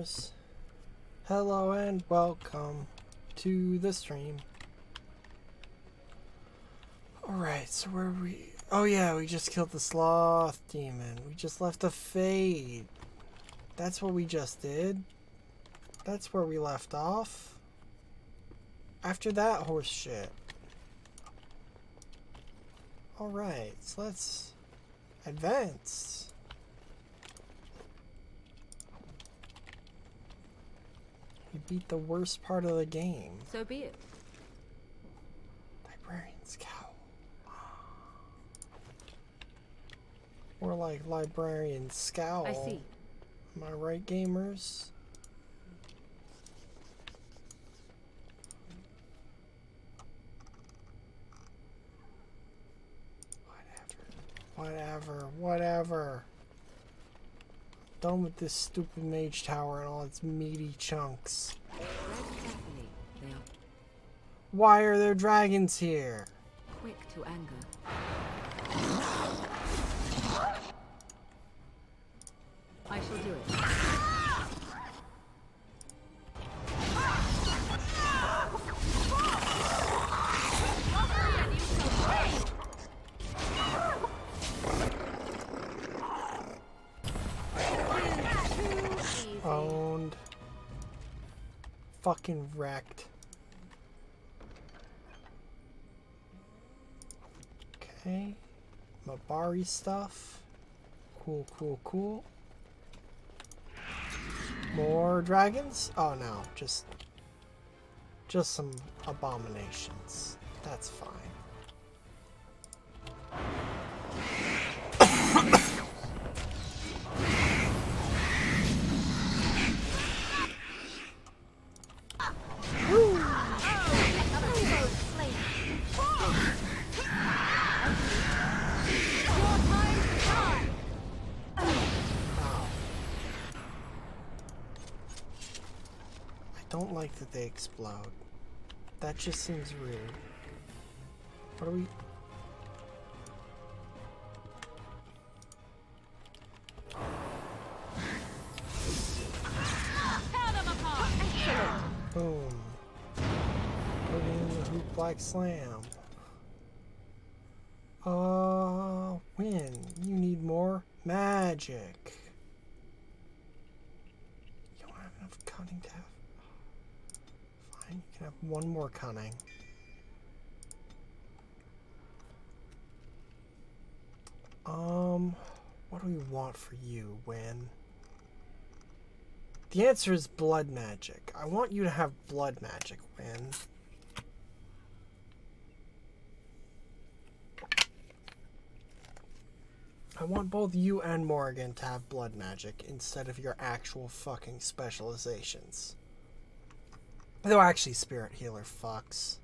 gamers. Hello and welcome to the stream. Alright, so where are we? Oh yeah, we just killed the sloth demon. We just left a fade. That's what we just did. That's where we left off. After that horse shit. Alright, so let's advance. We beat the worst part of the game. So be it. Librarian's Cowl. Or like Librarian's Scowl. I see. Am I right, gamers? Whatever. Done with this stupid mage tower and all its meaty chunks. Why are there dragons here? Quick to anger. I shall do it. Owned. Fucking wrecked. Okay. Mabari stuff. Cool. More dragons? Oh no, just some abominations. That's fine. Don't like that they explode. That just seems rude. What are we? Boom. Put in the hoop like slam. Win. You need more magic. You don't have enough cunning to have. You can have one more cunning. What do we want for you, Win? The answer is blood magic. I want you to have blood magic, Win. I want both you and Morgan to have blood magic instead of your actual fucking specializations. Though actually spirit healer fucks.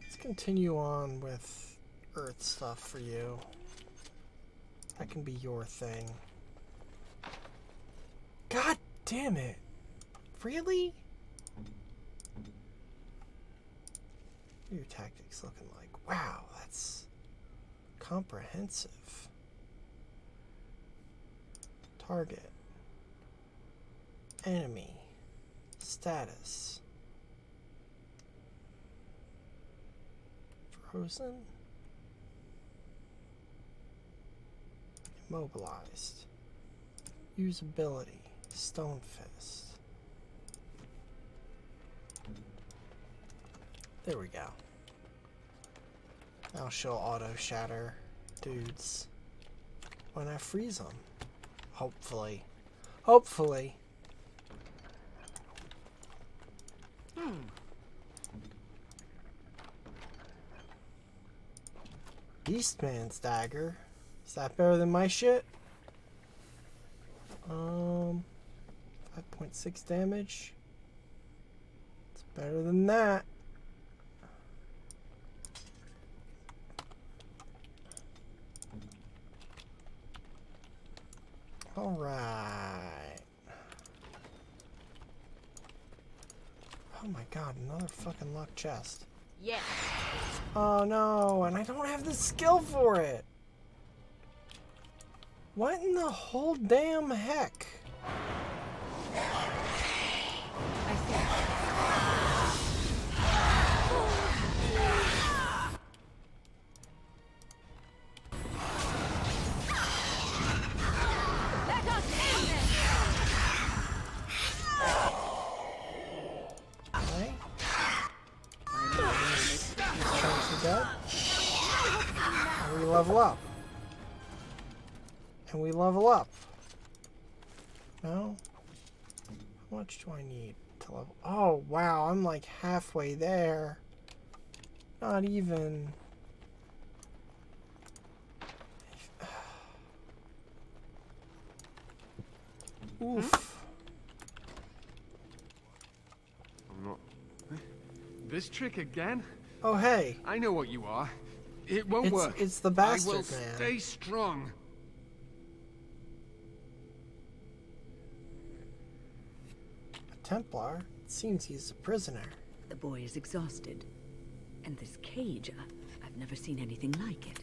Let's continue on with earth stuff for you. That can be your thing. God damn it. Really? What are your tactics looking like? Wow, that's comprehensive. Target. Enemy. Status. Frozen. Immobilized. Usability. Stone Fist. There we go. Now she'll auto shatter dudes when I freeze them. Hopefully. Beastman's dagger. Is that better than my shit? 5.6 damage. It's better than that. Alright. Oh my god, another fucking luck chest. Yes. Oh no, and I don't have the skill for it. What in the whole damn heck? I see. Let us end this! Right? Turns to dead. And we level up. And we level up. No? How much do I need to level? Oh, wow. I'm like halfway there. Not even. Oof. I'm not. This trick again? Oh, hey. I know what you are. It won't work. It's the bastard I will man. stay strong. A Templar? It seems he's a prisoner. The boy is exhausted. And this cage, I've never seen anything like it.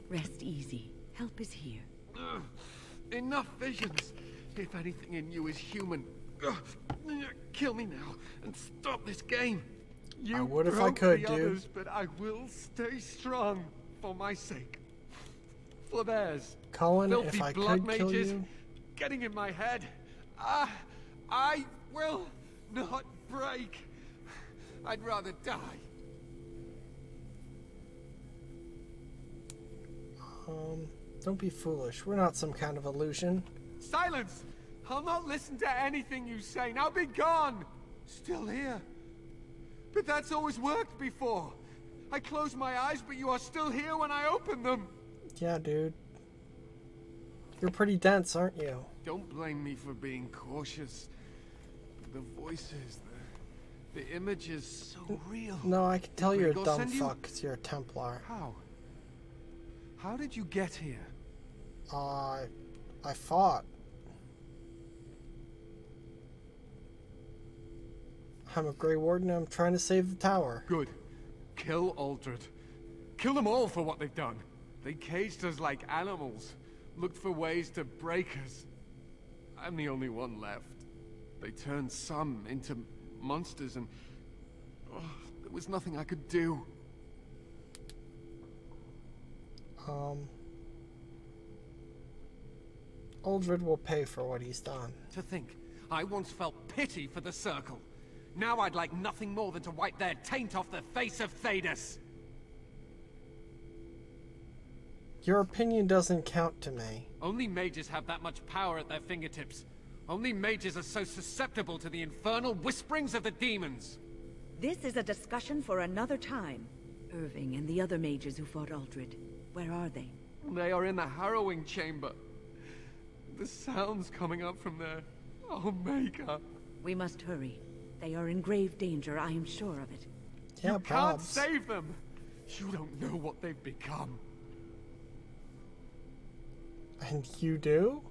Rest easy. Help is here. Ugh. Enough visions. If anything in you is human, kill me now and stop this game. You I would if I broke could, the dude. others, but I will stay strong for my sake. For theirs. Cullen, Filthy if I blood could kill mages you. getting in my head. I will not break. I'd rather die. Don't be foolish. We're not some kind of illusion. Silence! I'll not listen to anything you say. Now be gone! Still here. But that's always worked before. I close my eyes, but you are still here when I open them. Yeah, dude. You're pretty dense, aren't you? Don't blame me for being cautious. The voices, the images, so real. No, I can tell you're a Gregor dumb send you? fuck because you're a Templar. How? How did you get here? I fought. I'm a Grey Warden and I'm trying to save the tower. Good. Kill Aldred. Kill them all for what they've done. They caged us like animals. Looked for ways to break us. I'm the only one left. They turned some into monsters and... there was nothing I could do. Aldred will pay for what he's done. To think, I once felt pity for the Circle. Now I'd like nothing more than to wipe their taint off the face of Thedas. Your opinion doesn't count to me. Only mages have that much power at their fingertips. Only mages are so susceptible to the infernal whisperings of the demons. This is a discussion for another time. Irving and the other mages who fought Aldred. Where are they? They are in the harrowing chamber. The sounds coming up from there. Oh, Maker. We must hurry. They are in grave danger, I am sure of it. Yeah, You can't Bobs. save them. You don't know what they've become. And you do?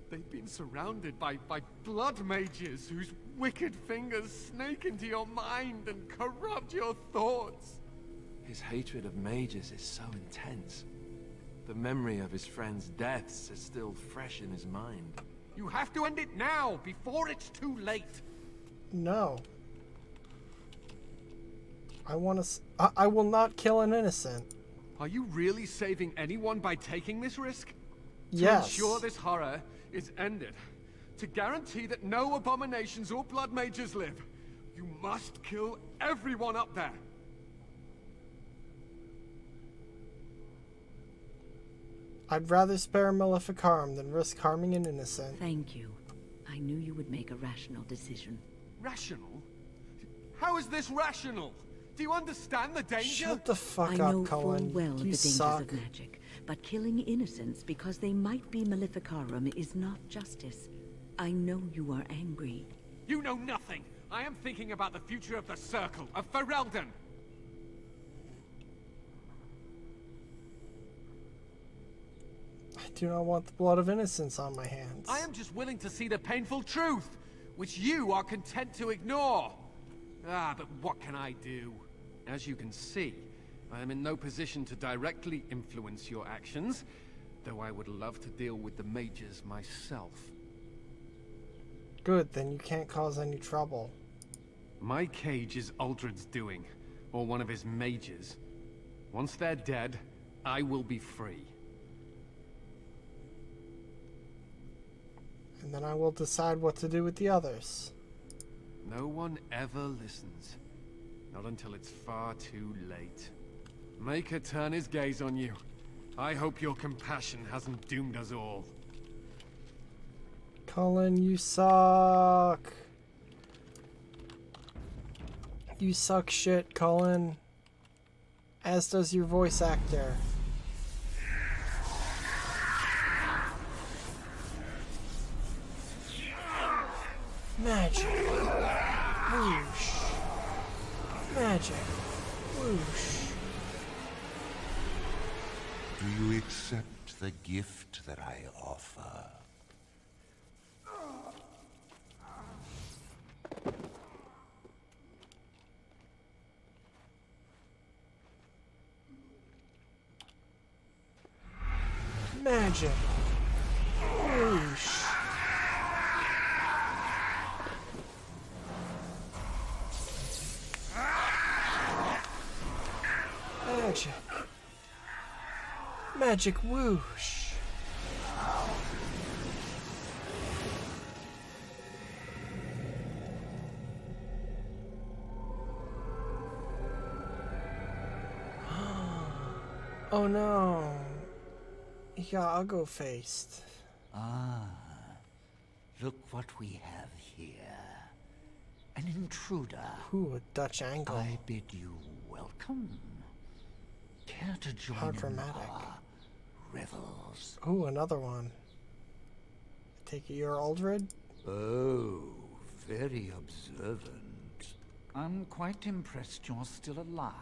They've been surrounded by blood mages whose wicked fingers snake into your mind and corrupt your thoughts. His hatred of mages is so intense. The memory of his friends' deaths is still fresh in his mind. You have to end it now, before it's too late. No. I want to. I will not kill an innocent. Are you really saving anyone by taking this risk? Yes. To ensure this horror is ended. To guarantee that no abominations or blood mages live, you must kill everyone up there. I'd rather spare Maleficarum than risk harming an innocent. Thank you. I knew you would make a rational decision. Rational? How is this rational? Do you understand the danger? Shut the fuck I up, know Cullen. full well of the You dangers suck. of magic, but killing innocents because they might be Maleficarum is not justice. I know you are angry. You know nothing. I am thinking about the future of the Circle, of Ferelden. I do not want the blood of innocents on my hands. I am just willing to see the painful truth, which you are content to ignore. But what can I do? As you can see, I am in no position to directly influence your actions, though I would love to deal with the mages myself. Good, then you can't cause any trouble. My cage is Uldred's doing, or one of his mages. Once they're dead, I will be free. And then I will decide what to do with the others. No one ever listens. Not until it's far too late. Maker turn his gaze on you. I hope your compassion hasn't doomed us all. Cullen, you suck. You suck shit, Cullen. As does your voice actor. Magic. Whoosh. Magic. Whoosh. Do you accept the gift that I offer? Magic. Whoosh. Magic. Magic whoosh. Oh no. He got uggo-faced. Ah, look what we have here. An intruder. Ooh, a Dutch angle. I bid you welcome. Care to join How in dramatic. our revels? Ooh, another one. Take it you're Uldred? Oh, very observant. I'm quite impressed you're still alive.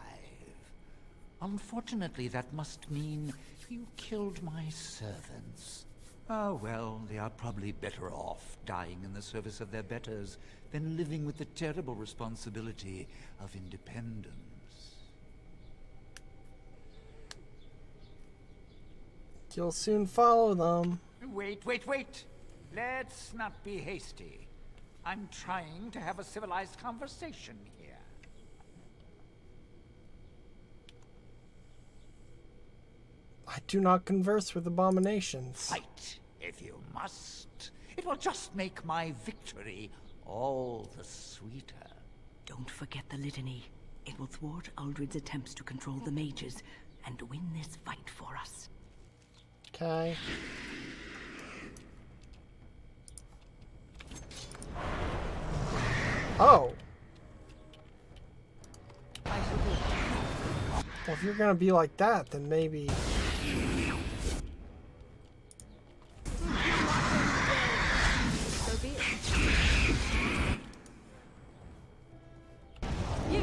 Unfortunately, that must mean you killed my servants. Oh, well, they are probably better off dying in the service of their betters than living with the terrible responsibility of independence. You'll soon follow them. Wait. Let's not be hasty. I'm trying to have a civilized conversation here. I do not converse with abominations. Fight, if you must. It will just make my victory all the sweeter. Don't forget the litany. It will thwart Uldred's attempts to control the mages and win this fight for us. Okay. Oh. Well, if you're gonna be like that, then maybe... So be it. You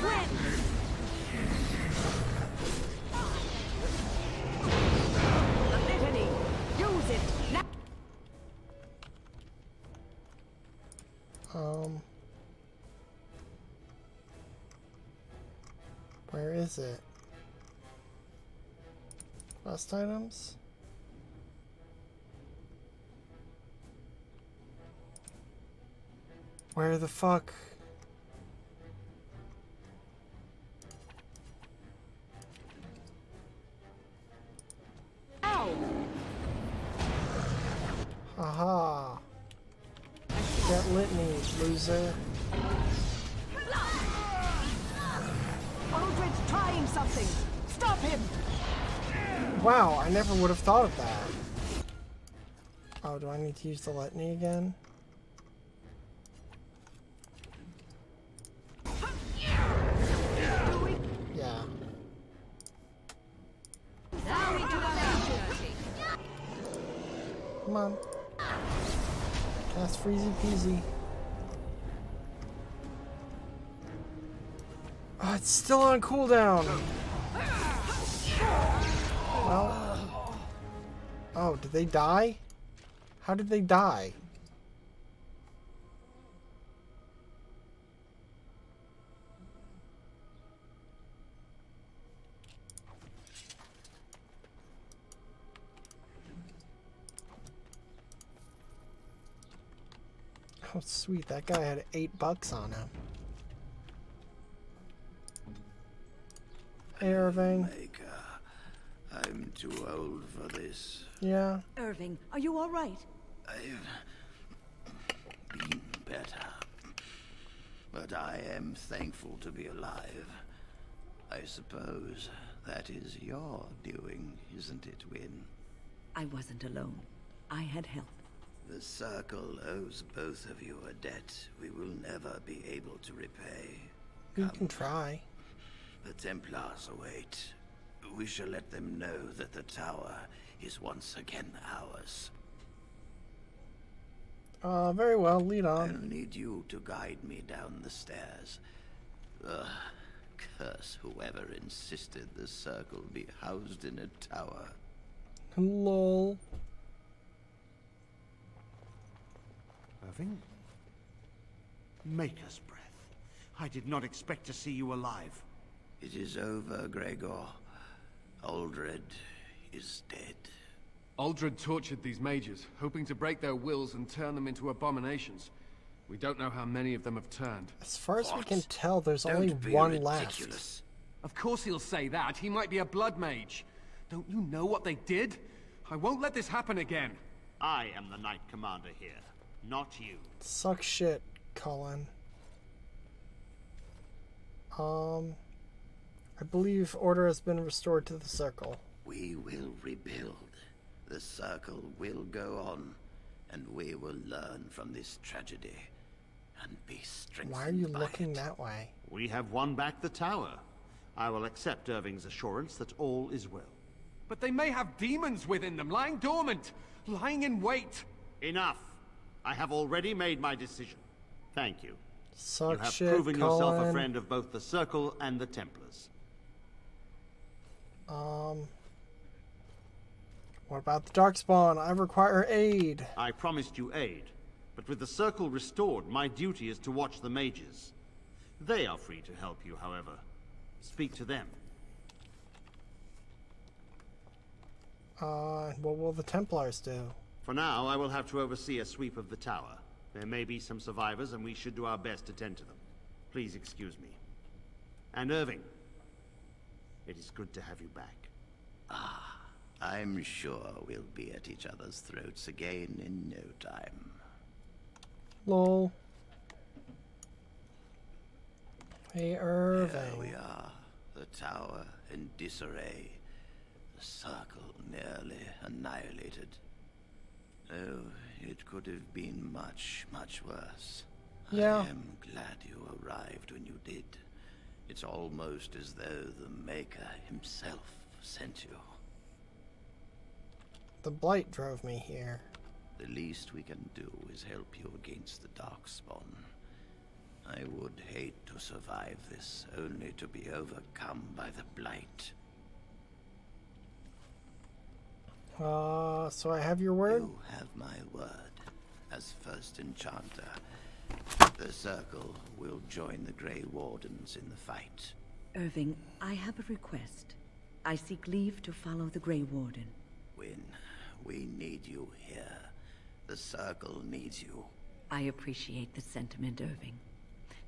win! The litany! Use it now! Where is it? Quest items? Where the fuck? Ow! Haha. Get litany, loser. Uldred's trying something! Stop him! Wow, I never would have thought of that. Oh, do I need to use the litany again? Yeah. Now we do the mages! Come on. Cast freezy peasy. Oh, it's still on cooldown. Well. Oh, did they die? How did they die? Oh, sweet. That guy had $8 on him. Hey, Irving. Maker, I'm too old for this. Yeah. Irving, are you all right? I've been better. But I am thankful to be alive. I suppose that is your doing, isn't it, Wynne? I wasn't alone. I had help. The Circle owes both of you a debt we will never be able to repay. You can try. The Templars await. We shall let them know that the tower is once again ours. Very well. Lead I'll on. need you to guide me down the stairs. Curse whoever insisted the Circle be housed in a tower. Lol. Irving? Maker's breath. I did not expect to see you alive. It is over, Gregor. Aldred is dead. Aldred tortured these mages, hoping to break their wills and turn them into abominations. We don't know how many of them have turned. As far as we What? can tell, there's Don't only be one ridiculous. left. Of course he'll say that. He might be a blood mage. Don't you know what they did? I won't let this happen again. I am the Knight Commander here, not you. Suck shit, Cullen. I believe order has been restored to the Circle. We will rebuild. The Circle will go on, and we will learn from this tragedy and be strengthened. Why are you by looking it. that way? We have won back the tower. I will accept Irving's assurance that all is well. But they may have demons within them, lying dormant, lying in wait. Enough. I have already made my decision. Thank you. Suck You have shit, proven yourself Cullen. a friend of both the Circle and the Templars. What about the Darkspawn? I require aid. I promised you aid, but with the Circle restored, my duty is to watch the mages. They are free to help you, however. Speak to them. What will the Templars do? For now, I will have to oversee a sweep of the tower. There may be some survivors, and we should do our best to tend to them. Please excuse me. And Irving, it is good to have you back. I'm sure we'll be at each other's throats again in no time. Lol. Hey, Here Irving. we are, the tower in disarray, the Circle nearly annihilated. Oh, it could have been much, much worse. Yeah. I am glad you arrived when you did. It's almost as though the Maker himself sent you. The Blight drove me here. The least we can do is help you against the Darkspawn. I would hate to survive this, only to be overcome by the Blight. So I have your word? You have my word. As first enchanter, the Circle will join the Grey Wardens in the fight. Irving, I have a request. I seek leave to follow the Grey Warden. Wynne, we need you here. The Circle needs you. I appreciate the sentiment, Irving.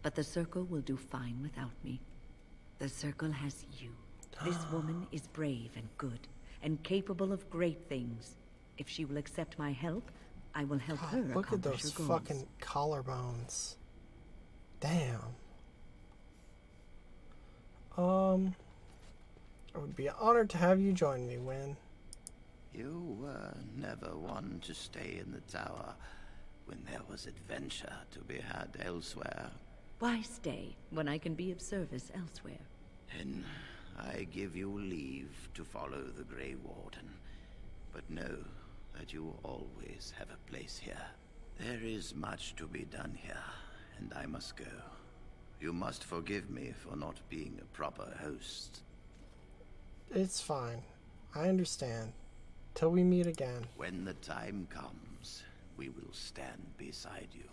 But the Circle will do fine without me. The Circle has you. This woman is brave and good, and capable of great things. If she will accept my help, I will help her Look at accomplish those her goals. fucking collarbones. Damn. I would be honored to have you join me, Wynne. You were never one to stay in the tower when there was adventure to be had elsewhere. Why stay when I can be of service elsewhere? Then I give you leave to follow the Grey Warden. But know that you always have a place here. There is much to be done here, and I must go. You must forgive me for not being a proper host. It's fine. I understand. Till we meet again. When the time comes, we will stand beside you.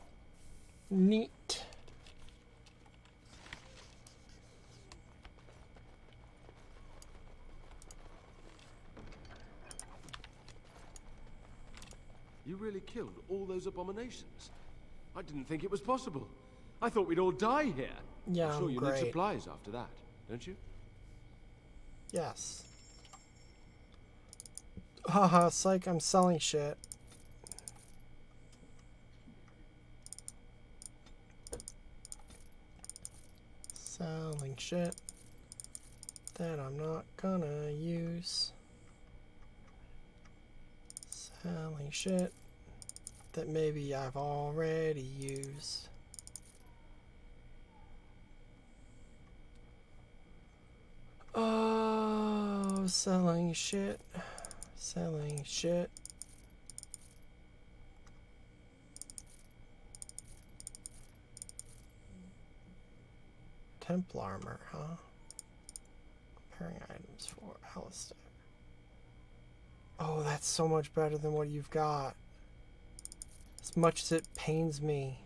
Neat. You really killed all those abominations? I didn't think it was possible. I thought we'd all die here. Yeah, I'm sure you need great. supplies after that, don't you? Yes. Haha, psych, I'm selling shit. Selling shit that I'm not gonna use. Selling shit that maybe I've already used. Oh, selling shit. Selling shit. Temple armor, huh? Comparing items for Alistair. Oh, that's so much better than what you've got. As much as it pains me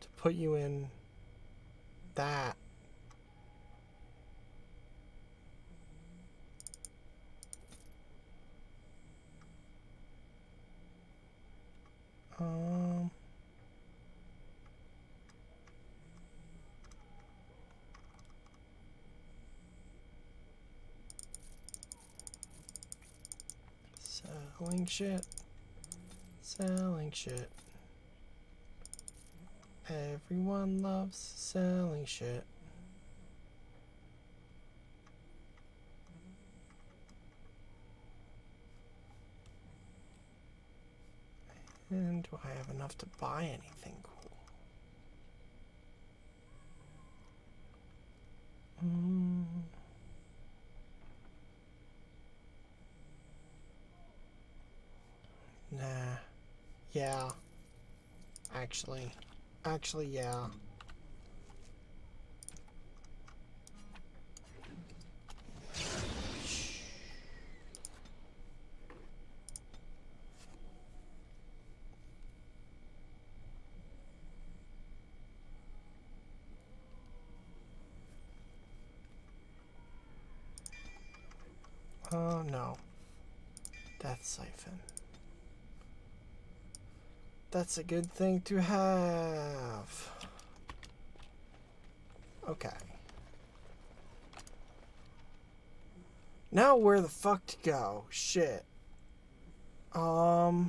to put you in that. Selling shit. Selling shit. Everyone loves selling shit. And do I have enough to buy anything cool? Nah. Yeah. Actually, yeah. Oh no. Death siphon. That's a good thing to have. Okay. Now where the fuck to go? Shit. Soldier's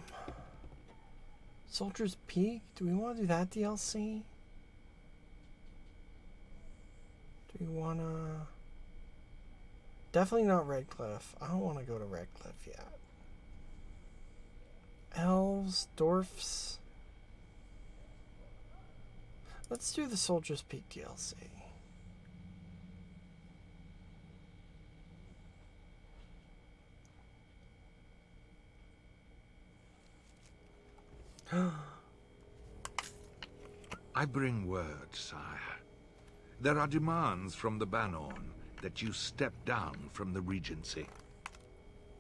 Peak? Do we want to do that DLC? Do we want to... Definitely not Redcliffe. I don't want to go to Redcliffe yet. Elves, Dwarfs. Let's do the Soldier's Peak DLC. I bring word, sire. There are demands from the Banorn that you step down from the Regency.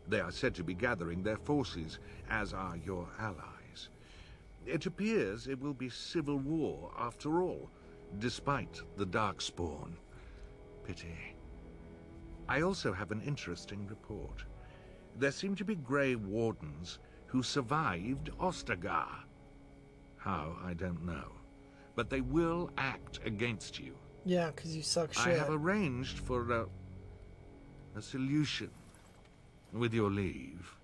They are said to be gathering their forces, as are your allies. It appears it will be civil war after all, despite the Darkspawn. Pity. I also have an interesting report. There seem to be Grey Wardens who survived Ostagar. How, I don't know. But they will act against you. Yeah, because you suck shit. I have arranged for a solution. With your leave.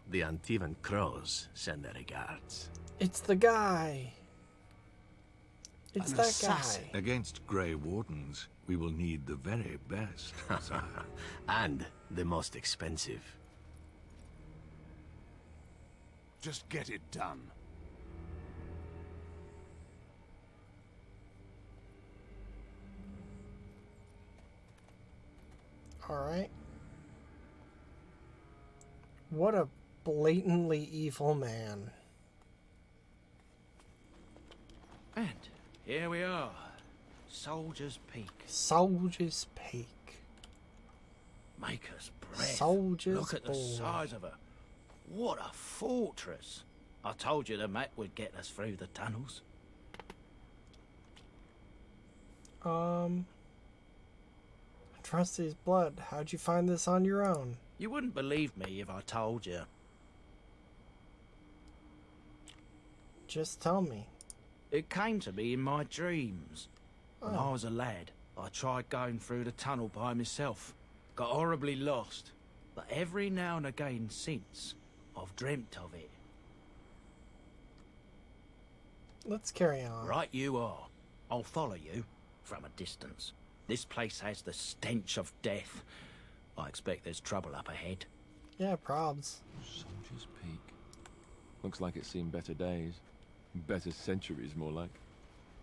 The Antivan Crows send their regards. It's the guy. It's An that assassin. guy. Against Grey Wardens, we will need the very best, sire. And the most expensive. Just get it done. Alright. What a blatantly evil man. And here we are. Soldier's Peak. Soldier's Peak. Maker's breath. Soldier's Look at the Ball. size of her. What a fortress. I told you the map would get us through the tunnels. Trust his blood. How'd you find this on your own? You wouldn't believe me if I told you. Just tell me. It came to me in my dreams. When I was a lad, I tried going through the tunnel by myself. Got horribly lost. But every now and again since, I've dreamt of it. Let's carry on. Right you are. I'll follow you from a distance. This place has the stench of death. I expect there's trouble up ahead. Yeah, probs. Soldier's Peak. Looks like it's seen better days. Better centuries, more like.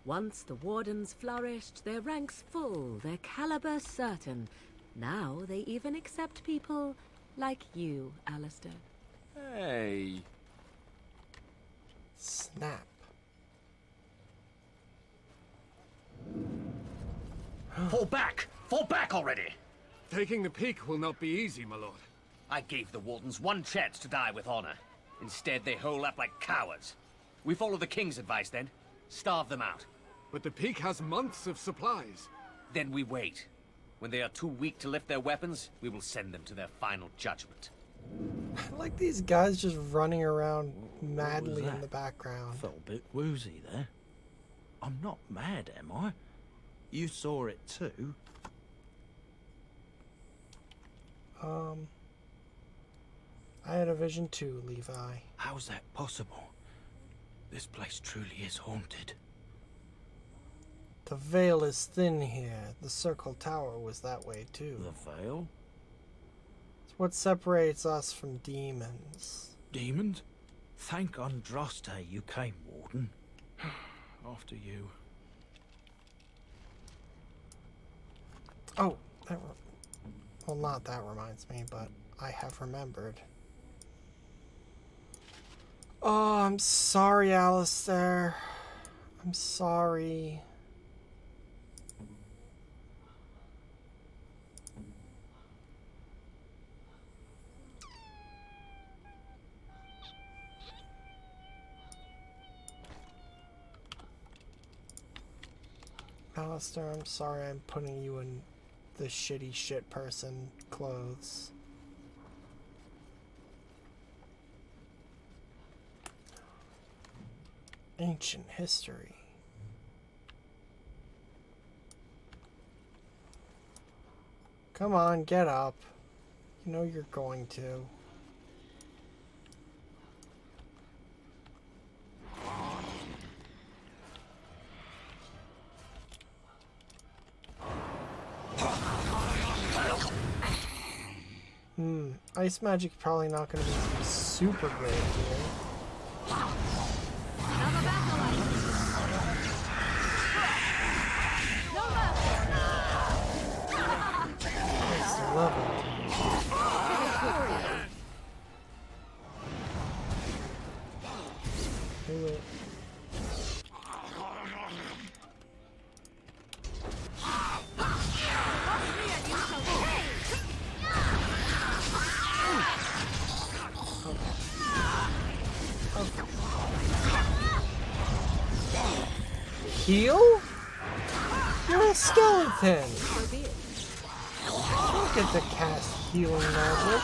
Once the Wardens flourished, their ranks full, their caliber certain. Now they even accept people like you, Alistair. Hey! Snap. Fall back! Fall back already! Taking the peak will not be easy, my lord. I gave the Wardens one chance to die with honor. Instead, they hole up like cowards. We follow the King's advice, then. Starve them out. But the peak has months of supplies. Then we wait. When they are too weak to lift their weapons, we will send them to their final judgment. I like these guys just running around madly in the background. Felt a bit woozy there. I'm not mad, am I? You saw it too. I had a vision too, Levi. How's that possible? This place truly is haunted. The veil is thin here. The Circle Tower was that way too. The veil? It's what separates us from demons. Demons? Thank Andraste you came, Warden. After you. Oh, well, not that reminds me, but I have remembered. Oh, I'm sorry, Alistair. I'm sorry. Alistair, I'm sorry I'm putting you in the shitty shit person clothes. Ancient history. Come on, get up. You know you're going to. Ice magic's probably not going to be super great here. Nice level. Do it. Heal? You're a skeleton! You don't get to cast healing magic.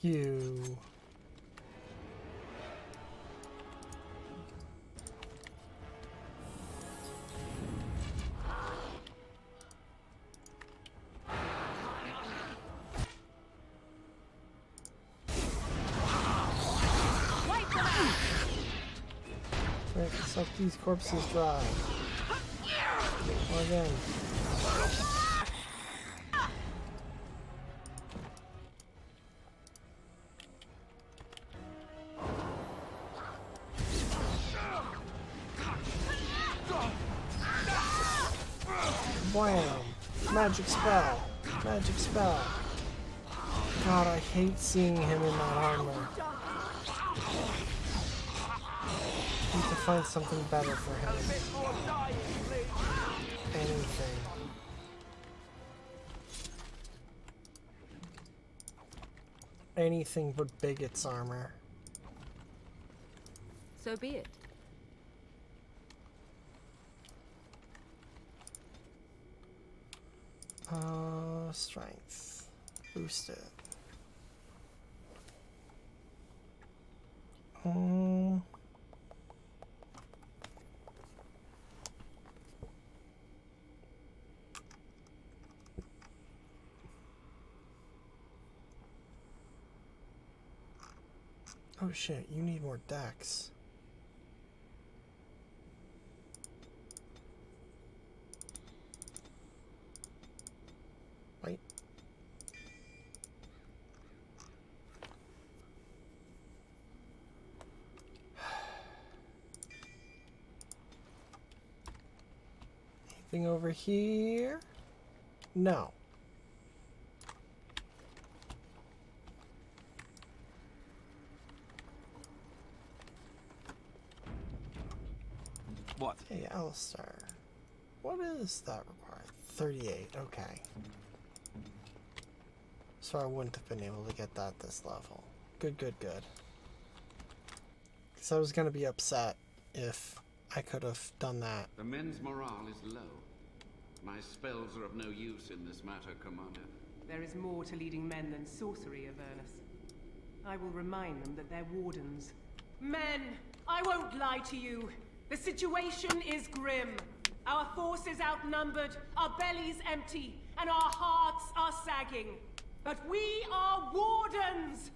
You. Right, suck these corpses dry. Or again. Wham! Magic spell! Magic spell! God, I hate seeing him in that armor. Need to find something better for him. Anything. Anything but Bigot's armor. So be it. Strength. Boost it. Oh shit, you need more decks. Wait. Anything over here? No. What? Hey, Alistair. What is that required? 38, okay. So I wouldn't have been able to get that this level. Good, good, good. Because I was going to be upset if I could have done that. The men's morale is low. My spells are of no use in this matter, Commander. There is more to leading men than sorcery, Avernus. I will remind them that they're wardens. Men, I won't lie to you. The situation is grim. Our forces outnumbered, our bellies empty, and our hearts are sagging. But we are wardens!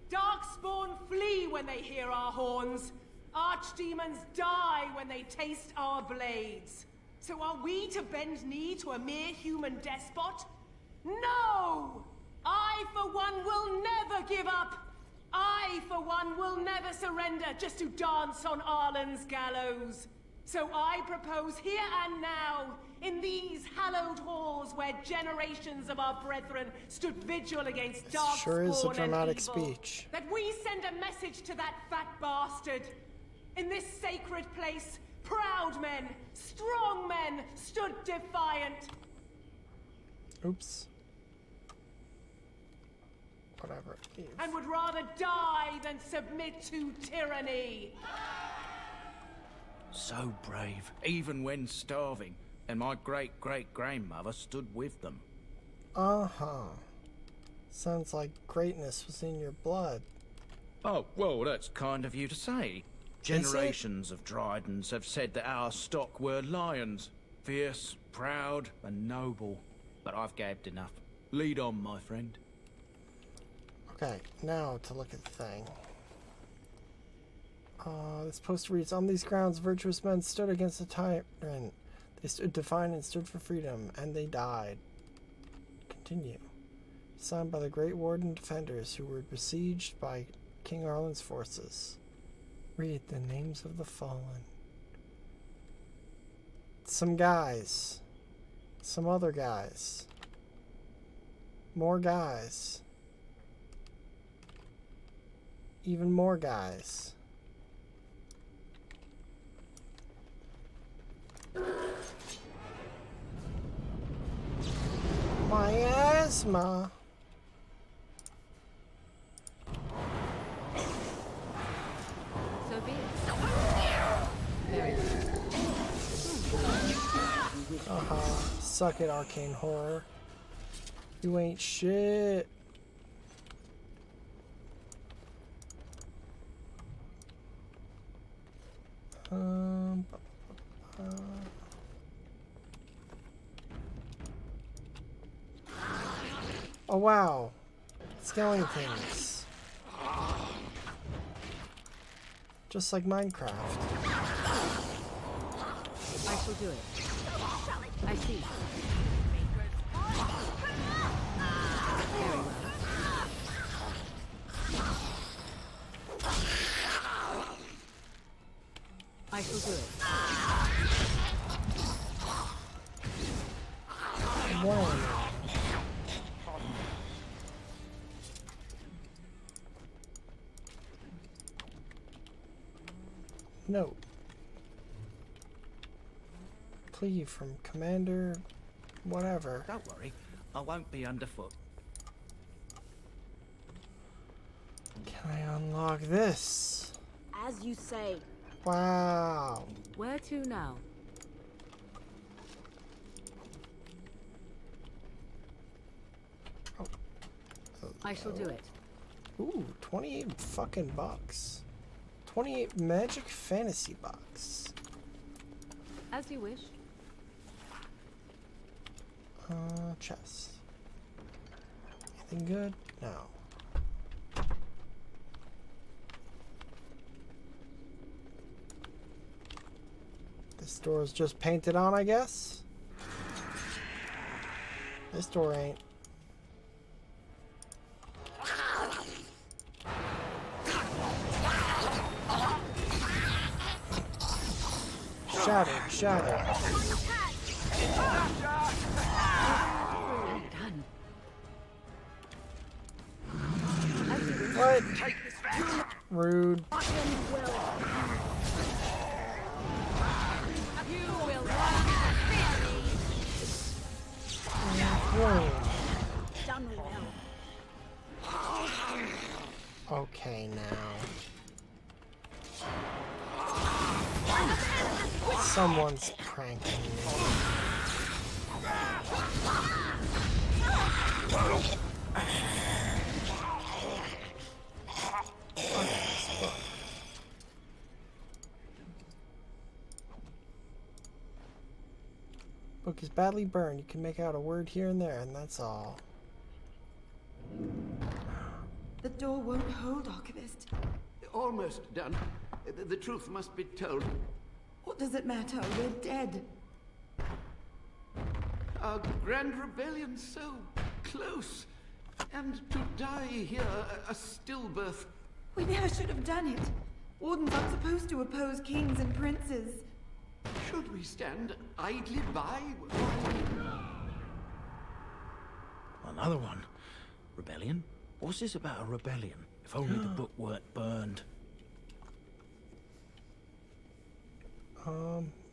Darkspawn flee when they hear our horns. Archdemons die when they taste our blades. So are we to bend knee to a mere human despot? No! I, for one, will never give up! I, for one, will never surrender just to dance on Arlen's gallows. So I propose here and now, in these hallowed halls where generations of our brethren stood vigil against darkspawn Sure is a dramatic and evil, speech. that we send a message to that fat bastard. In this sacred place, proud men, strong men stood defiant. Oops. Whatever. And would rather die than submit to tyranny. So brave, even when starving. And my great-great-grandmother stood with them. Uh-huh. Sounds like greatness was in your blood. Oh, well, that's kind of you to say. Generations of Dryadens have said that our stock were lions. Fierce, proud, and noble. But I've gabbed enough. Lead on, my friend. Okay, now to look at the thing. This poster reads, on these grounds, virtuous men stood against the tyrant. They stood defiant and stood for freedom, and they died. Continue. Signed by the Grey Warden defenders who were besieged by King Arlen's forces. Read the names of the fallen. Some guys. Some other guys. More guys. Even more guys. Miasma. So be it. Very good. Suck it, arcane horror. You ain't shit. Oh wow, skeletons. Just like Minecraft. I shall do it. I see. Very well. I shall do it. One. Note. Plea from Commander whatever. Don't worry, I won't be underfoot. Can I unlock this? As you say. Wow. Where to now? Oh. I shall do it. Ooh, 28 fucking bucks. 28 magic fantasy bucks. As you wish. Chest. Anything good? No. This door's just painted on, I guess. This door ain't. Shattered, shattered. Done. What? Rude. Okay, now. Someone's pranking me. Book is badly burned. You can make out a word here and there, and that's all. The door won't hold, Archivist. Almost done. The truth must be told. What does it matter? We're dead. Our grand rebellion so close. And to die here, a stillbirth. We never should have done it. Wardens aren't supposed to oppose kings and princes. Should we stand idly by? Another one. Rebellion? What's this about a rebellion? If only the book weren't burned.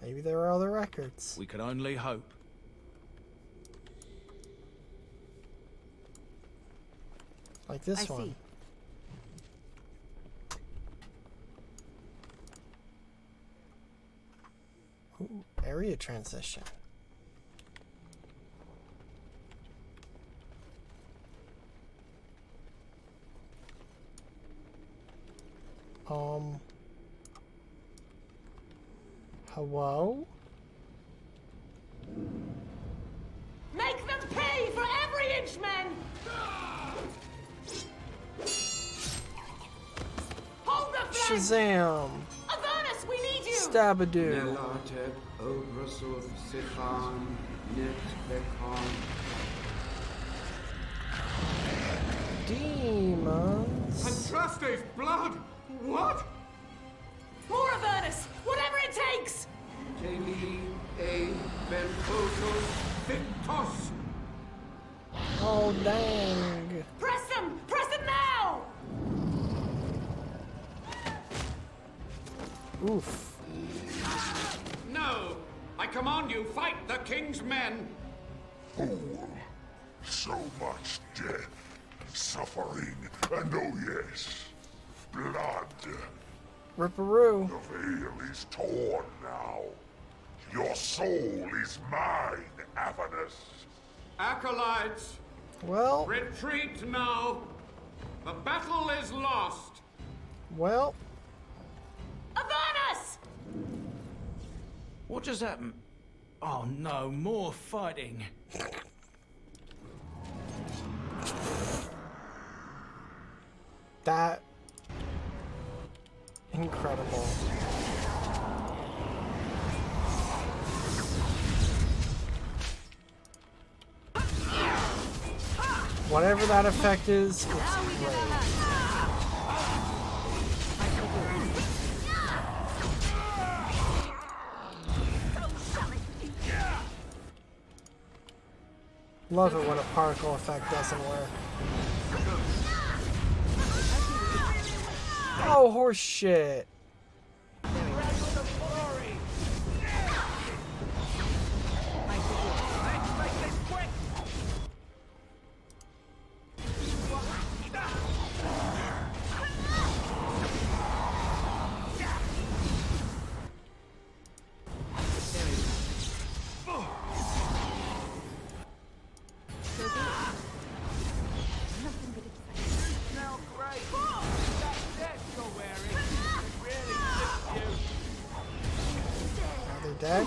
Maybe there are other records. We can only hope. Like this one. See. Ooh, area transition. Hello? Make them pay for every inch, men! Hold the flank! Shazam! Avernus, we need you! Stabadoo! Nelatet, Obrasuth, Sifan, Nit, Bekon. Demons? Andraste's blood! What? More Avernus! Whatever it takes! Teli, A, Benfotos, Victos. Oh, dang. Press them! Press them now! Oof. No! I command you, fight the king's men! Fool. So much death, suffering, and oh yes, blood. Ripperoo. The veil is torn now. Your soul is mine, Avernus. Acolytes! Well. Retreat now! The battle is lost! Well. Avernus! What just happened? Oh no, more fighting. That. Incredible. Whatever that effect is, it's great. Love it when a particle effect doesn't work. Oh, horse shit. Dead?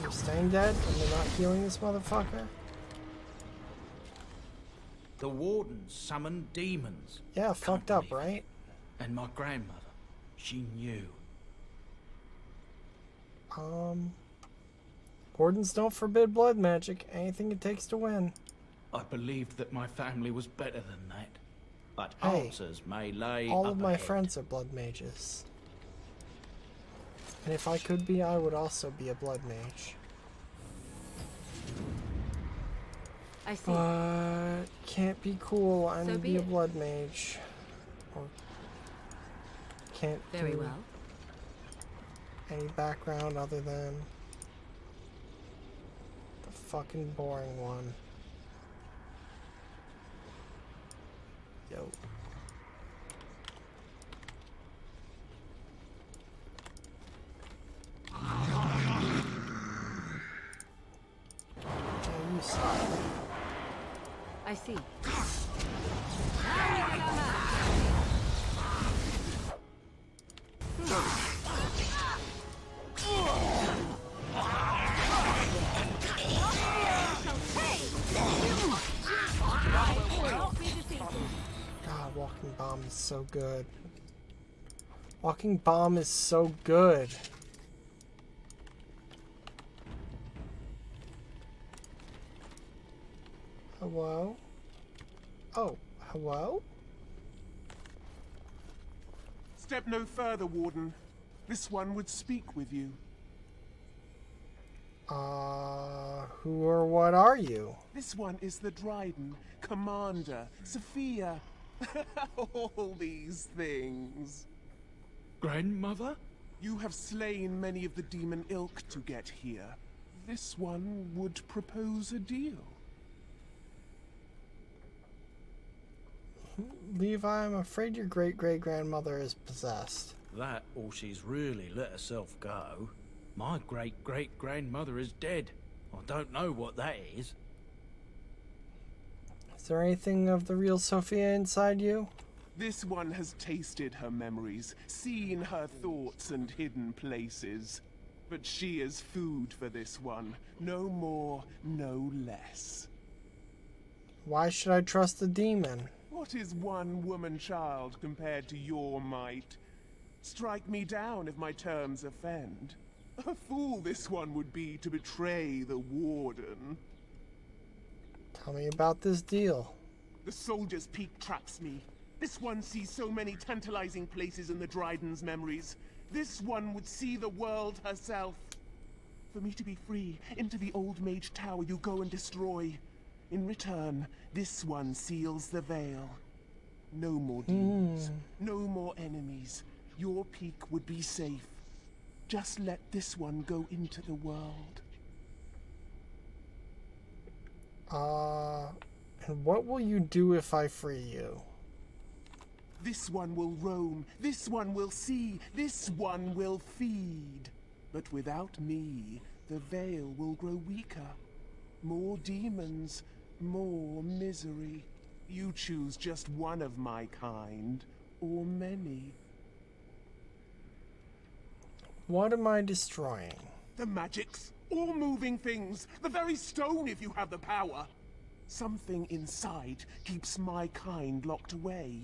They're staying dead and they're not healing this motherfucker? The Wardens summoned demons. Yeah, fucked up, right? And my grandmother, she knew. Wardens don't forbid blood magic. Anything it takes to win. I believed that my family was better than that. But Hey, answers may lay all up of my ahead. friends are blood mages. And if I could be, I would also be a blood mage. I see. But can't be cool and So be be a it. blood mage. Or can't Very do well. any background other than the fucking boring one. Yo. You stop. I see. God, Walking Bomb is so good. Walking Bomb is so good. Hello? Oh, hello? Step no further, Warden. This one would speak with you. Who or what are you? This one is the Dryden, Commander, Sophia. All these things. Grandmother? You have slain many of the demon ilk to get here. This one would propose a deal. Levi, I'm afraid your great-great-grandmother is possessed. That or she's really let herself go. My great-great-grandmother is dead. I don't know what that is. Is there anything of the real Sophia inside you? This one has tasted her memories, seen her thoughts and hidden places. But she is food for this one. No more, no less. Why should I trust the demon? What is one woman child compared to your might? Strike me down if my terms offend. A fool this one would be to betray the Warden. Tell me about this deal. The Soldier's Peak traps me. This one sees so many tantalizing places in the Dryden's memories. This one would see the world herself. For me to be free, into the Old Mage Tower you go and destroy. In return, this one seals the veil. No more demons, no more enemies. Your peak would be safe. Just let this one go into the world. And what will you do if I free you? This one will roam, this one will see, this one will feed. But without me, the veil will grow weaker. More demons, more misery. You choose just one of my kind, or many. What am I destroying? The magics, all moving things, the very stone if you have the power. Something inside keeps my kind locked away.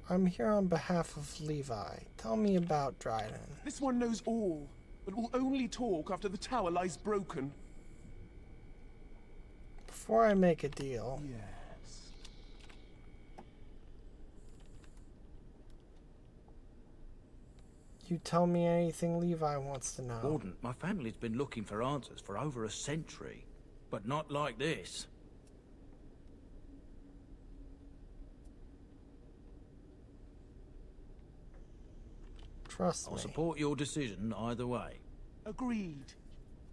I'm here on behalf of Levi. Tell me about Dryden. This one knows all, but will only talk after the tower lies broken. Before I make a deal... Yes. You tell me anything Levi wants to know. Warden, my family's been looking for answers for over a century, but not like this. Trust me. I'll support your decision either way. Agreed.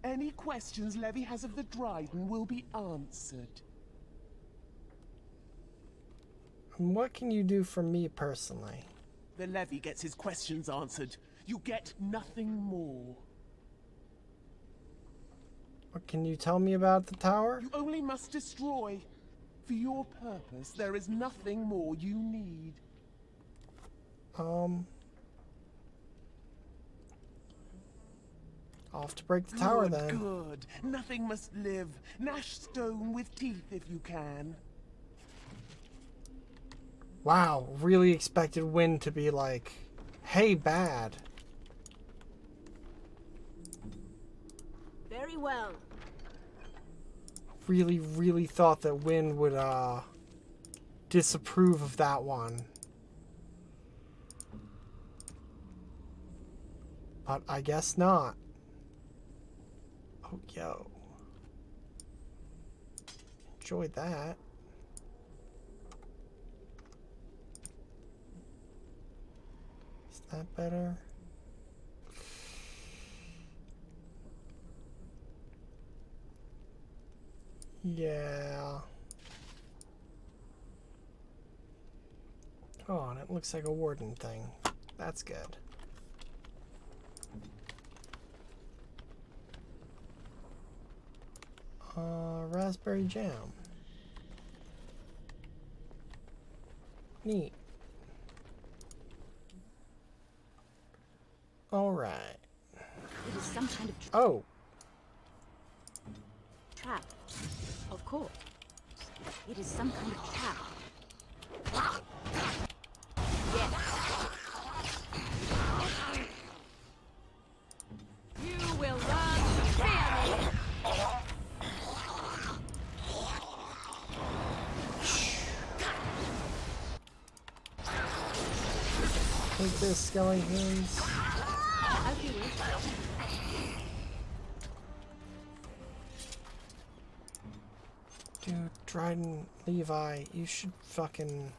Any questions Levy has of the Dryden will be answered. And what can you do for me personally? The Levy gets his questions answered. You get nothing more. What can you tell me about the tower? You only must destroy. For your purpose, there is nothing more you need. I'll have to break the tower then. Good. Nothing must live. Gnash stone with teeth if you can. Wow, really expected Win to be like, hey, bad. well. Really thought that Wynn would disapprove of that one. But I guess not. Oh, yo. Enjoyed that. Is that better? Yeah. Oh, and it looks like a warden thing. That's good. Raspberry jam. Neat. All right. It is some kind of Oh. trap. Of course. It is some kind of trap. Yes. You will learn to fear me. Take this, skeletons. As you wish. Dude, Dryden, Levi, you should fucking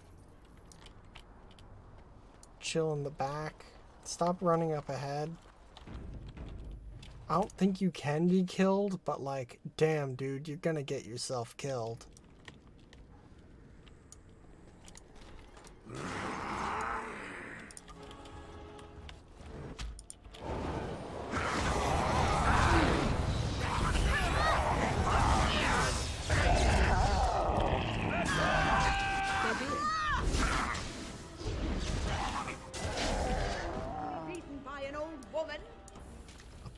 chill in the back. Stop running up ahead. I don't think you can be killed, but like, damn, dude, you're gonna get yourself killed.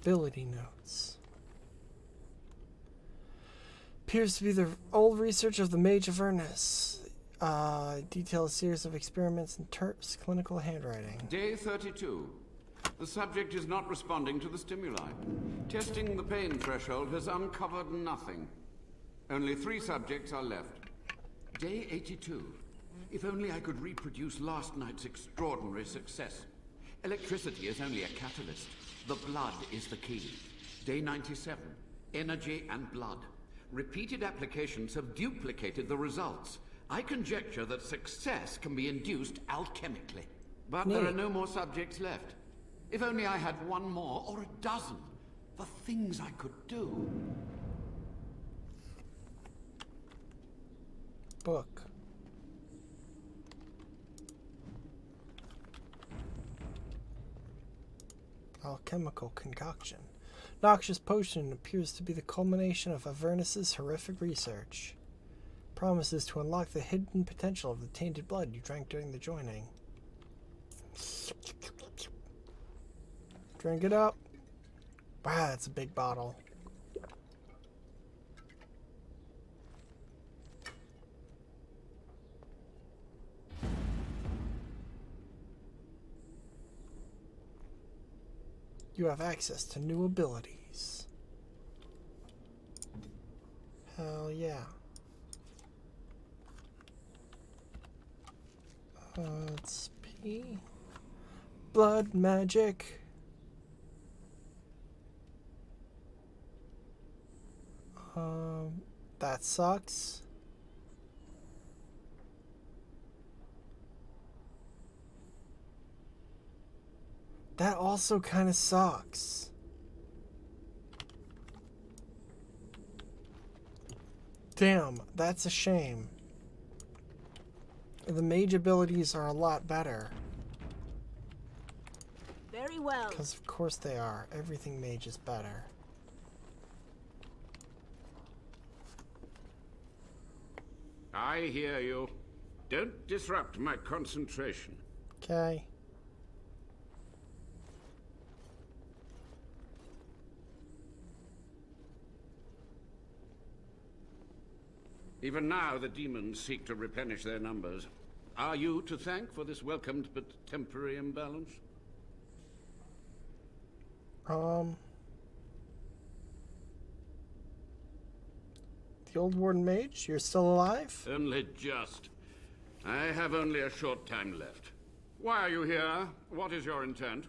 Ability notes. Appears to be the old research of the Mage of Avernus. Detail a series of experiments in Terp's clinical handwriting. Day 32. The subject is not responding to the stimuli. Testing the pain threshold has uncovered nothing. Only 3 subjects are left. Day 82. If only I could reproduce last night's extraordinary success. Electricity is only a catalyst. The blood is the key. Day 97. Energy and blood. Repeated applications have duplicated the results. I conjecture that success can be induced alchemically. But there are no more subjects left. If only I had 1 more or 12. The things I could do. Book. Alchemical concoction. Noxious potion appears to be the culmination of Avernus's horrific research. Promises to unlock the hidden potential of the tainted blood you drank during the joining. Drink it up. Wow, that's a big bottle. You have access to new abilities. Hell yeah. Let's P. Blood magic. That sucks. That also kind of sucks. Damn, that's a shame. The mage abilities are a lot better. Very well. Because of course they are. Everything mage is better. I hear you. Don't disrupt my concentration. Okay. Even now, the demons seek to replenish their numbers. Are you to thank for this welcomed but temporary imbalance? The old Warden Mage? You're still alive? Only just. I have only a short time left. Why are you here? What is your intent?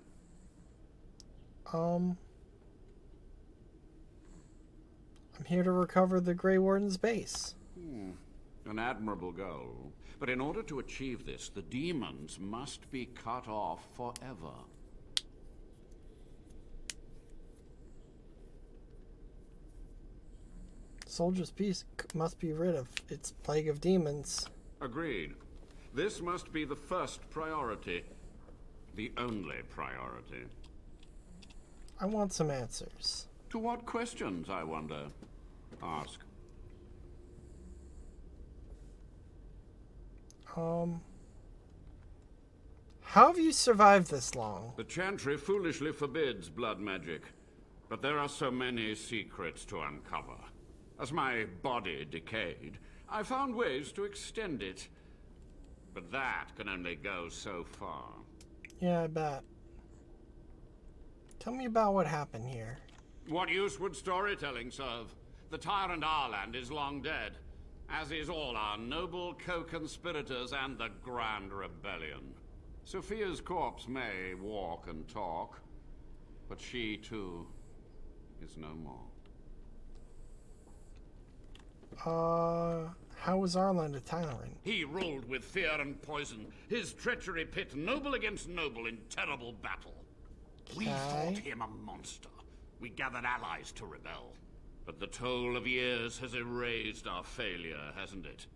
I'm here to recover the Grey Warden's base. An admirable goal. But in order to achieve this, the demons must be cut off forever. Soldier's Peace must be rid of its plague of demons. Agreed. This must be the first priority. The only priority. I want some answers. To what questions, I wonder? Ask. How have you survived this long? The Chantry foolishly forbids blood magic, but there are so many secrets to uncover. As my body decayed, I found ways to extend it. But that can only go so far. Yeah, I bet. Tell me about what happened here. What use would storytelling serve? The tyrant Arland is long dead, as is all our noble co-conspirators and the Grand Rebellion. Sophia's corpse may walk and talk, but she, too, is no more. How was Arland a tyrant? He ruled with fear and poison. His treachery pit noble against noble in terrible battle. We thought him a monster. We gathered allies to rebel. But the toll of years has erased our failure, hasn't it?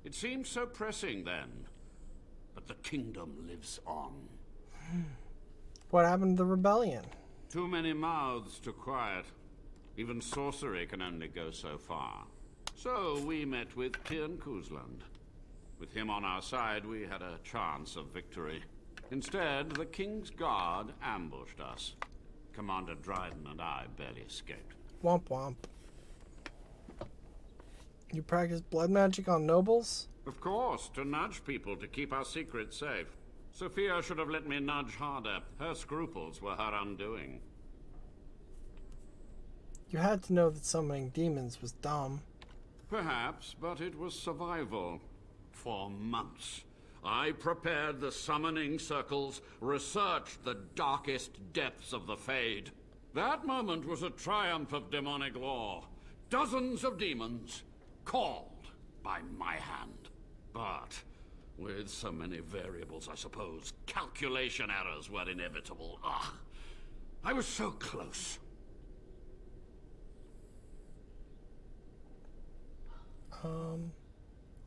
It seemed so pressing then. But the kingdom lives on. What happened to the rebellion? Too many mouths to quiet. Even sorcery can only go so far. So we met with Tyrn Kuzland. With him on our side, we had a chance of victory. Instead, the King's Guard ambushed us. Commander Dryden and I barely escaped. Womp womp. You practice blood magic on nobles? Of course, to nudge people to keep our secrets safe. Sophia should have let me nudge harder. Her scruples were her undoing. You had to know that summoning demons was dumb. Perhaps, but it was survival. For months, I prepared the summoning circles, researched the darkest depths of the Fade. That moment was a triumph of demonic law. Dozens of demons, called by my hand. But with so many variables, I suppose, calculation errors were inevitable. I was so close.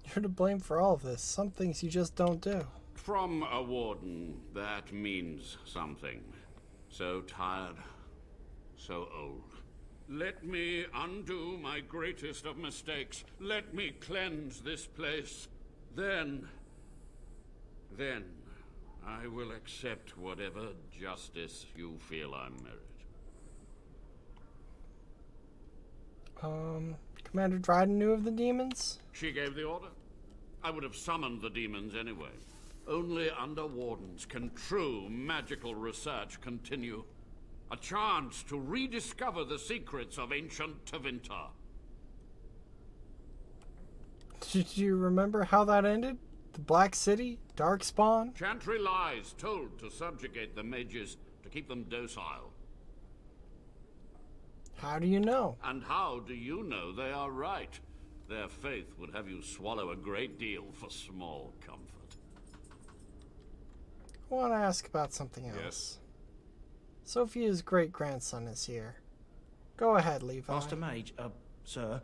You're to blame for all of this. Some things you just don't do. From a warden, that means something. So tired, so old. Let me undo my greatest of mistakes. Let me cleanse this place. Then I will accept whatever justice you feel I merit. Commander Dryden knew of the demons? She gave the order. I would have summoned the demons anyway. Only under wardens can true magical research continue. A chance to rediscover the secrets of ancient Tevinter. Did you remember how that ended? The Black City? Darkspawn? Chantry lies told to subjugate the mages, to keep them docile. How do you know? And how do you know they are right? Their faith would have you swallow a great deal for small comfort. I want to ask about something else. Yes. Sophia's great-grandson is here. Go ahead, Levi. Master Mage, sir,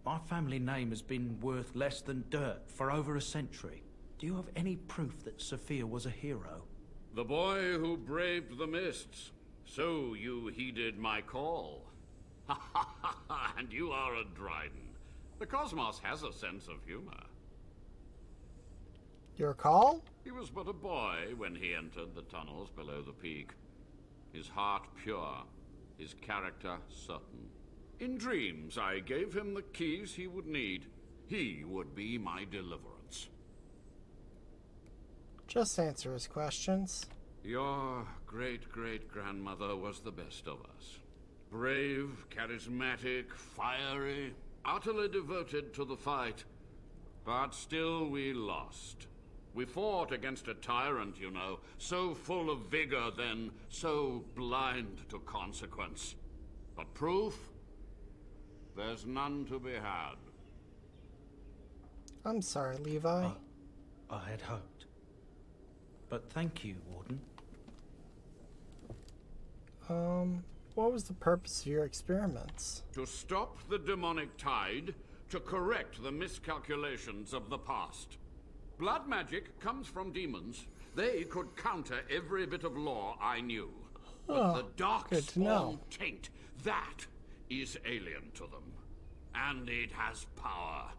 my family name has been worth less than dirt for over a century. Do you have any proof that Sophia was a hero? The boy who braved the mists. So you heeded my call. Ha ha ha ha, and you are a Dryden. The cosmos has a sense of humor. Your call? He was but a boy when he entered the tunnels below the peak. His heart pure, his character certain. In dreams, I gave him the keys he would need. He would be my deliverance. Just answer his questions. Your great-great-grandmother was the best of us. Brave, charismatic, fiery, utterly devoted to the fight. But still we lost. We fought against a tyrant, you know, so full of vigor, then so blind to consequence. But proof? There's none to be had. I'm sorry, Levi. I had hoped. But thank you, Warden. What was the purpose of your experiments? To stop the demonic tide, to correct the miscalculations of the past. Blood magic comes from demons. They could counter every bit of law I knew. But the dark-spawn taint, that is alien to them. And it has power.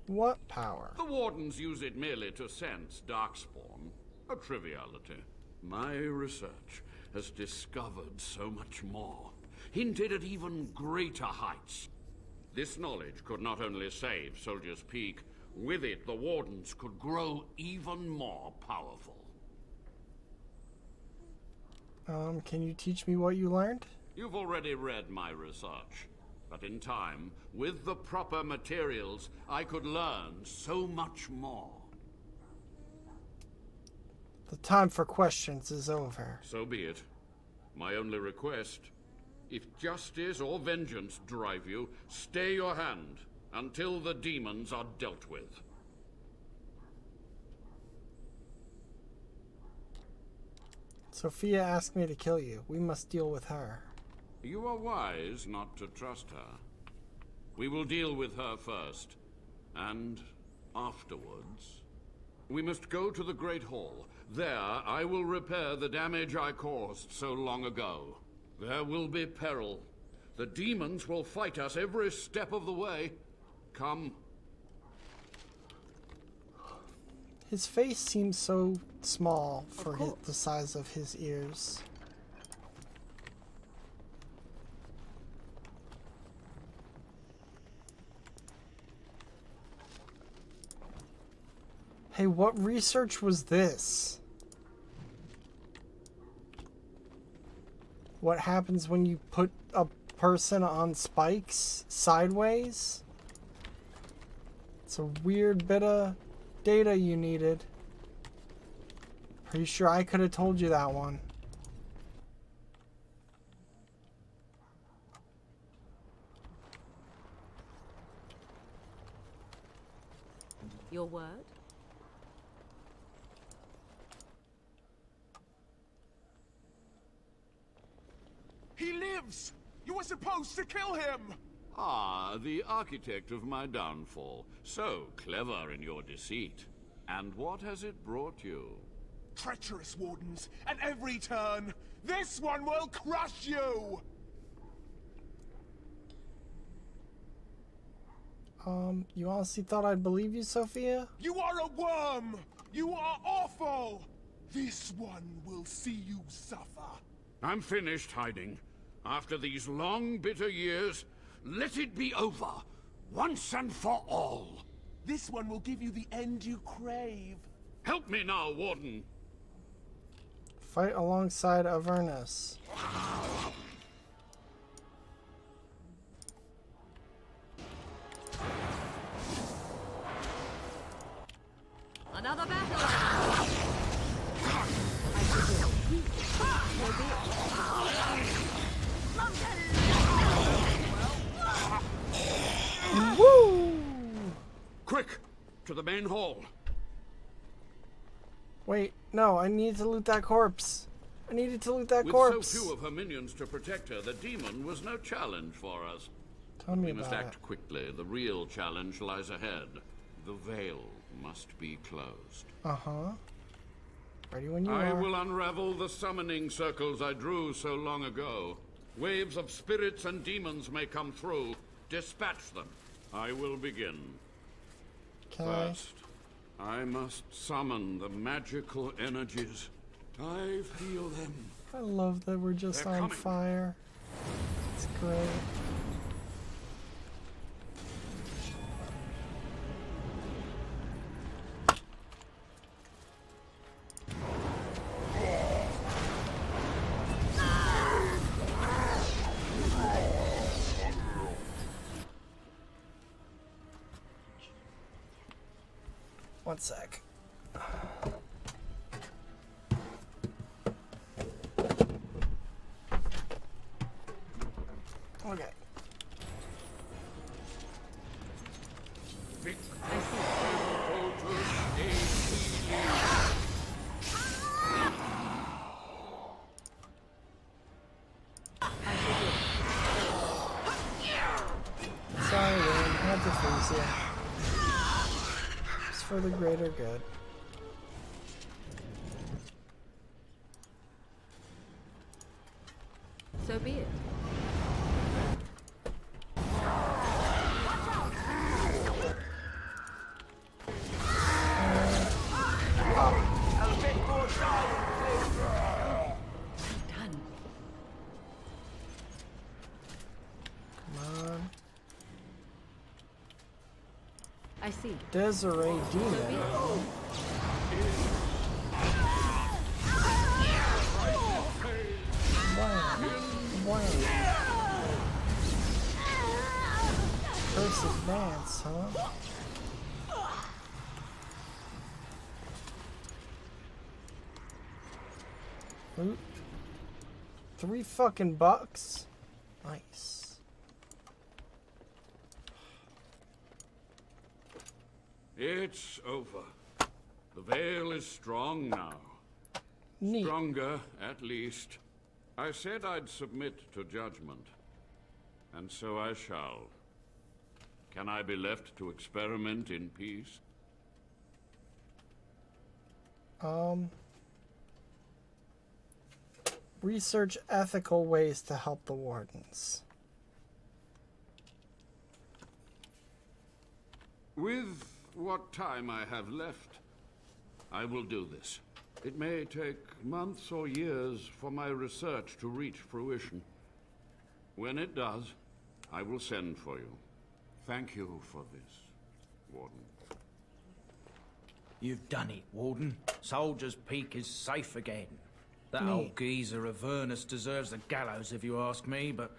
What power? The Wardens use it merely to sense darkspawn. A triviality. My research has discovered so much more. Hinted at even greater heights. This knowledge could not only save Soldier's Peak, with it the Wardens could grow even more powerful. Can you teach me what you learned? You've already read my research. But in time, with the proper materials, I could learn so much more. The time for questions is over. So be it. My only request, if justice or vengeance drive you, stay your hand until the demons are dealt with. Sophia asked me to kill you. We must deal with her. You are wise not to trust her. We will deal with her first, and afterwards. We must go to the Great Hall. There, I will repair the damage I caused so long ago. There will be peril. The demons will fight us every step of the way. Come. His face seems so small for the size of his ears. Hey, what research was this? What happens when you put a person on spikes sideways? It's a weird bit of data you needed. Pretty sure I could have told you that one. Your word? He lives! You were supposed to kill him! Ah, the architect of my downfall. So clever in your deceit. And what has it brought you? Treacherous Wardens, at every turn! This one will crush you! You honestly thought I'd believe you, Sophia? You are a worm! You are awful! This one will see you suffer. I'm finished hiding. After these long, bitter years, let it be over, once and for all. This one will give you the end you crave. Help me now, Warden. Fight alongside Avernus. Another battle! Woo! Quick! To the main hall. Wait, no, I need to loot that corpse. I needed to loot that corpse. With so few of her minions to protect her, the demon was no challenge for us. Tell me we about must act it. quickly. The real challenge lies ahead. The veil must be closed. Uh-huh. Ready when you I are. will unravel the summoning circles I drew so long ago. Waves of spirits and demons may come through. Dispatch them. I will begin. First, I must summon the magical energies. I feel them. I love that we're just They're on coming. fire. It's great. One sec. Okay. Sorry, Wayne. I had to freeze you. It's for the greater good. So be it. Come on. I see. Desiree Demon. Curse advance, huh? Oop. $3 Nice. It's over. The veil is strong now. Neat. Stronger, at least. I said I'd submit to judgment. And so I shall. Can I be left to experiment in peace? Research ethical ways to help the Wardens. With what time I have left, I will do this. It may take months or years for my research to reach fruition. When it does, I will send for you. Thank you for this, Warden. You've done it, Warden. Soldier's Peak is safe again. That Neat. old geezer of Ernest deserves the gallows if you ask me, but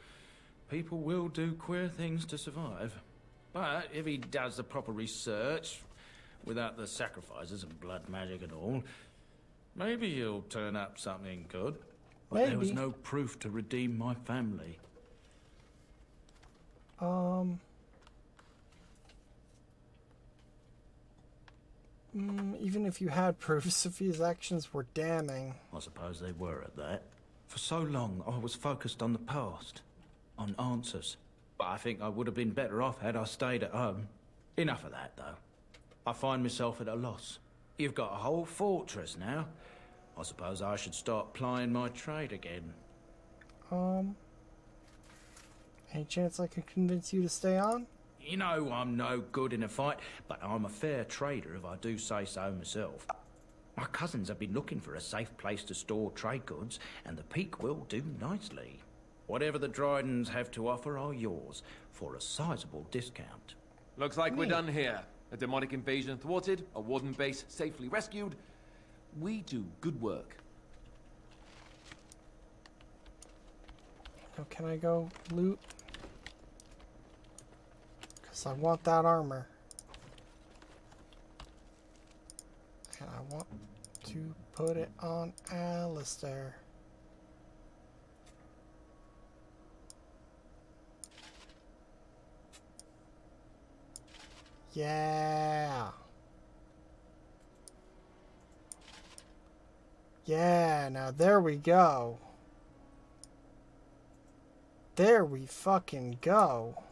people will do queer things to survive. But if he does the proper research, without the sacrifices and blood magic and all, maybe he'll turn up something good. But there was Maybe. no proof to redeem my family. Even if you had proof, Sophia's actions were damning. I suppose they were at that. For so long, I was focused on the past, on answers. But I think I would have been better off had I stayed at home. Enough of that, though. I find myself at a loss. You've got a whole fortress now. I suppose I should start plying my trade again. Any chance I could convince you to stay on? You know I'm no good in a fight, but I'm a fair trader if I do say so myself. My cousins have been looking for a safe place to store trade goods, and the Peak will do nicely. Whatever the Drydens have to offer are yours, for a sizable discount. Looks like we're done here. A demonic invasion thwarted, a Warden base safely rescued. We do good work. Now can I go loot? Because I want that armor. And I want to put it on Alistair. Yeah. Yeah, now there we go. There we fucking go.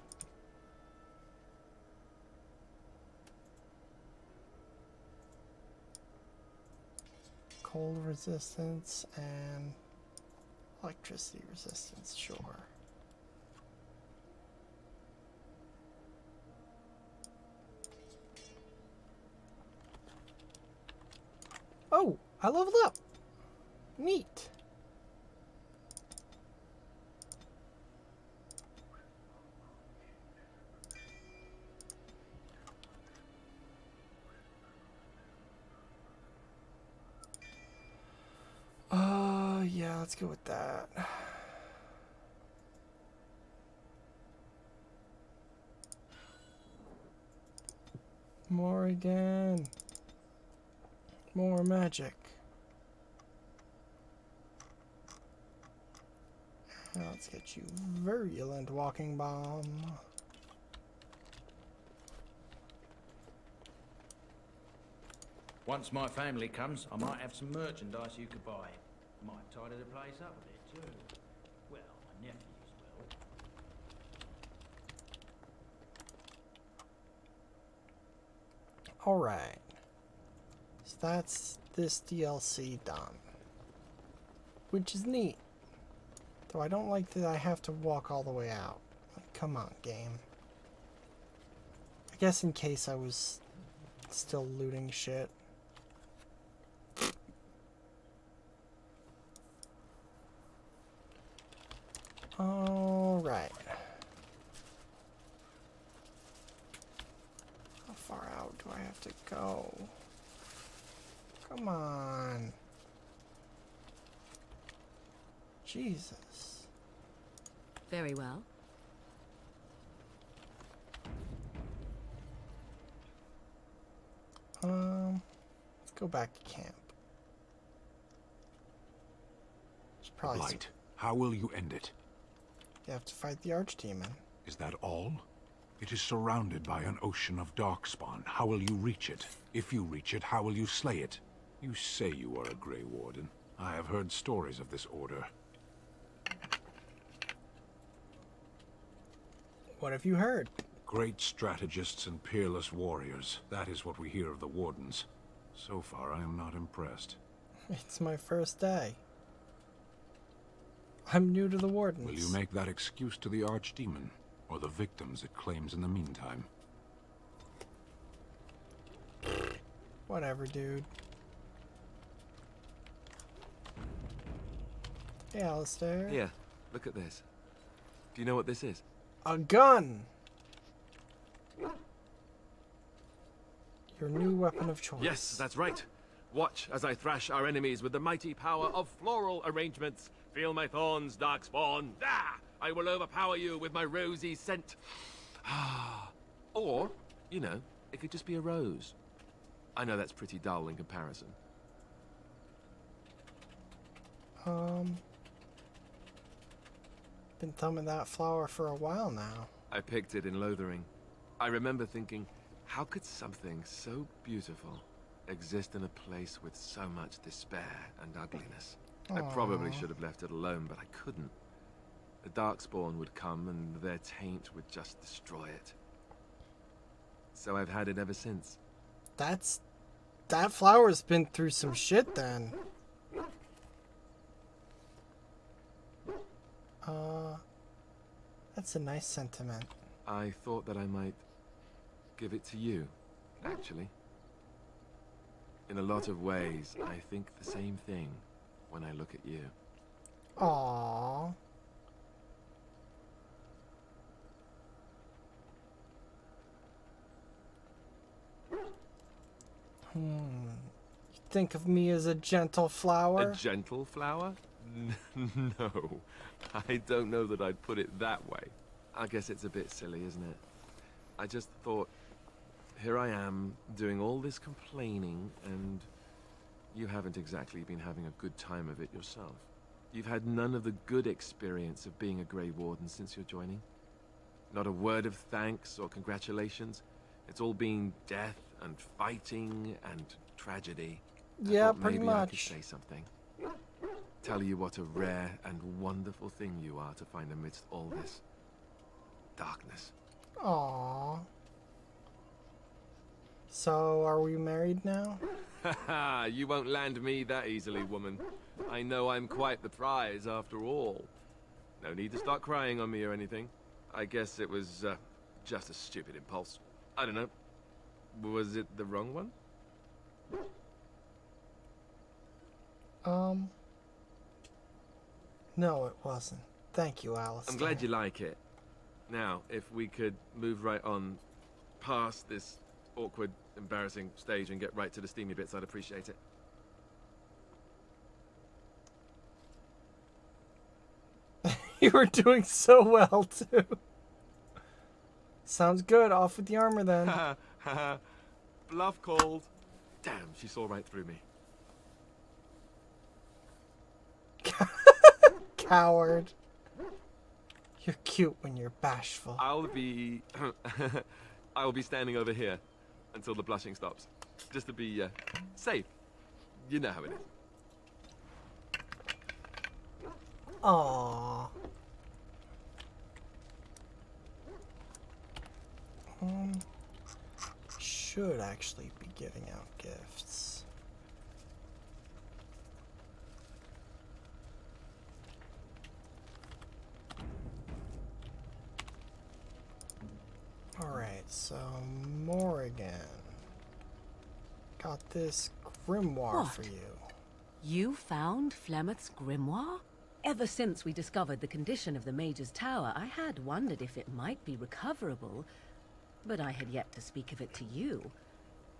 Cold resistance and electricity resistance, sure. Oh, I leveled up. Neat. Yeah, let's go with that. Morrigan. More magic. Now let's get you virulent walking bomb. Once my family comes, I might have some merchandise you could buy. Might tidy the place up a bit too. Well, my nephews will. Alright. So that's this DLC done. Which is neat. Though I don't like that I have to walk all the way out. Like, come on, game. I guess in case I was still looting shit. Alright. How far out do I have to go? Come on. Jesus. Very well. Let's go back to camp. There's probably Blight, how will you end it? You have to fight the archdemon. Is that all? It is surrounded by an ocean of darkspawn. How will you reach it? If you reach it, how will you slay it? You say you are a Grey Warden. I have heard stories of this order. What have you heard? Great strategists and peerless warriors. That is what we hear of the Wardens. So far, I am not impressed. It's my first day. I'm new to the Wardens. Will you make that excuse to the Archdemon, or the victims it claims in the meantime? Whatever, dude. Hey, Alistair. Here, look at this. Do you know what this is? A gun! Your new weapon of choice. Yes, that's right. Watch as I thrash our enemies with the mighty power of floral arrangements. Feel my thorns, darkspawn. Ah! I will overpower you with my rosy scent. Or, you know, it could just be a rose. I know that's pretty dull in comparison. Been thumbing that flower for a while now. I picked it in Lothering. I remember thinking, how could something so beautiful exist in a place with so much despair and ugliness? I probably should have left it alone, but I couldn't. The Darkspawn would come and their taint would just destroy it. So I've had it ever since. That flower's been through some shit then. That's a nice sentiment. I thought that I might give it to you, actually. In a lot of ways, I think the same thing when I look at you. Aww. You think of me as a gentle flower? A gentle flower? No. I don't know that I'd put it that way. I guess it's a bit silly, isn't it? I just thought, here I am, doing all this complaining, and you haven't exactly been having a good time of it yourself. You've had none of the good experience of being a Grey Warden since your joining. Not a word of thanks or congratulations. It's all been death and fighting and tragedy. Yeah, pretty maybe much. I could say something. Tell you what a rare and wonderful thing you are to find amidst all this darkness. Aww. So, are we married now? Haha, you won't land me that easily, woman. I know I'm quite the prize after all. No need to start crying on me or anything. I guess it was just a stupid impulse. I don't know. Was it the wrong one? No, it wasn't. Thank you, Alistair. I'm glad you like it. Now, if we could move right on past this awkward, embarrassing stage and get right to the steamy bits, I'd appreciate it. You were doing so well, too. Sounds good. Off with the armor, then. Bluff called. Damn, she saw right through me. coward. You're cute when you're bashful. I'll be... I'll be standing over here until the blushing stops. Just to be, safe. You know how it is. Aww. Should actually be giving out gifts. Alright, so Morrigan. Got this grimoire for you. You found Flemeth's grimoire? Ever since we discovered the condition of the Mage's Tower, I had wondered if it might be recoverable, but I had yet to speak of it to you.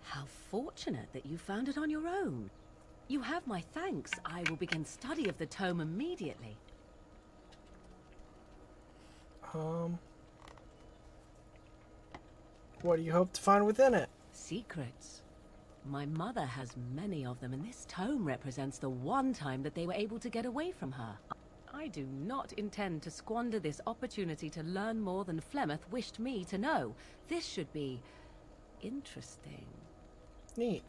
How fortunate that you found it on your own. You have my thanks. I will begin study of the tome immediately. What do you hope to find within it? Secrets. My mother has many of them, and this tome represents the one time that they were able to get away from her. I do not intend to squander this opportunity to learn more than Flemeth wished me to know. This should be interesting. Neat.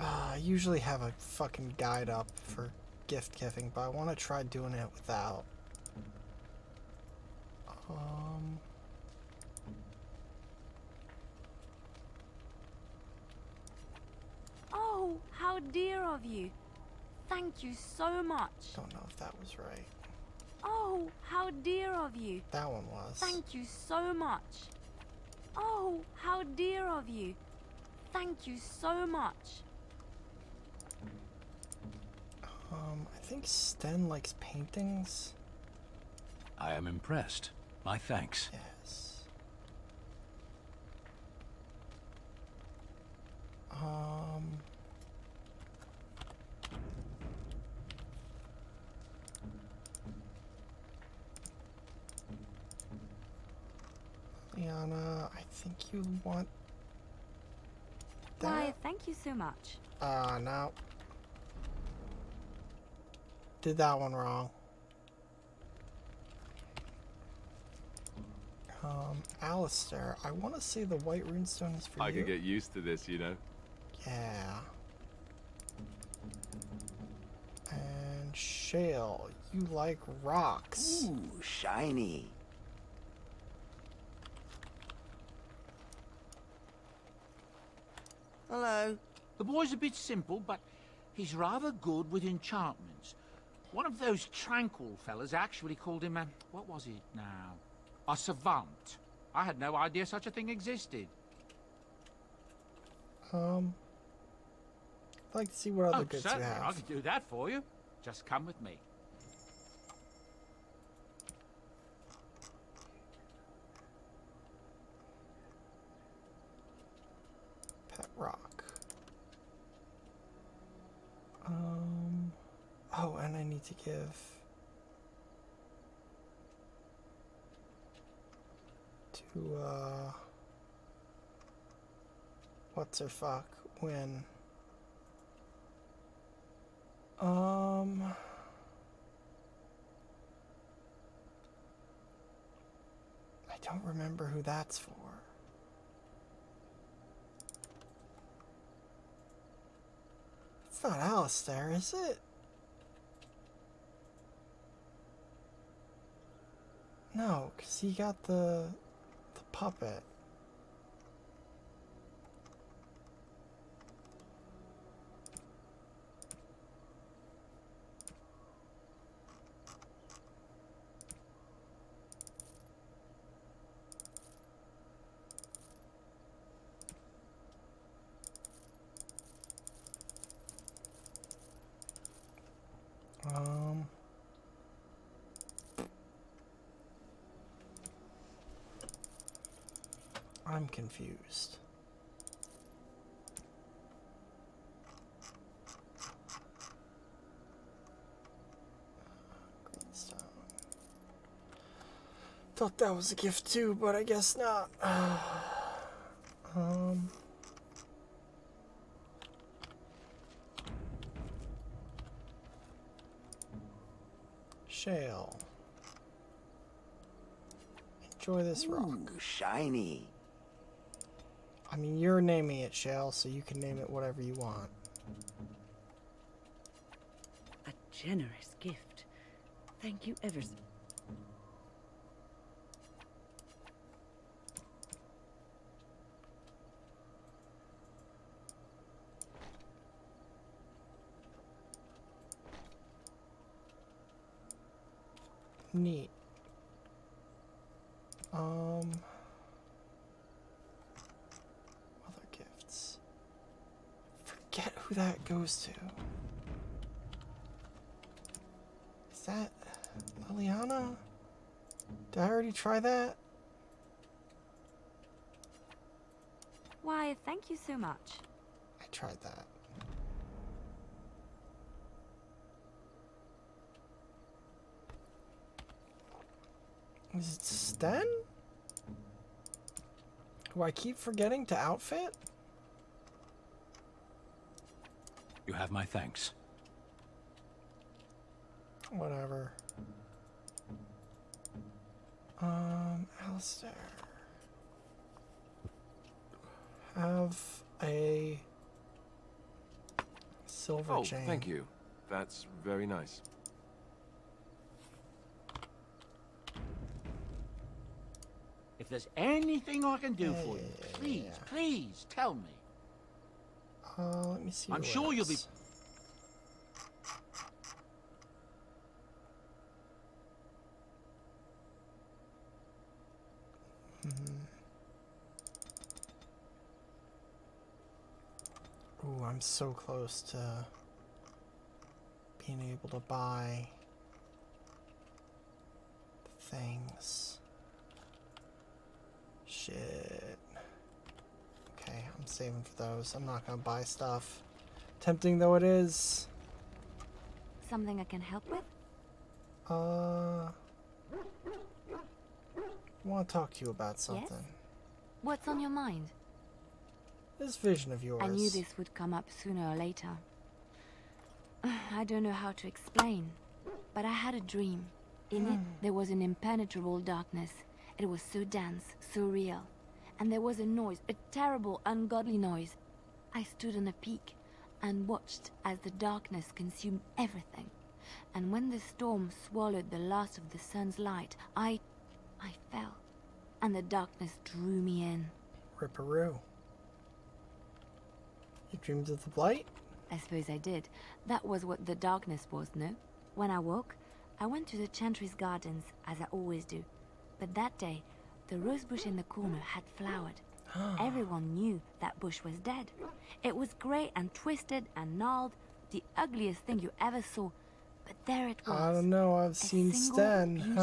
I usually have a fucking guide up for gift giving, but I want to try doing it without. Oh, how dear of you. Thank you so much. Don't know if that was right. Oh, how dear of you. That one was. Thank you so much. Oh, how dear of you. Thank you so much. I think Sten likes paintings. I am impressed. My thanks. Yes. Liana, I think you want that? Why, thank you so much. No. Did that one wrong. Alistair, I want to say the white runestone is for you. I could get used to this, you know. Yeah. And Shale, you like rocks. Ooh, shiny. Hello. The boy's a bit simple, but he's rather good with enchantments. One of those tranquil fellas actually called him a... what was it now? A savant. I had no idea such a thing existed. I'd like to see what other goods you certainly, have. I could do that for you. Just come with me. Pet rock. Oh, and I need to give to what's her fuck when I don't remember who that's for. It's not Alistair, is it? No, because he got the puppet. I'm confused. Greenstone. Thought that was a gift too, but I guess not. Shale. Enjoy this rock. Ooh, shiny. I mean, you're naming it Shale, so you can name it whatever you want. A generous gift. Thank you ever so. Neat. Other gifts. Forget who that goes to. Is that Liliana? Did I already try that? Why, thank you so much. I tried that. Is it Sten? Who I keep forgetting to outfit? You have my thanks. Whatever. Alistair. Have a silver chain. Thank you. That's very nice. If there's anything I can do for you, please, please tell me. Let me see. I'm sure you'll be. Ooh, I'm so close to being able to buy things. Shit. Okay, I'm saving for those. I'm not gonna buy stuff. Tempting though it is. Something I can help with? I want to talk to you about something. Yes? What's on your mind? This vision of yours. I knew this would come up sooner or later. I don't know how to explain, but I had a dream. In it, there was an impenetrable darkness. It was so dense, so real. And there was a noise, a terrible, ungodly noise. I stood on a peak and watched as the darkness consumed everything. And when the storm swallowed the last of the sun's light, I fell. And the darkness drew me in. Ripperoo. You dreamed of the blight? I suppose I did. That was what the darkness was, no? When I woke, I went to the Chantry's gardens, as I always do. But that day, the rosebush in the corner had flowered. Everyone knew that bush was dead. It was grey and twisted and gnarled, the ugliest thing you ever saw. But there it was. I don't know, I've seen Sten.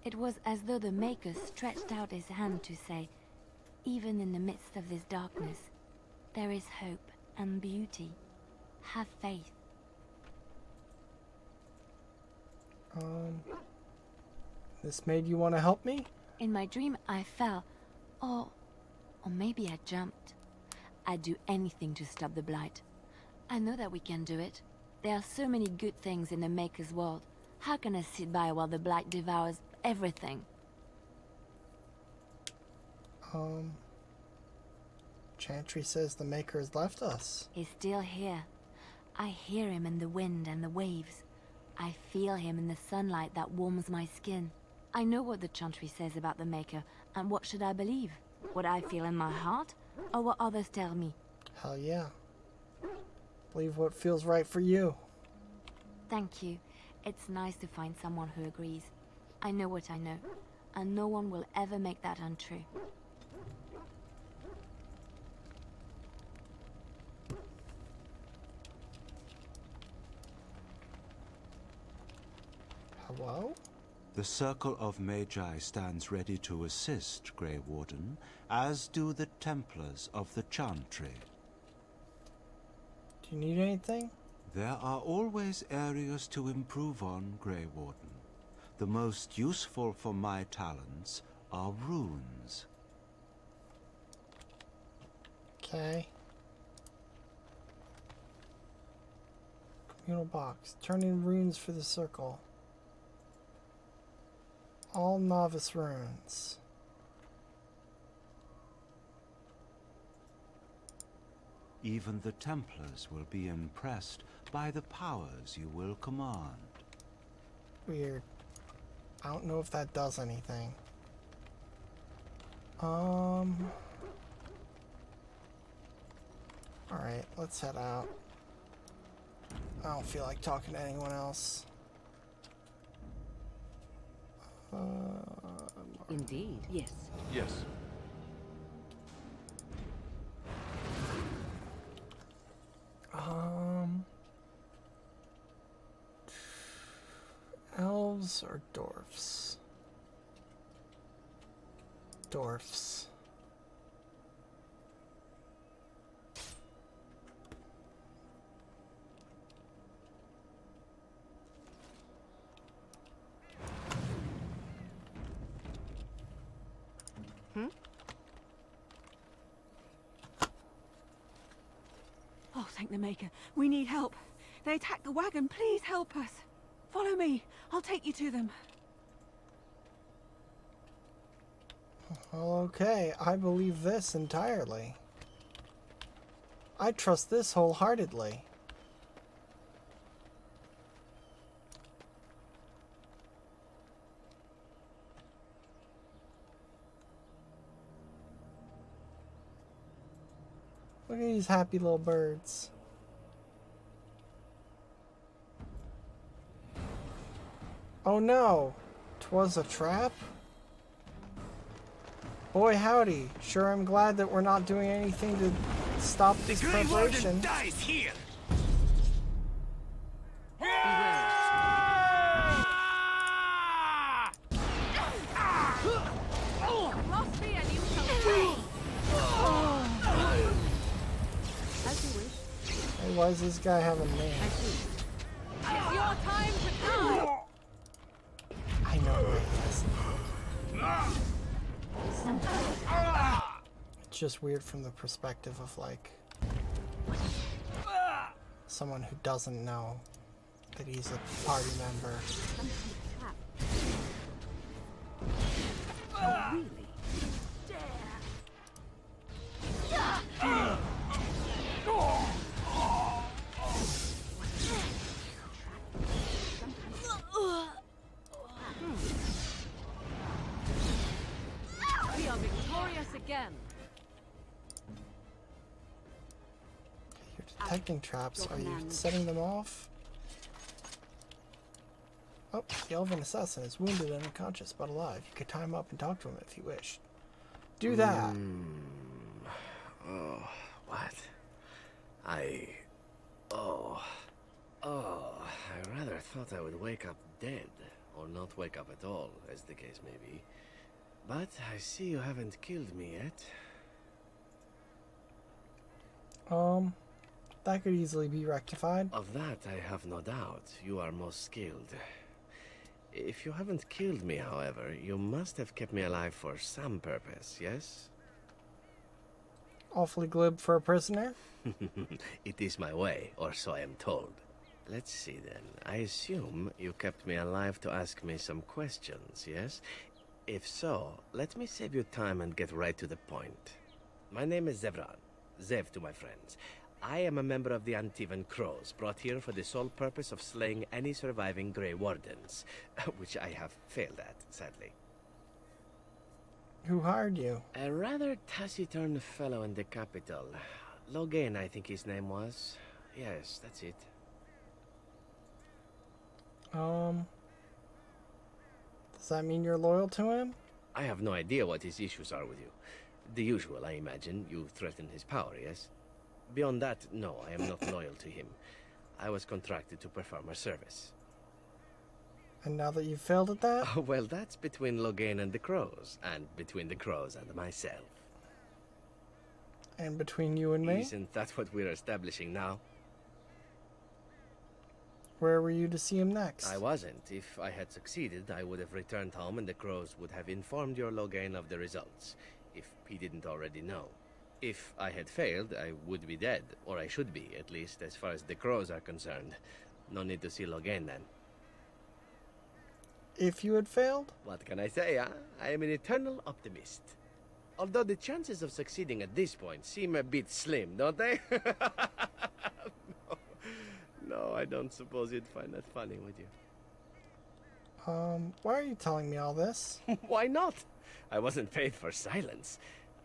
It was as though the Maker stretched out his hand to say, even in the midst of this darkness, there is hope and beauty. Have faith. This made you want to help me? In my dream, I fell. Or maybe I jumped. I'd do anything to stop the blight. I know that we can do it. There are so many good things in the Maker's world. How can I sit by while the blight devours everything? Chantry says the Maker has left us. He's still here. I hear him in the wind and the waves. I feel him in the sunlight that warms my skin. I know what the Chantry says about the Maker, and what should I believe? What I feel in my heart, or what others tell me? Hell yeah. Believe what feels right for you. Thank you. It's nice to find someone who agrees. I know what I know, and no one will ever make that untrue. Hello? The Circle of Magi stands ready to assist, Grey Warden, as do the Templars of the Chantry. Do you need anything? There are always areas to improve on, Grey Warden. the most useful for my talents are runes. Okay. Communal box. Turn in runes for the circle. All novice runes. Even the Templars will be impressed by the powers you will command. Weird. I don't know if that does anything. Alright, let's head out. I don't feel like talking to anyone else. Indeed, yes. Yes. Elves or dwarfs? Dwarfs. Oh, thank the Maker. We need help. They attacked the wagon. Please help us. Follow me. I'll take you to them. Okay, I believe this entirely. I trust this wholeheartedly. Look at these happy little birds. Oh no! 'Twas a trap? Boy howdy, sure I'm glad that we're not doing anything to stop this preparation. Dies here. Lost me and you shall pay. As you wish. Hey, why does this guy have a name? It's your time to die. I know right, it's just weird from the perspective of like someone who doesn't know that he's a party member. Oh, really? We are victorious again. You're detecting traps. Are you setting them off? Oh, the elven assassin is wounded and unconscious, but alive. You could tie him up and talk to him if you wished. Do that. Oh, what? I rather thought I would wake up dead, or not wake up at all, as the case may be. But I see you haven't killed me yet. That could easily be rectified. Of that I have no doubt. You are most skilled. If you haven't killed me, however, you must have kept me alive for some purpose, yes? Awfully glib for a prisoner. It is my way, or so I am told. Let's see then. I assume you kept me alive to ask me some questions, yes? If so, let me save you time and get right to the point. My name is Zevran. Zev to my friends. I am a member of the Antivan Crows, brought here for the sole purpose of slaying any surviving Grey Wardens, which I have failed at, sadly. Who hired you? A rather taciturn fellow in the capital. Logain, I think his name was. Yes, that's it. Does that mean you're loyal to him? I have no idea what his issues are with you. The usual, I imagine. You threaten his power, yes? Beyond that, no, I am not loyal to him. I was contracted to perform a service. And now that you've failed at that? Oh, well, that's between Logain and the Crows, and between the Crows and myself. And between you and me? Isn't that what we're establishing now? Where were you to see him next? I wasn't. If I had succeeded, I would have returned home and the crows would have informed your Logain of the results, if he didn't already know. If I had failed, I would be dead, or I should be, at least as far as the crows are concerned. No need to see Logain then. If you had failed? What can I say, huh? I am an eternal optimist. Although the chances of succeeding at this point seem a bit slim, don't they? No, I don't suppose you'd find that funny, would you? Why are you telling me all this? Why not? I wasn't paid for silence.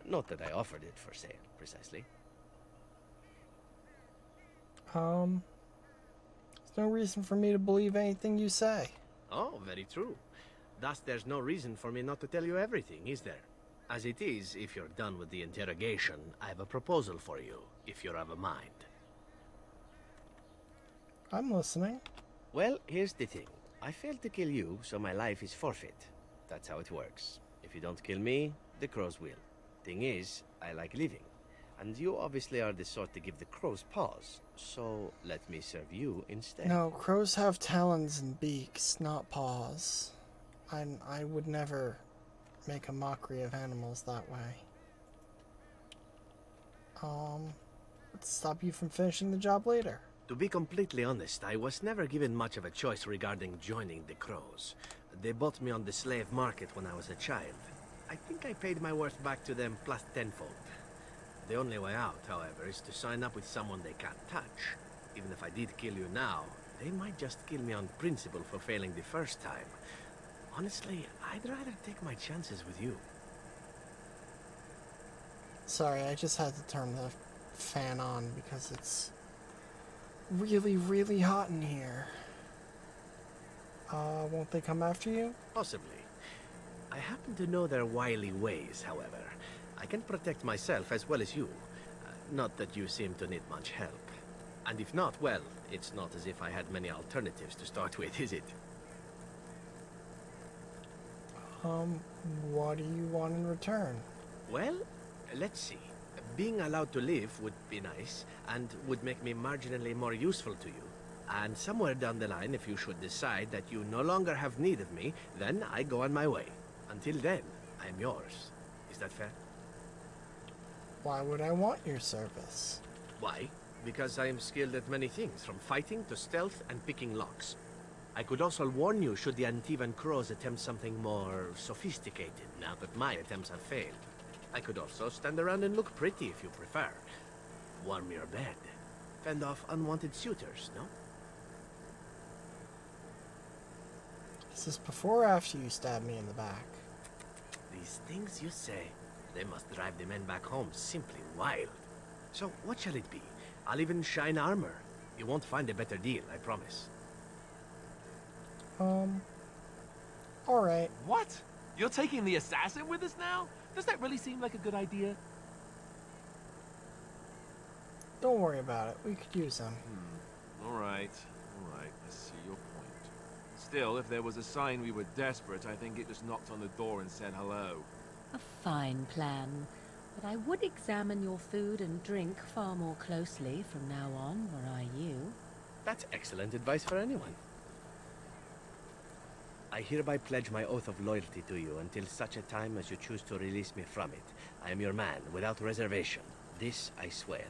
Not that I offered it for sale, precisely. There's no reason for me to believe anything you say. Oh, very true. Thus, there's no reason for me not to tell you everything, is there? As it is, if you're done with the interrogation, I have a proposal for you, if you're of a mind. I'm listening. Well, here's the thing. I failed to kill you, so my life is forfeit. That's how it works. If you don't kill me, the crows will. Thing is, I like living. And you obviously are the sort to give the crows pause, so let me serve you instead. No, crows have talons and beaks, not paws. I would never make a mockery of animals that way. Let's stop you from finishing the job later. To be completely honest, I was never given much of a choice regarding joining the crows. They bought me on the slave market when I was a child. I think I paid my worth back to them plus tenfold. The only way out, however, is to sign up with someone they can't touch. Even if I did kill you now, they might just kill me on principle for failing the first time. Honestly, I'd rather take my chances with you. Sorry, I just had to turn the fan on because it's really, really hot in here. Won't they come after you? Possibly. I happen to know their wily ways, however. I can protect myself as well as you. Not that you seem to need much help. And if not, well, it's not as if I had many alternatives to start with, is it? What do you want in return? Well, let's see. Being allowed to live would be nice, and would make me marginally more useful to you. And somewhere down the line, if you should decide that you no longer have need of me, then I go on my way. Until then, I'm yours. Is that fair? Why would I want your service? Why? Because I am skilled at many things, from fighting to stealth and picking locks. I could also warn you should the Antivan crows attempt something more sophisticated, now that my attempts have failed. I could also stand around and look pretty if you prefer. Warm your bed. Fend off unwanted suitors, no? Is this before or after you stabbed me in the back? These things you say, they must drive the men back home simply wild. So what shall it be? I'll even shine armor. You won't find a better deal, I promise. Alright. What? You're taking the assassin with us now? Does that really seem like a good idea? Don't worry about it. We could use them. Alright. I see your point. Still, if there was a sign we were desperate, I think it just knocked on the door and said hello. A fine plan. But I would examine your food and drink far more closely from now on, were I you. That's excellent advice for anyone. I hereby pledge my oath of loyalty to you until such a time as you choose to release me from it. I am your man, without reservation. This I swear.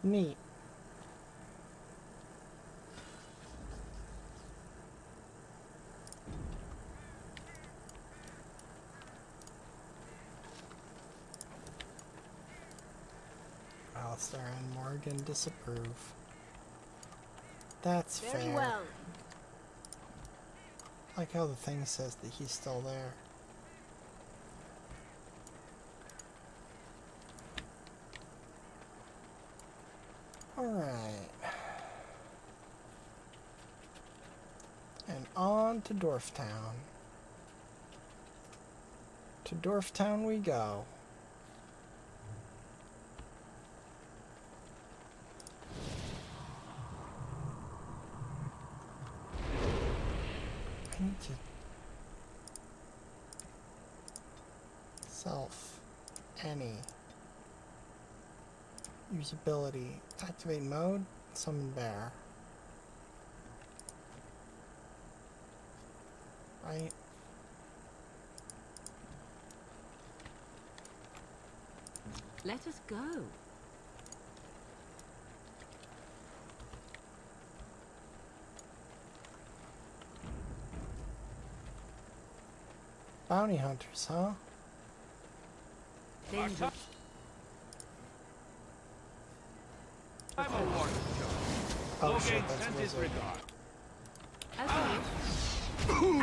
Neat. Alistair and Morgan disapprove. That's Very fair. well. I like how the thing says that he's still there. Alright. And on to Dwarftown. To Dwarftown we go. I need to self any usability activate mode summon bear. right? Let us go. Bounty hunters, huh? Danger. I'm a warden. Oh Loghain shit, that's sent his wizard. regard. As you wish.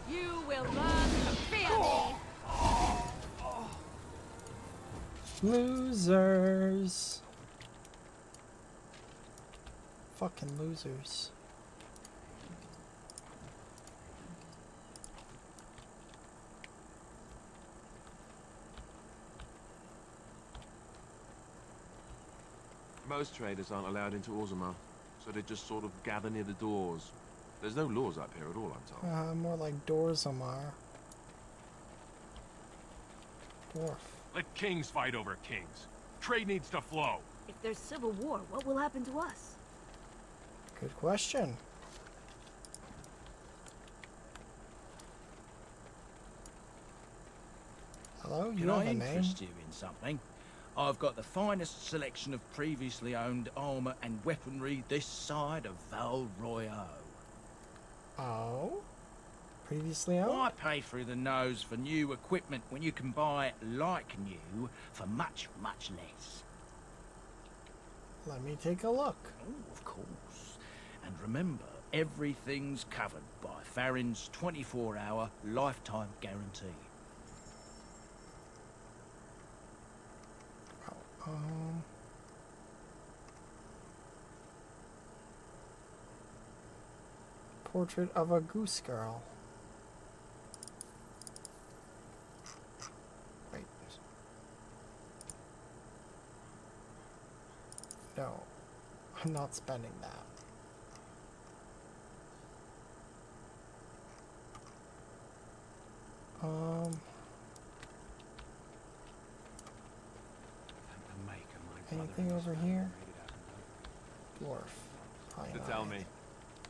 You will learn to fear me. Losers. Fucking losers. Most traders aren't allowed into Orzammar, so they just sort of gather near the doors. There's no laws up here at all, I'm told. More like Dorzamar. Dwarf. Let kings fight over kings. Trade needs to flow. If there's civil war, what will happen to us? Good question. Hello, you Can have I a name? interest you in something? I've got the finest selection of previously owned armor and weaponry this side of Val Royale. Oh? Previously owned? Why pay through the nose for new equipment when you can buy it like new for much, much less? Let me take a look. Oh, of course. And remember, everything's covered by Farron's 24-hour lifetime guarantee. Portrait of a goose girl. Wait. No, I'm not spending that. Anything over here? Dwarf. To tell me,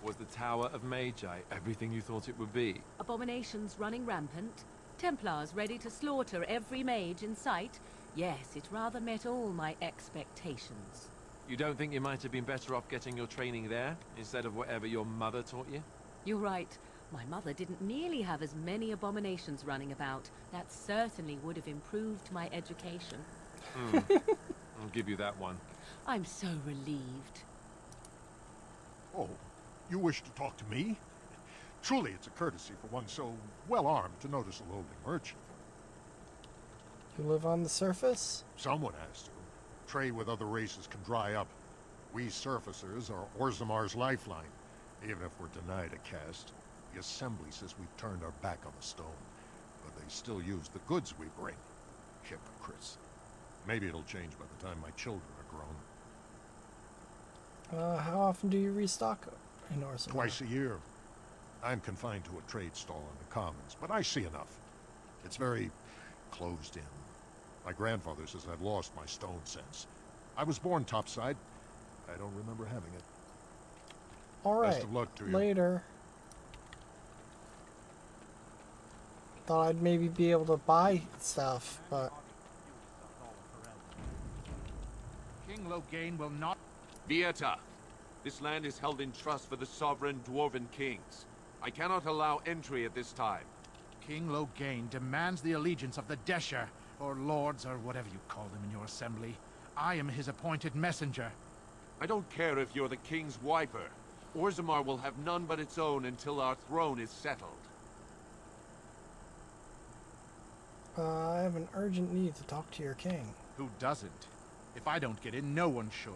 was the Tower of Magi everything you thought it would be? Abominations running rampant. Templars ready to slaughter every mage in sight. Yes, it rather met all my expectations. You don't think you might have been better off getting your training there, instead of whatever your mother taught you? You're right. My mother didn't nearly have as many abominations running about. That certainly would have improved my education. I'll give you that one. I'm so relieved. Oh, you wish to talk to me? Truly, it's a courtesy for one so well-armed to notice a lowly merchant. You live on the surface? Someone has to. Trade with other races can dry up. We surfacers are Orzammar's lifeline. Even if we're denied a caste, the Assembly says we've turned our back on the stone. But they still use the goods we bring. Hypocrites. Maybe it'll change by the time my children are grown. How often do you restock in Orzammar? Twice a year. I'm confined to a trade stall in the Commons, but I see enough. It's very closed in. My grandfather says I've lost my stone sense. I was born topside. I don't remember having it. Alright, Best of luck to you. Later. Thought I'd maybe be able to buy stuff, but... King Loghain will not... Vieta, this land is held in trust for the sovereign Dwarven kings. I cannot allow entry at this time. King Loghain demands the allegiance of the Desher, or lords, or whatever you call them in your assembly. I am his appointed messenger. I don't care if you're the king's wiper. Orzammar will have none but its own until our throne is settled. I have an urgent need to talk to your king. Who doesn't? If I don't get in, no one should.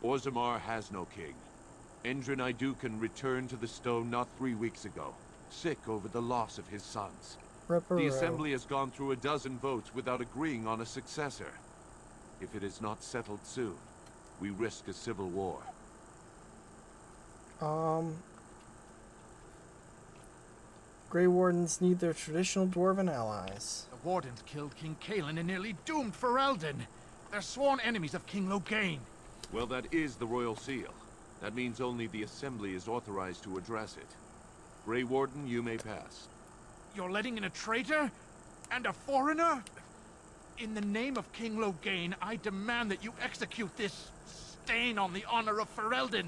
Orzammar has no king. Endrin Idukan returned to the stone not 3 weeks ago, sick over the loss of his sons. The Assembly has gone through a dozen votes without agreeing on a successor. If it is not settled soon, We risk a civil war. Grey Wardens need their traditional dwarven allies. The Wardens killed King Kaelin and nearly doomed Ferelden. They're sworn enemies of King Loghain. Well, that is the Royal Seal. That means only the Assembly is authorized to address it. Grey Warden, you may pass. You're letting in a traitor? And a foreigner? In the name of King Loghain, I demand that you execute this stain on the honor of Ferelden.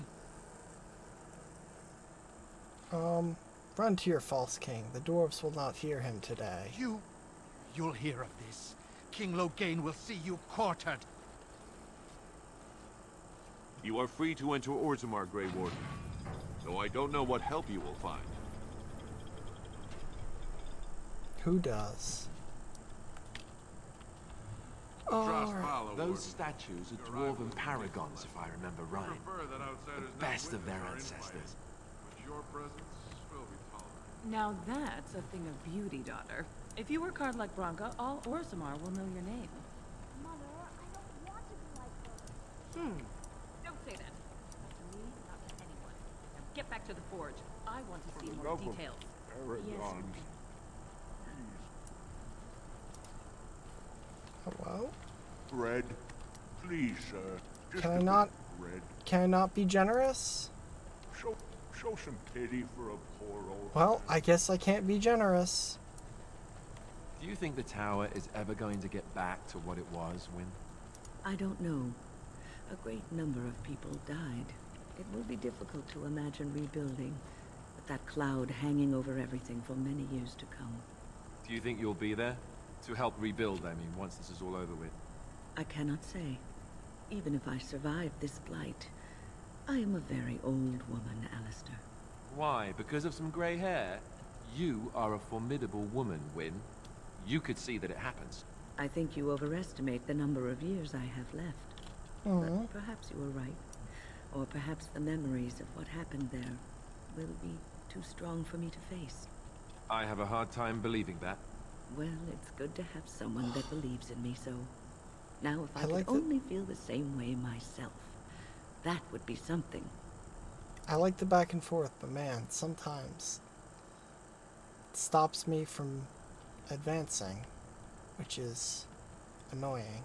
Run to your false king. The dwarves will not hear him today. You'll hear of this. King Loghain will see you quartered. You are free to enter Orzammar, Grey Warden. Though I don't know what help you will find. Who does? Those statues are dwarven paragons, if I remember right. The best of their ancestors. Now that's a thing of beauty, daughter. If you work hard like Branka, all Orzammar will know your name. Mother, I don't want to be like her. Don't say that. Not to me, not to anyone. Now get back to the forge. I want to see more details. Yes. Hello? Bread, please, sir. Just Can I a bit not? of bread. Can I not be generous? Show some pity for a poor old... Well, I guess I can't be generous. Do you think the tower is ever going to get back to what it was, Wynne? I don't know. A great number of people died. It will be difficult to imagine rebuilding, with that cloud hanging over everything for many years to come. Do you think you'll be there? To help rebuild, I mean, once this is all over with. I cannot say. Even if I survive this blight, I am a very old woman, Alistair. Why? Because of some grey hair? You are a formidable woman, Wynne. You could see that it happens. I think you overestimate the number of years I have left. But perhaps you are right. Or perhaps the memories of what happened there will be too strong for me to face. I have a hard time believing that. Well, it's good to have someone that believes in me so. Now, if I like could only feel the same way myself, that would be something. I like the back and forth, but man, sometimes it stops me from advancing, which is annoying.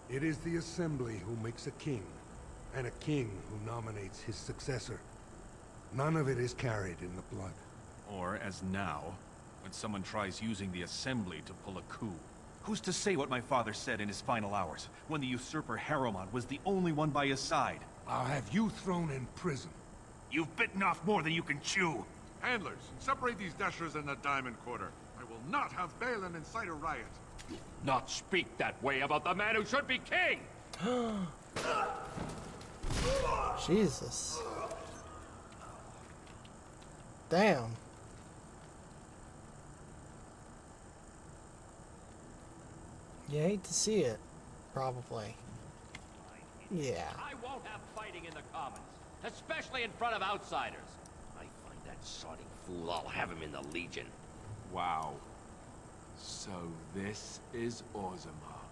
It is the Assembly who makes a king, and a king who nominates his successor. None of it is carried in the blood. Or, as now, when someone tries using the Assembly to pull a coup. Who's to say what my father said in his final hours, when the usurper Harrowmont was the only one by his side? I'll have you thrown in prison. You've bitten off more than you can chew. Handlers, separate these dashers in the Diamond Quarter. I will not have Balin incite a riot. Not speak that way about the man who should be king! Jesus. Damn. You hate to see it, probably. Yeah. I won't have fighting in the Commons, especially in front of outsiders. I find that sodding fool, I'll have him in the Legion. Wow. So this is Orzammar.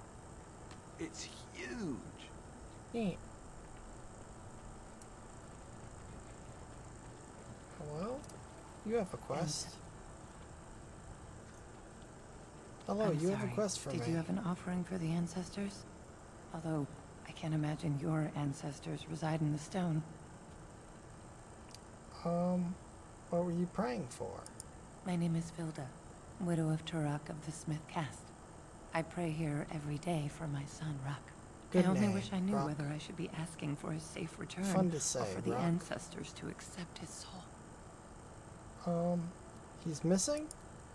It's huge. Yeah. Hello? You have a quest. Hello, I'm you have sorry. a quest for me. Did you have an offering for the ancestors? Although, I can't imagine your ancestors reside in the stone. What were you praying for? My name is Vilda, widow of Turok of the Smith Caste. I pray here every day for my son, Ruck. Good I only name, wish I knew Ruck. whether I should be asking for his safe return Fun to say, or for the Ruck. ancestors to accept his soul. He's missing?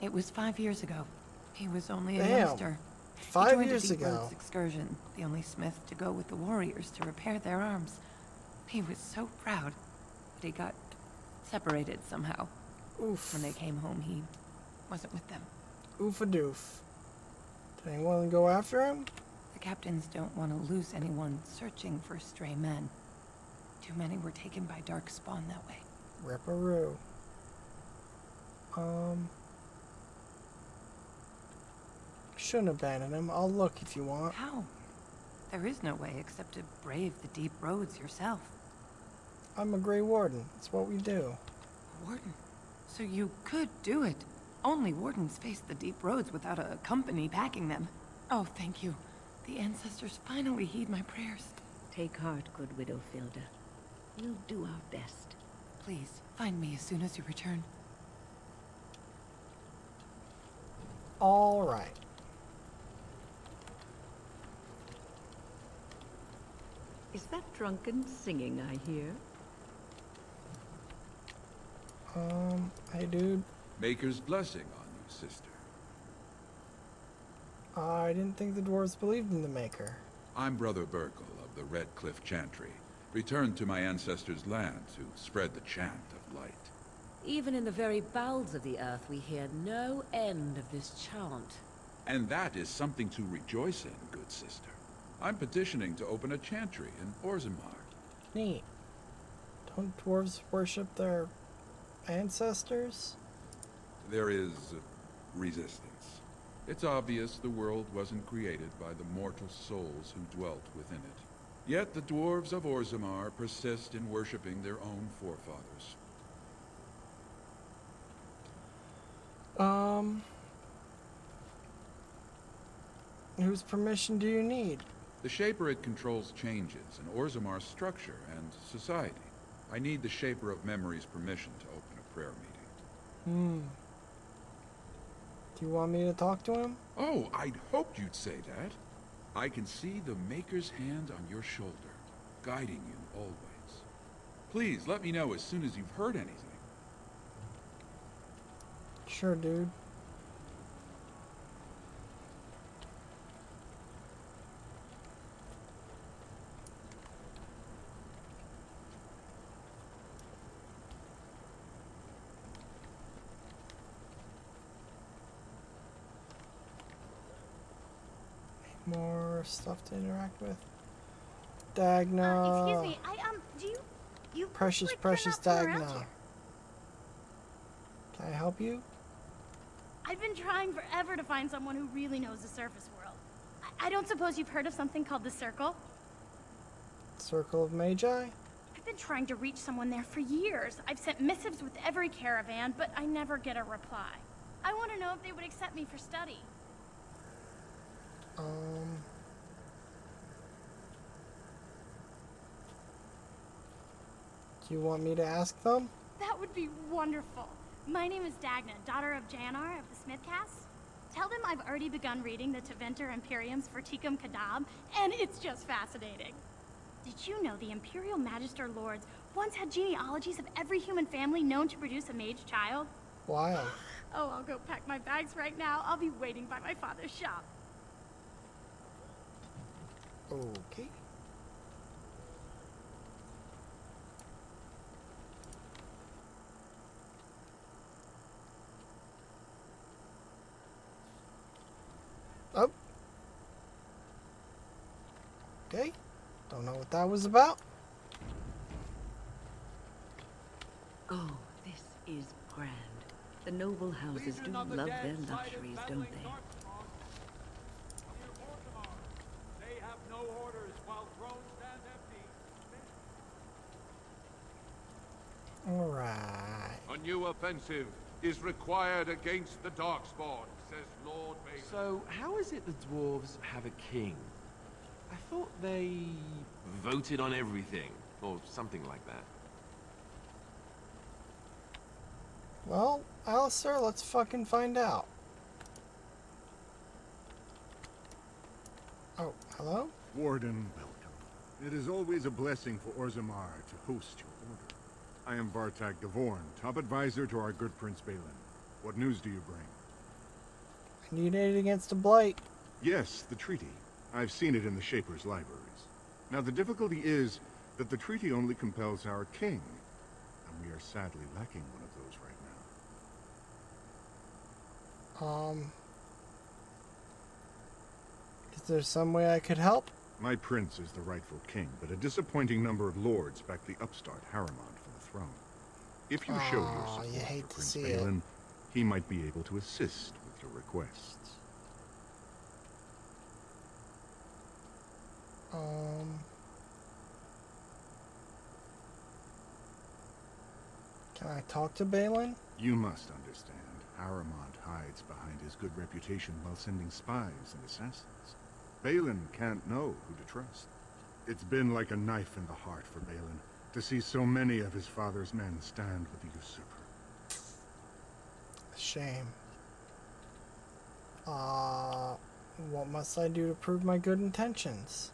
It was 5 years ago. He was only a Damn. youngster. 5 he joined years a Deep ago. Roads excursion, the only smith to go with the warriors to repair their arms. He was so proud, but he got separated somehow. Oof. When they came home, he wasn't with them. Oof-a-doof. Did anyone go after him? The captains don't want to lose anyone searching for stray men. Too many were taken by Dark Spawn that way. Ripperoo. Shouldn't abandon him. I'll look if you want. How? There is no way except to brave the deep roads yourself. I'm a Grey Warden. It's what we do. Warden? So you could do it. Only wardens face the deep roads without a company backing them. Oh, thank you. The ancestors finally heed my prayers. Take heart, good Widow Filda. We'll do our best. Please, find me as soon as you return. All right. Is that drunken singing I hear? Hey, dude. Maker's blessing on you, sister. I didn't think the dwarves believed in the Maker. I'm Brother Burkle of the Red Cliff Chantry, returned to my ancestors' land to spread the chant of light. Even in the very bowels of the earth, we hear no end of this chant. And that is something to rejoice in, good sister. I'm petitioning to open a chantry in Orzammar. Neat. Don't dwarves worship their ancestors? There is resistance. It's obvious the world wasn't created by the mortal souls who dwelt within it. Yet the dwarves of Orzammar persist in worshipping their own forefathers. Whose permission do you need? The Shaperate controls changes in Orzammar's structure and society. I need the Shaper of Memory's permission to open a prayer meeting. Do you want me to talk to him? Oh, I'd hoped you'd say that. I can see the Maker's hand on your shoulder, guiding you always. Please, let me know as soon as you've heard anything. Sure, dude. More stuff to interact with. Dagna. Excuse me, you precious Dagna. Can I help you? I've been trying forever to find someone who really knows the surface world. I don't suppose you've heard of something called the Circle? Circle of Magi? I've been trying to reach someone there for years. I've sent missives with every caravan, but I never get a reply. I want to know if they would accept me for study. Do you want me to ask them? That would be wonderful. My name is Dagna, daughter of Janar of the Smith Cast. Tell them I've already begun reading the Teventer Imperiums for Tikum Kadab, and it's just fascinating. Did you know the Imperial Magister Lords once had genealogies of every human family known to produce a mage child? Wild. Oh, I'll go pack my bags right now. I'll be waiting by my father's shop. Okay. Oh. Okay. Don't know what that was about. Oh, this is grand. The noble houses do love their luxuries, don't they? Alright. A new offensive is required against the Darkspawn, says Lord Bailey. So, how is it the dwarves have a king? I thought they voted on everything, or something like that. Well, Alistair, let's fucking find out. Oh, hello? Warden, welcome. It is always a blessing for Orzammar to host your order. I am Vartak Gavorn, top advisor to our good Prince Balin. What news do you bring? I need aid against a blight. Yes, the treaty. I've seen it in the Shaper's libraries. Now, the difficulty is that the treaty only compels our king, and we are sadly lacking one of those right now. Is there some way I could help? My prince is the rightful king, but a disappointing number of lords back the upstart Harriman for the throne. If you show your support you hate for to Prince see Balin, He might be able to assist with your requests. Can I talk to Balin? You must understand, Haramond hides behind his good reputation while sending spies and assassins. Balin can't know who to trust. It's been like a knife in the heart for Balin to see so many of his father's men stand with the usurper. Shame. What must I do to prove my good intentions?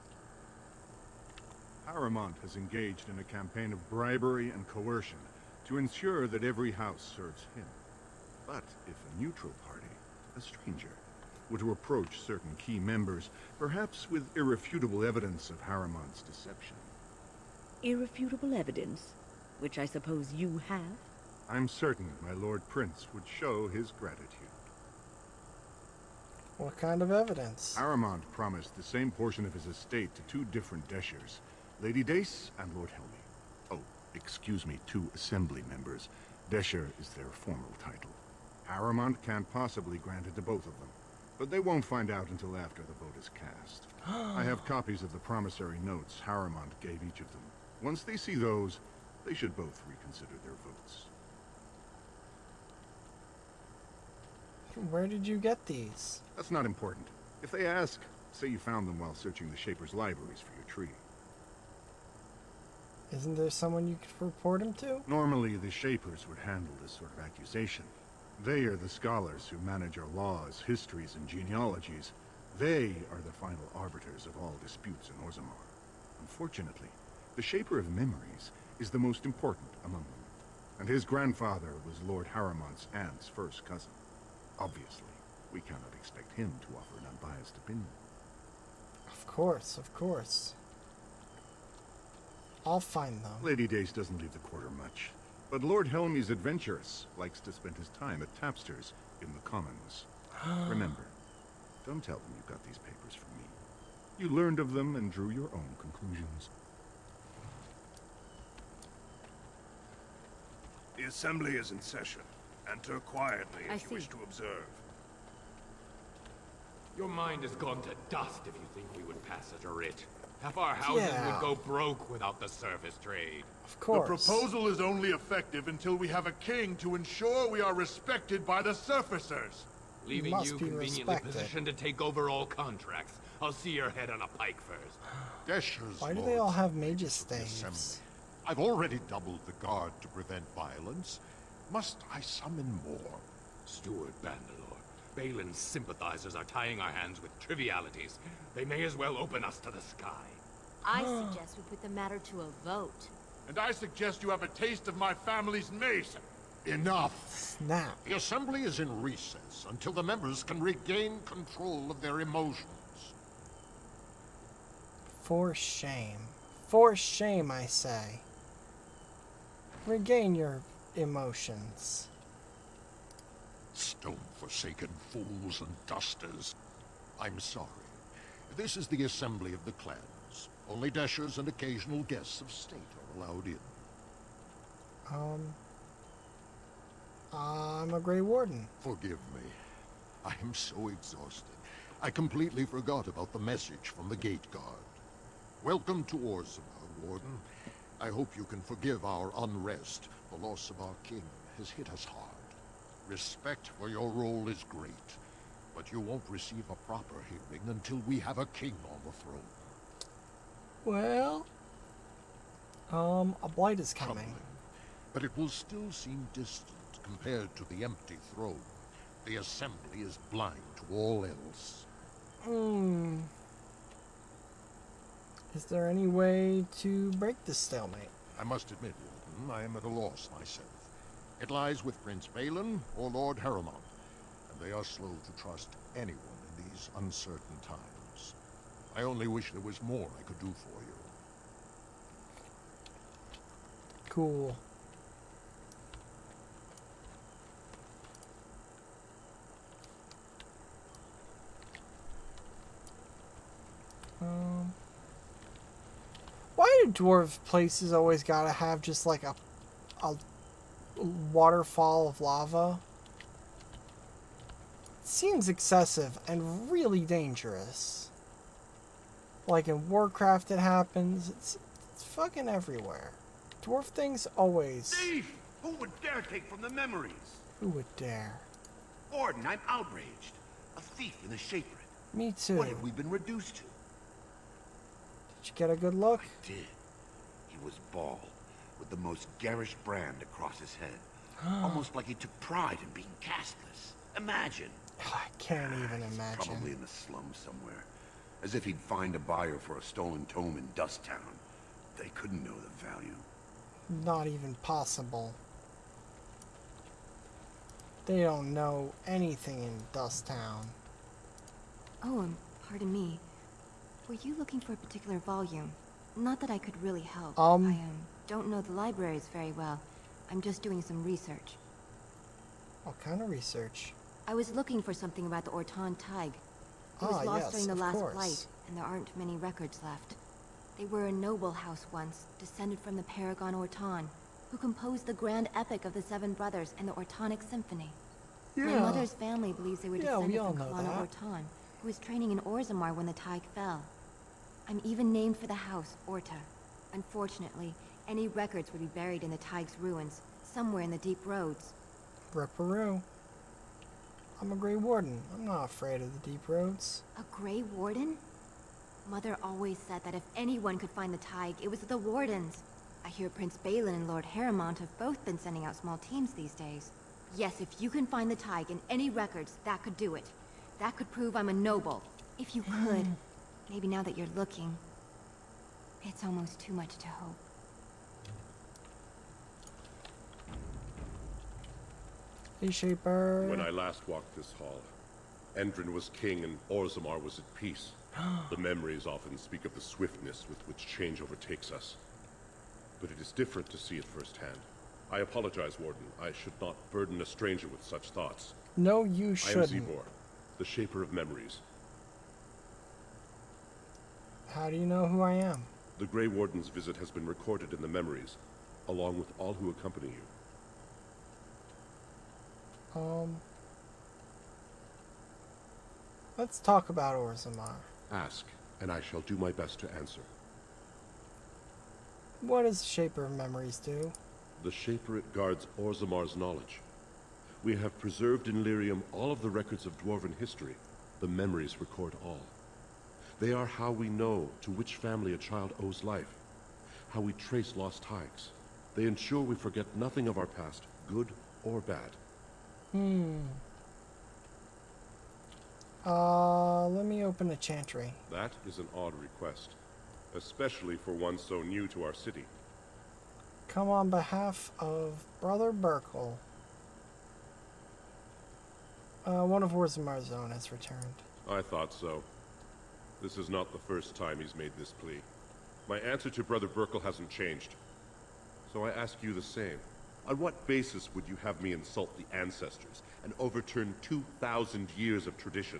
Haramond has engaged in a campaign of bribery and coercion to ensure that every house serves him. But if a neutral party, a stranger, were to approach certain key members, perhaps with irrefutable evidence of Haramond's deception. Irrefutable evidence, which I suppose you have? I'm certain my Lord Prince would show his gratitude. What kind of evidence? Haramond promised the same portion of his estate to two different Deshers, Lady Dace and Lord Helmy. Oh, excuse me, two assembly members. Desher is their formal title. Haramond can't possibly grant it to both of them, but they won't find out until after the vote is cast. I have copies of the promissory notes Haramond gave each of them. Once they see those, they should both reconsider their votes. Where did you get these? That's not important. If they ask, say you found them while searching the Shaper's libraries for your tree. Isn't there someone you could report him to? Normally, the Shapers would handle this sort of accusation. They are the scholars who manage our laws, histories, and genealogies. They are the final arbiters of all disputes in Orzammar. Unfortunately, the Shaper of Memories is the most important among them, and his grandfather was Lord Haramond's aunt's first cousin. Obviously, we cannot expect him to offer an unbiased opinion. Of course, of course. I'll find them. Lady Dace doesn't leave the quarter much, but Lord Helmy's adventurous, likes to spend his time at tapsters in the Commons. Remember, don't tell them you got these papers from me. You learned of them and drew your own conclusions. The Assembly is in session. Enter quietly if you wish to observe. Your mind has gone to dust if you think we would pass such a writ. Half our houses would go broke without the service trade. Of course. The proposal is only effective until we have a king to ensure we are respected by the surfacers. Leaving you conveniently positioned to take over all contracts. I'll see your head on a pike first. Desher's Why do they all have mage's staves? I've already doubled the guard to prevent violence. Must I summon more? Steward Bandalore, Balin's sympathizers are tying our hands with trivialities. They may as well open us to the sky. I suggest we put the matter to a vote. And I suggest you have a taste of my family's mace. Enough. Snap. The Assembly is in recess until the members can regain control of their emotions. For shame. For shame, I say. Regain your emotions. Stone-forsaken fools and dusters. I'm sorry. This is the Assembly of the Clans. Only Deshers and occasional guests of state are allowed in. I'm a Grey Warden. Forgive me. I am so exhausted. I completely forgot about the message from the Gate Guard. Welcome to Orzammar, Warden. I hope you can forgive our unrest. The loss of our king has hit us hard. Respect for your role is great, but you won't receive a proper hearing until we have a king on the throne. Well, a blight is coming. Troubling, but it will still seem distant compared to the empty throne. The Assembly is blind to all else. Is there any way to break this stalemate? I must admit, Warden, I am at a loss myself. It lies with Prince Balin or Lord Haramond, and they are slow to trust anyone in these uncertain times. I only wish there was more I could do for you. Cool. Why do dwarf places always gotta have just like a waterfall of lava? seems excessive and really dangerous. Like in Warcraft it happens. It's fucking everywhere. Dwarf things always. Thief! Who would dare take from the memories? Who would dare? Warden, I'm outraged. A thief in a shaper. Me too. What have we been reduced to? Did you get a good look? I did. He was bald, with the most garish brand across his head. Almost like he took pride in being castless. Imagine. I can't even imagine. Probably in the slums somewhere. As if he'd find a buyer for a stolen tome in Dust Town. They couldn't know the value. Not even possible. They don't know anything in Dust Town. Oh, pardon me. Were you looking for a particular volume? Not that I could really help. I don't know the libraries very well. I'm just doing some research. What kind of research? I was looking for something about the Orton Tig. It was lost during the last flight, and there aren't many records left. They were a noble house once, descended from the Paragon Orton, who composed the grand epic of the Seven Brothers and the Ortonic Symphony. My mother's family believes they were descended from Kalana Orton, who was training in Orzammar when the Tig fell. I'm even named for the house, Orta. Unfortunately, any records would be buried in the Tig's ruins, somewhere in the deep roads. Ripperoo. I'm a Grey Warden. I'm not afraid of the deep roads. A Grey Warden? Mother always said that if anyone could find the Tig, it was the Wardens. I hear Prince Balin and Lord Harrimont have both been sending out small teams these days. Yes, if you can find the Tig in any records, that could do it. That could prove I'm a noble. If you could. Maybe now that you're looking. It's almost too much to hope. Hey, Shaper. When I last walked this hall, Endrin was king and Orzammar was at peace. The memories often speak of the swiftness with which change overtakes us. But it is different to see it firsthand. I apologize, Warden. I should not burden a stranger with such thoughts. No, you shouldn't. I am Zebor, the Shaper of Memories. How do you know who I am? The Grey Warden's visit has been recorded in the memories, along with all who accompany you. Let's talk about Orzammar. Ask, and I shall do my best to answer. What does Shaper of Memories do? The Shaper guards Orzammar's knowledge. We have preserved in Lyrium all of the records of Dwarven history. The memories record all. They are how we know to which family a child owes life, how we trace lost Tigs. They ensure we forget nothing of our past, good or bad. Let me open the chantry. That is an odd request, especially for one so new to our city. Come on behalf of Brother Burkle. One of Orzammar's own has returned. I thought so. This is not the first time he's made this plea. My answer to Brother Burkle hasn't changed. So I ask you the same. On what basis would you have me insult the ancestors and overturn 2,000 years of tradition?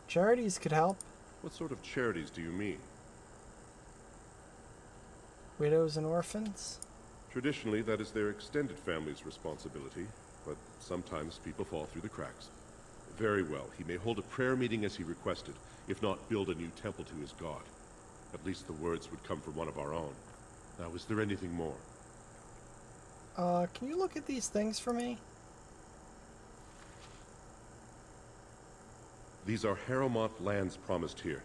Charities could help. What sort of charities do you mean? Widows and orphans? Traditionally, that is their extended family's responsibility, but sometimes people fall through the cracks. Very well, he may hold a prayer meeting as he requested, if not build a new temple to his god. At least the words would come from one of our own. Now, is there anything more? Can you look at these things for me? These are Harrowmont lands promised here.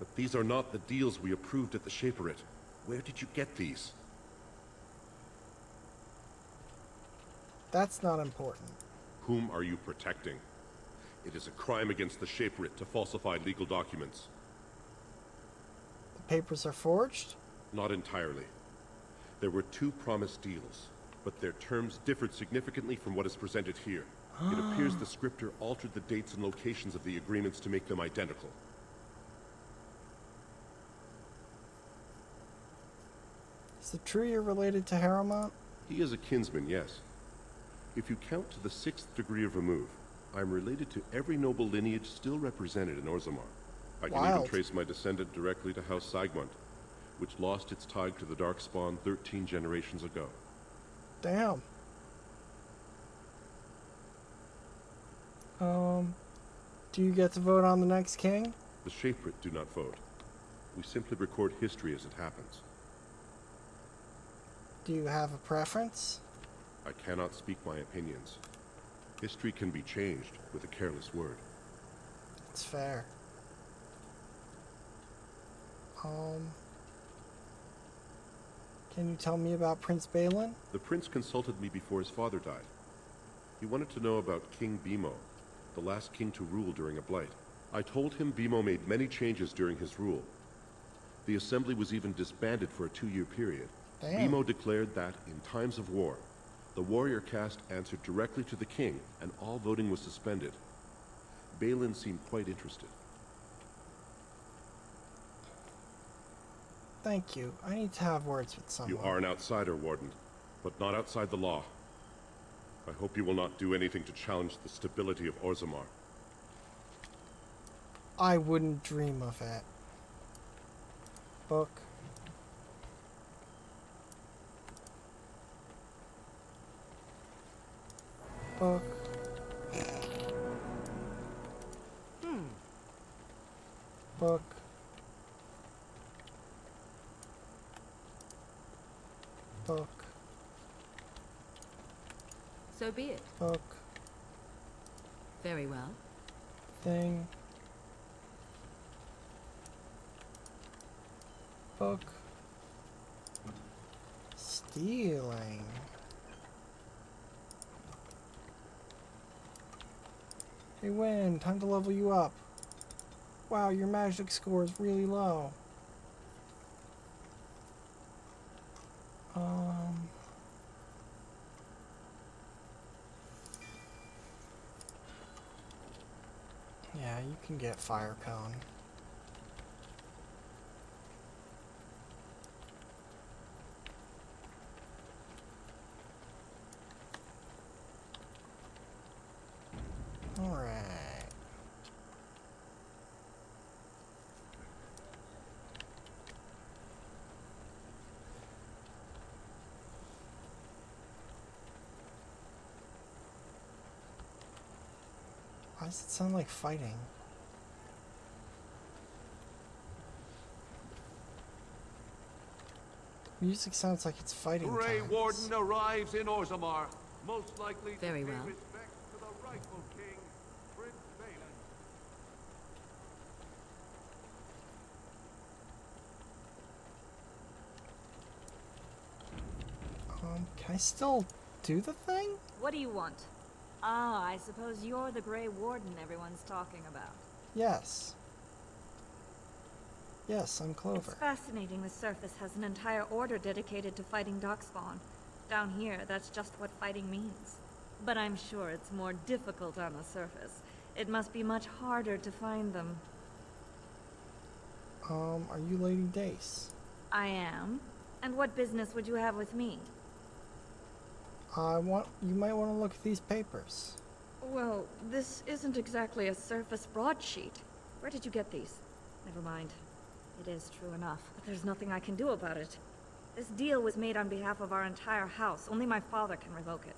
But these are not the deals we approved at the Shaperate. Where did you get these? That's not important. Whom are you protecting? It is a crime against the Shaperate to falsify legal documents. The papers are forged? Not entirely. There were 2 promised deals, but their terms differed significantly from what is presented here. It appears the scripter altered the dates and locations of the agreements to make them identical. Is it true you're related to Harrowmont? He is a kinsman, yes. If you count to the 6th degree of remove, I'm related to every noble lineage still represented in Orzammar. I can even trace my descendant directly to House Saigmund. which lost its tide to the Darkspawn 13 generations ago. Damn. Do you get to vote on the next king? The Shaperit do not vote. We simply record history as it happens. Do you have a preference? I cannot speak my opinions. History can be changed with a careless word. It's fair. Can you tell me about Prince Balin? The prince consulted me before his father died. He wanted to know about King Bimo, the last king to rule during a blight. I told him Bimo made many changes during his rule. The assembly was even disbanded for a 2-year period. Damn. Bimo declared that, in times of war, the warrior caste answered directly to the king, and all voting was suspended. Balin seemed quite interested. Thank you. I need to have words with someone. You are an outsider, Warden, but not outside the law. I hope you will not do anything to challenge the stability of Orzammar. I wouldn't dream of it. Book. Book. Book. Book. So be it. Book. Very well. Thing. Book. Stealing. Hey, Win, time to level you up. Wow, your magic score is really low. Yeah, you can get Fire Cone. Alright. Why does it sound like fighting? The music sounds like it's fighting Grey times. Warden arrives in Orzammar, most likely to Very pay well. respect to the rightful king, Prince Balin. Can I still do the thing? What do you want? Ah, I suppose you're the Grey Warden everyone's talking about. Yes. Yes, I'm Clover. It's fascinating the surface has an entire order dedicated to fighting darkspawn. Down here, that's just what fighting means. But I'm sure it's more difficult on the surface. It must be much harder to find them. Are you Lady Dace? I am. And what business would you have with me? You might want to look at these papers. Well, this isn't exactly a surface broadsheet. Where did you get these? Never mind. It is true enough, but there's nothing I can do about it. This deal was made on behalf of our entire house. Only my father can revoke it.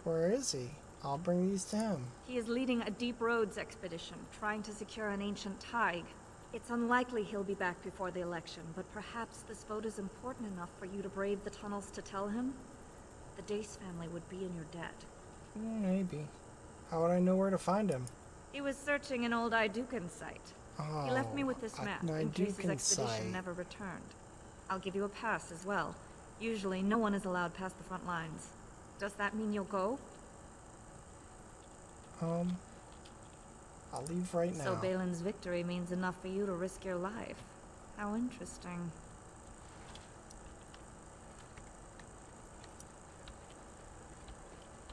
Where is he? I'll bring these to him. He is leading a Deep Roads expedition, trying to secure an ancient Tig. It's unlikely he'll be back before the election, but perhaps this vote is important enough for you to brave the tunnels to tell him? The Dace family would be in your debt. Maybe. How would I know where to find him? He was searching an old Idukan site. He left me with this map, in case his expedition never returned. I'll give you a pass as well. Usually, no one is allowed past the front lines. Does that mean you'll go? I'll leave right now. So Balin's victory means enough for you to risk your life. How interesting.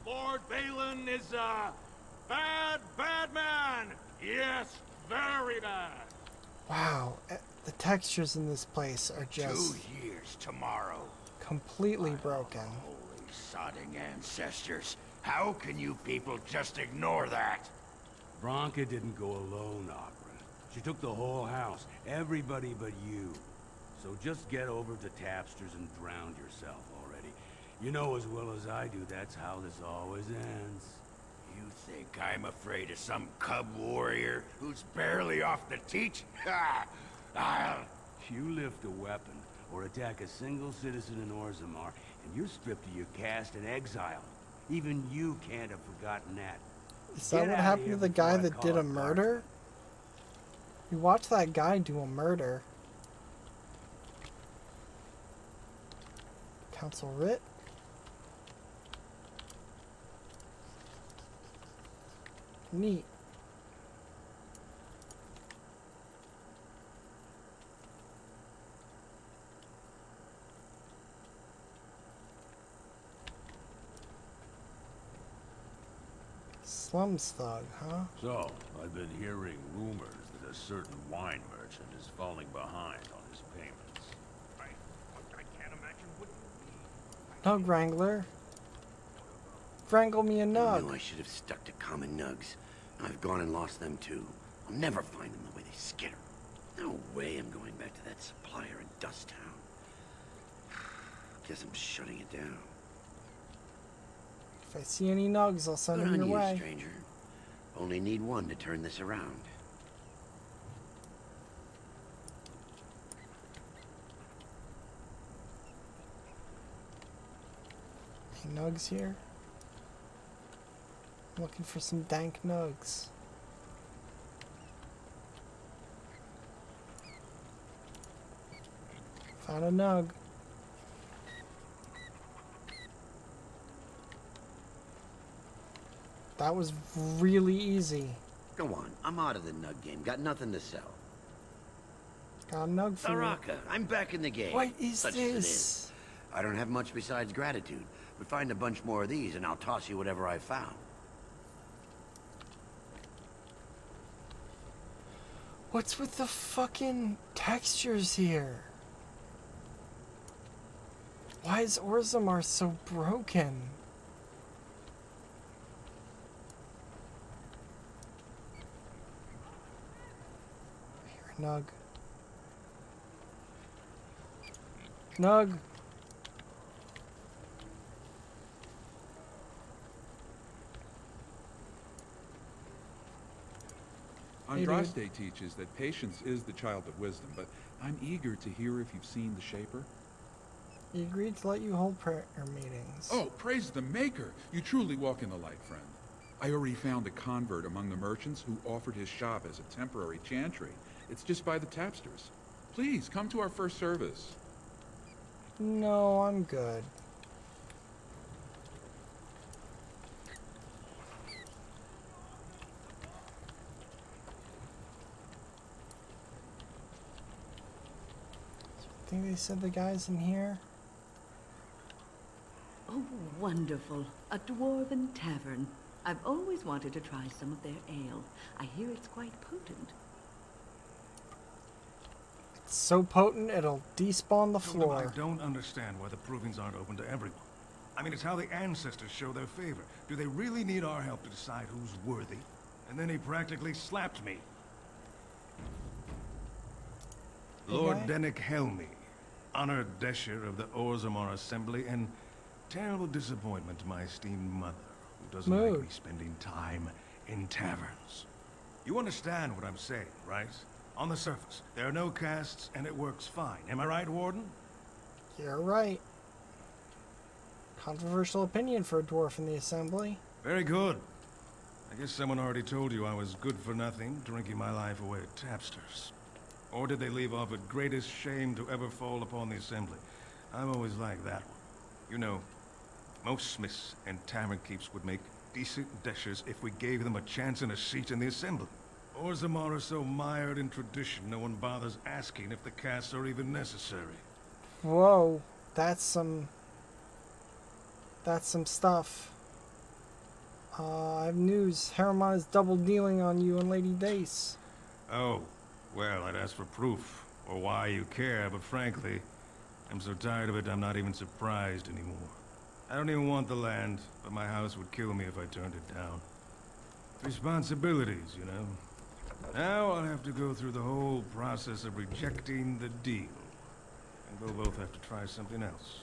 Lord Balin is a bad, bad man! Yes, very bad! Wow, the textures in this place are just 2 years tomorrow. completely broken. Holy sodding ancestors. How can you people just ignore that? Branka didn't go alone, Ogren. She took the whole house, everybody but you. So just get over to Tapster's and drown yourself already. You know as well as I do that's how this always ends. You think I'm afraid of some cub warrior who's barely off the teach? Ha! You lift a weapon or attack a single citizen in Orzammar, and you're stripped of your caste and exiled. Even you can't have forgotten that. Is that what happened to the guy that did a murder? You watched that guy do a murder. Council writ? Neat. Slums thug, huh? So, I've been hearing rumors that a certain wine merchant is falling behind on his payments. I can't imagine what Nug Wrangler. Wrangle me a I nug. knew I should have stuck to common nugs. I've gone and lost them too. I'll never find them the way they skitter. No way I'm going back to that supplier in Dust Town. Guess I'm shutting it down. If I see any nugs, I'll send Good them on your you, way. stranger. Only need one to turn this around. Any nugs here? I'm looking for some dank nugs. Found a nug. That was really easy. Go on, I'm out of the nug game. Got nothing to sell. Got a nug for you. Baraka, I'm back in the game. What is Such as it this? is. I don't have much besides gratitude, but find a bunch more of these and I'll toss you whatever I found. What's with the fucking textures here? Why is Orzammar so broken? Here, nug. Nug. Andraste teaches that patience is the child of wisdom, but I'm eager to hear if you've seen the Shaper. He agreed to let you hold prayer meetings. Oh, praise the Maker! You truly walk in the light, friend. I already found a convert among the merchants who offered his shop as a temporary chantry. It's just by the tapsters. Please, come to our first service. No, I'm good. I think they said the guy's in here. Oh, wonderful. A dwarven tavern. I've always wanted to try some of their ale. I hear it's quite potent. It's so potent it'll despawn the Tell them floor. I don't understand why the provings aren't open to everyone. I mean, it's how the ancestors show their favor. Do they really need our help to decide who's worthy? And then he practically slapped me. Lord Dennick Helmy, honored Desher of the Orzammar Assembly, and terrible disappointment to my esteemed mother, who doesn't like me spending time in taverns. You understand what I'm saying, right? On the surface, there are no castes, and it works fine. Am I right, Warden? You're right. Controversial opinion for a dwarf in the assembly. Very good. I guess someone already told you I was good for nothing, drinking my life away at Tapster's. Or did they leave off at greatest shame to ever fall upon the assembly? I'm always like that one. You know, most smiths and tavern keeps would make decent deshers if we gave them a chance and a seat in the assembly. Orzammar are so mired in tradition, no one bothers asking if the castes are even necessary. Whoa, that's some stuff. I have news. Harriman is double dealing on you and Lady Dace. Oh, well, I'd ask for proof, or why you care, but frankly, I'm so tired of it I'm not even surprised anymore. I don't even want the land, but my house would kill me if I turned it down. Responsibilities, you know. Now I'll have to go through the whole process of rejecting the deal. And we'll both have to try something else.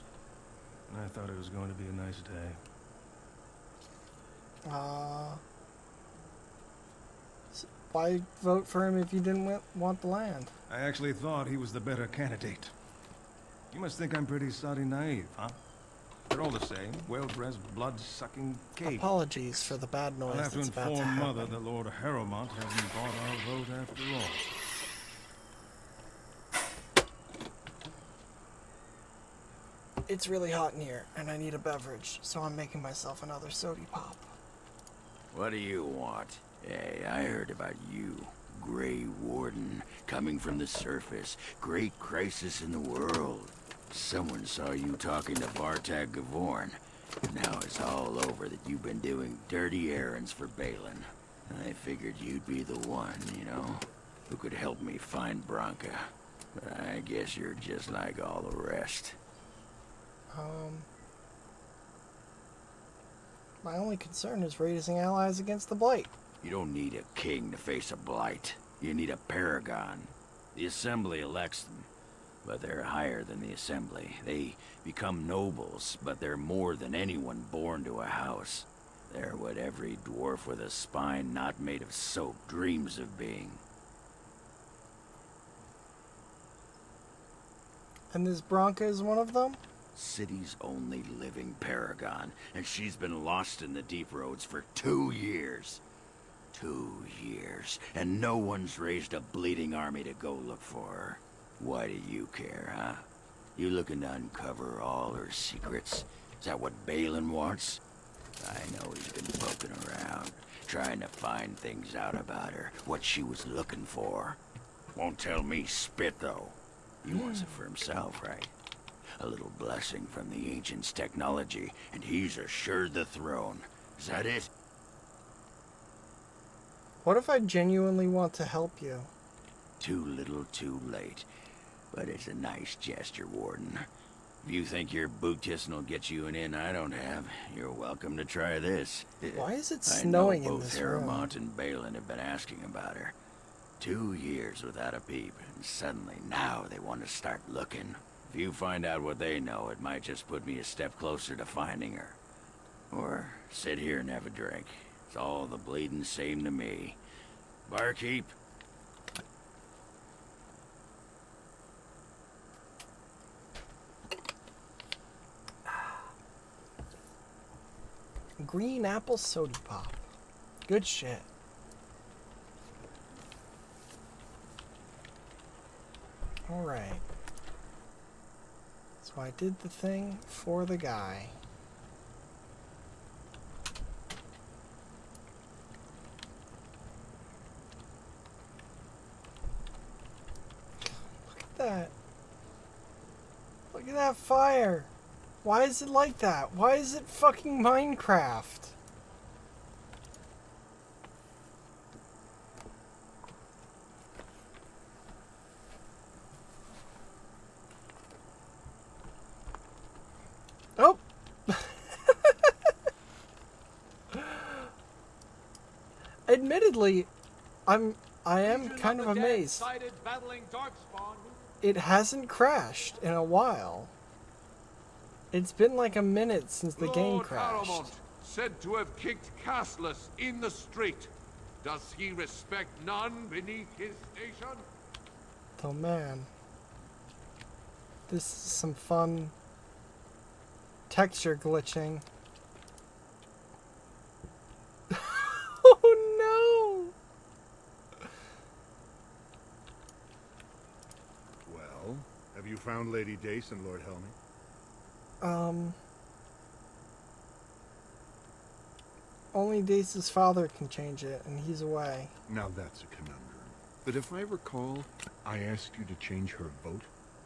And I thought it was going to be a nice day. Why vote for him if you didn't want the land? I actually thought he was the better candidate. You must think I'm pretty soddy naive, huh? They're all the same, well-dressed, blood-sucking cape. Apologies for the bad noise. I'll have to that's about to inform happen. Mother that Lord Harrowmont hasn't bought our vote after all. It's really hot in here, and I need a beverage, so I'm making myself another sody pop. What do you want? Hey, I heard about you. Grey Warden, coming from the surface. Great crisis in the world. Someone saw you talking to Bartag Gavorn. Now it's all over that you've been doing dirty errands for Balin. I figured you'd be the one, you know, who could help me find Branka. But I guess you're just like all the rest. My only concern is raising allies against the Blight. You don't need a king to face a blight. You need a paragon. The Assembly elects them, but they're higher than the Assembly. They become nobles, but they're more than anyone born to a house. They're what every dwarf with a spine not made of soap dreams of being. And this Branka is one of them? City's only living paragon, and she's been lost in the deep roads for 2 years. 2 years, and no one's raised a bleeding army to go look for her. Why do you care, huh? You looking to uncover all her secrets? Is that what Balin wants? I know he's been poking around, trying to find things out about her, what she was looking for. Won't tell me spit, though. He wants it for himself, right? A little blessing from the ancients' technology, and he's assured the throne. Is that it? What if I genuinely want to help you? Too little, too late. But it's a nice gesture, Warden. If you think your boot kissing will get you an in I don't have, you're welcome to try this. Why is it snowing I know in both this room? Harrowmont and Balin have been asking about her. 2 years without a peep, and suddenly now they want to start looking. If you find out what they know, it might just put me a step closer to finding her. Or sit here and have a drink. It's all the bleeding same to me. Barkeep. Green apple soda pop. Good shit. Alright. So I did the thing for the guy. Look at that. Look at that fire. Why is it like that? Why is it fucking Minecraft? Oh! Admittedly, I am kind of amazed. It hasn't crashed in a while. It's been like a minute since the game crashed. Harrowmont, said to have kicked castless in the street. Does he respect none beneath his station? Oh man. This is some fun texture glitching. Oh no! Well, have you found Lady Dace and Lord Helmy? Only Dace's father can change it, and he's away. Now that's a conundrum. But if I recall, I asked you to change her vote,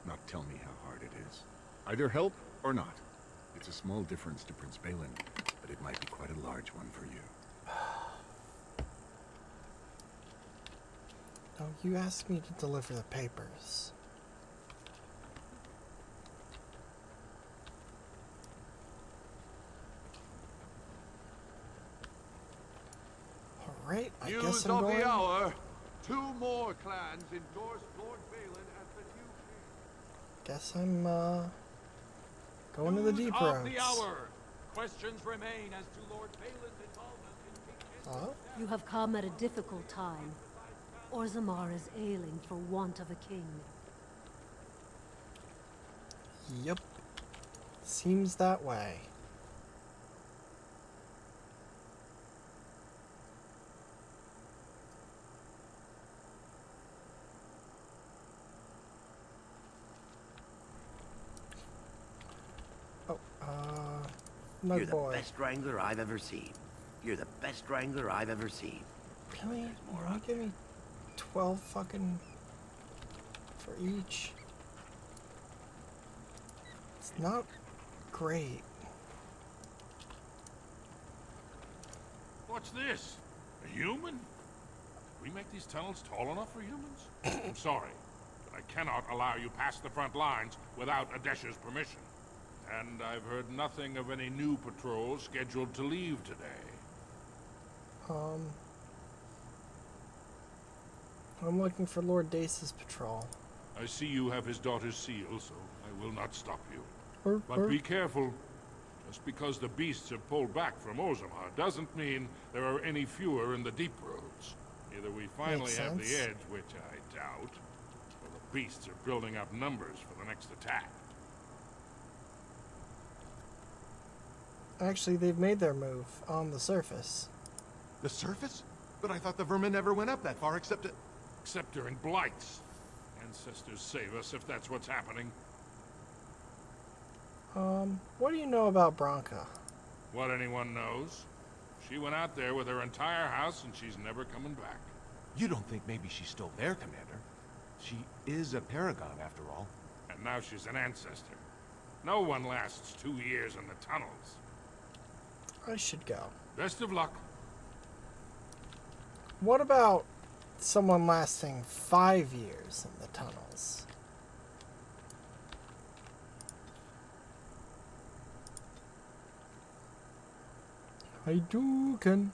not tell me how hard it is. Either help or not. It's a small difference to Prince Balin, but it might be quite a large one for you. No, you asked me to deliver the papers. Alright, I guess I'm going. News of the hour. 2 more clans endorsed Lord Balin as the new king. Guess I'm going to the deep News roads. of the hour. Questions remain as to Lord Balin's involvement in King Oh? You have come at a difficult time. Orzammar is ailing for want of a king. Yep. Seems that way. Oh, Nug You're the boy. best wrangler I've ever seen. You're the best wrangler I've ever seen. Really? You want to give me 12 fucking for each? It's not great. What's this? A human? We make these tunnels tall enough for humans? I'm sorry, but I cannot allow you past the front lines without Adesha's permission. And I've heard nothing of any new patrols scheduled to leave today. I'm looking for Lord Dace's patrol. I see you have his daughter's seal, so I will not stop you. But be careful. Just because the beasts have pulled back from Orzammar doesn't mean there are any fewer in the deep roads. Either we finally have the edge, which I doubt, or the beasts are building up numbers for the next attack. Actually, they've made their move on the surface. The surface? But I thought the vermin never went up that far except during blights. Ancestors save us if that's what's happening. What do you know about Branka? What anyone knows. She went out there with her entire house and she's never coming back. You don't think maybe she's still there, Commander? She is a paragon, after all. And now she's an ancestor. No one lasts 2 years in the tunnels. I should go. Best of luck. What about someone lasting 5 years in the tunnels? I do can.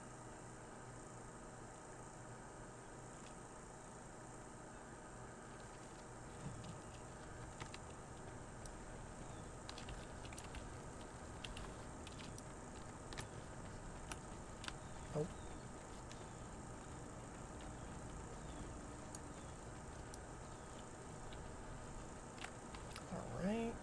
Nope. All right.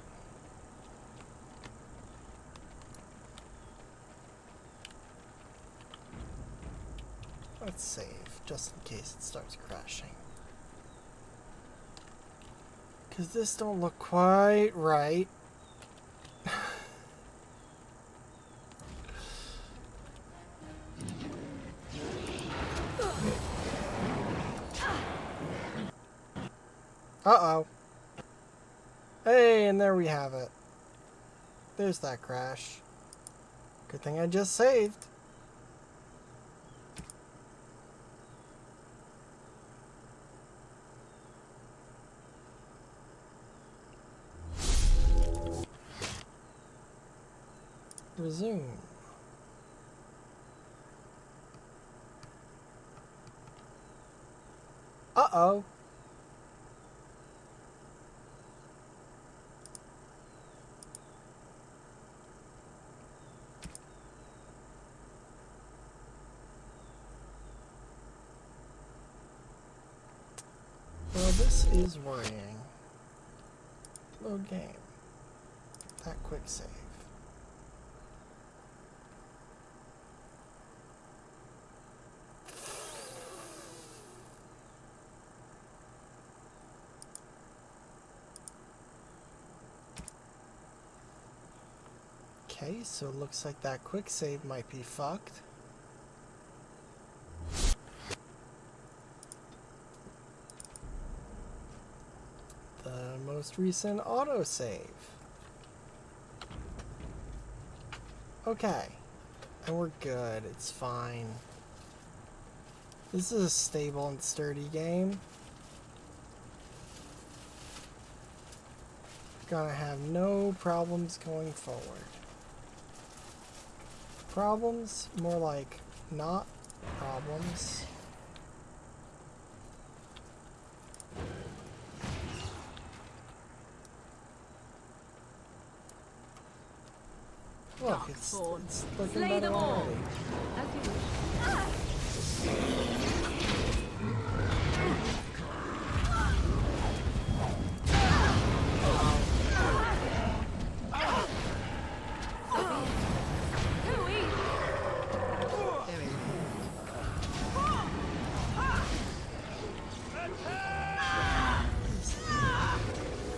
Let's save, just in case it starts crashing. Because this don't look quite right. Uh-oh. Hey, and there we have it. There's that crash. Good thing I just saved. Resume. Uh-oh. Well, this is worrying. Load game. That quick save. Okay, so it looks like that quick save might be fucked. The most recent autosave. Okay, and we're good, it's fine. This is a stable and sturdy game. Gonna have no problems going forward. Problems? More like not problems. Look, it's looking Slay better them all. already. As you wish.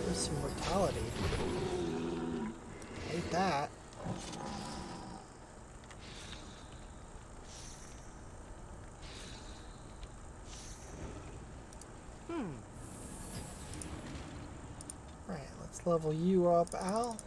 There's some mortality. Hate that. Right, let's level you up, Al.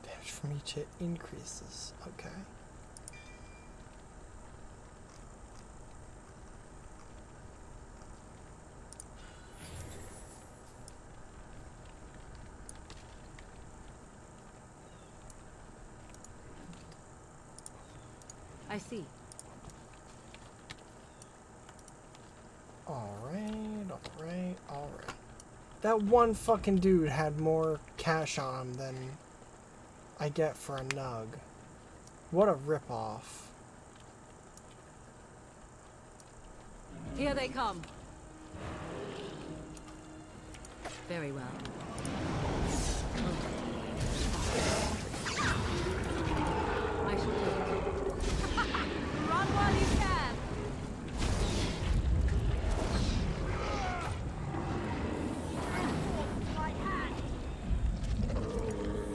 Damage from each hit increases. Okay. I see. Alright. That one fucking dude had more cash on him than I get for a nug. What a ripoff. Here they come. Very well. I shall do it. Run while you can.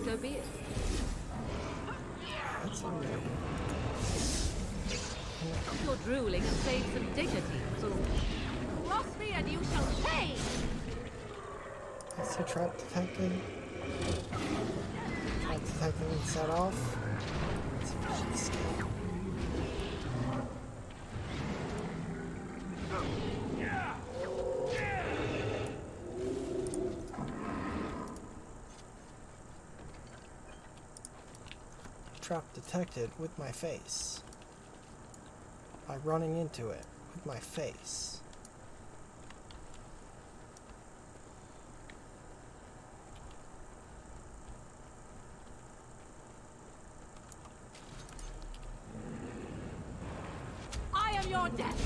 So be it. That's alright. You're drooling and save some dignity. So cross me and you shall pay. I see trap detected. Trap detected and set off. Insufficient skill. Trap detected with my face. By running into it with my face. I am your death.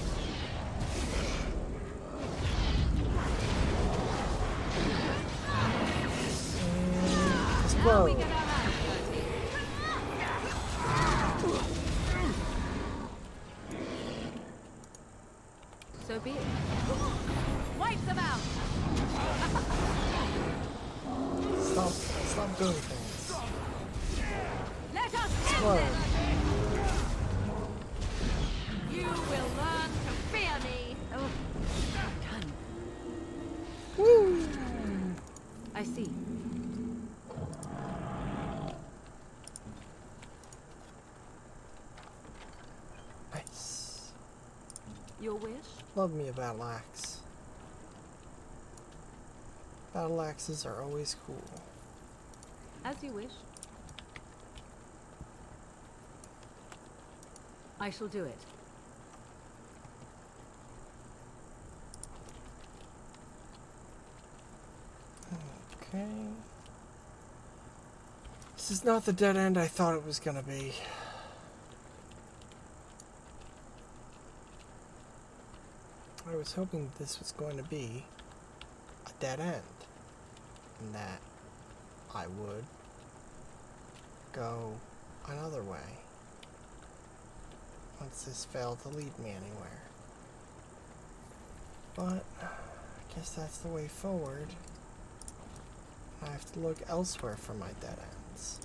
Explode. We get our hands dirty. So be it. Wipe them out. Stop doing things. Let us Explode. end this. You will learn to fear me. Oh, done. Woo! I see. Nice. Your wish? Love me a battle axe. Battle axes are always cool. As you wish. I shall do it. Okay. This is not the dead end I thought it was gonna be. I was hoping this was going to be a dead end. And that I would go another way. Once this failed to lead me anywhere. But I guess that's the way forward. I have to look elsewhere for my dead ends.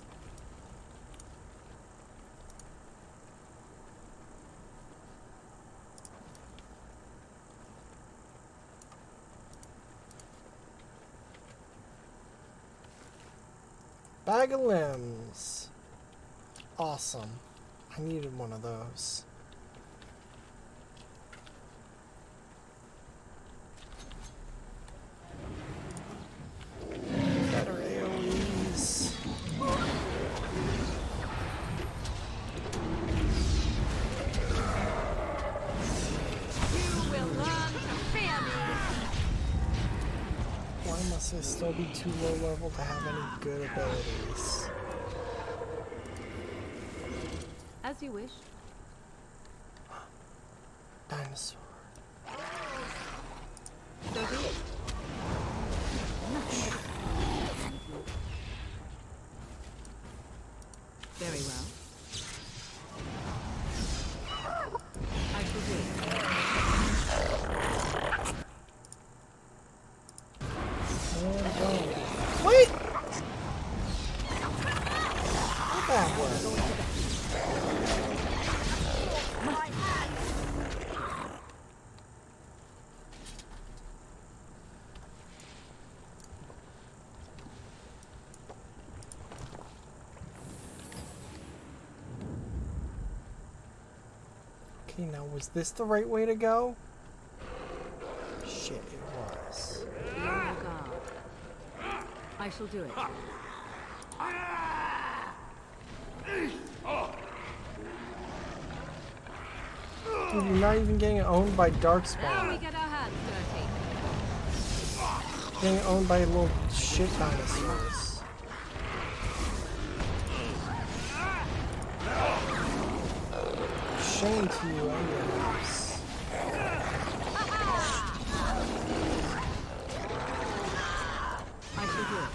Bag of limbs. Awesome. I needed one of those. Better AoEs. Plus, I'd still be too low level to have any good abilities. As you wish. Dinosaur. So be it. Very well. I shall do it. Wait! How'd that work? Okay, now was this the right way to go? Shit, it was. Be on your guard. I shall do it. Dude, you're not even getting owned by Darkspawn. Now we get our hands dirty. Getting owned by little shit dinosaurs. Shame to you, anyways. I shall do it.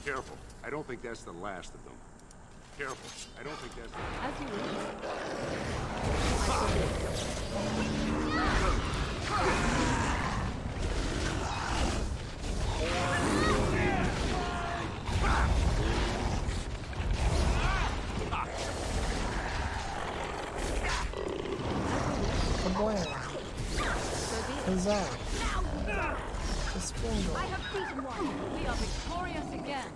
Careful. I don't think that's the last of them. Careful. I don't think that's the As you wish. Kablam. Huzzah. The spindle. I have beaten one. We are victorious again.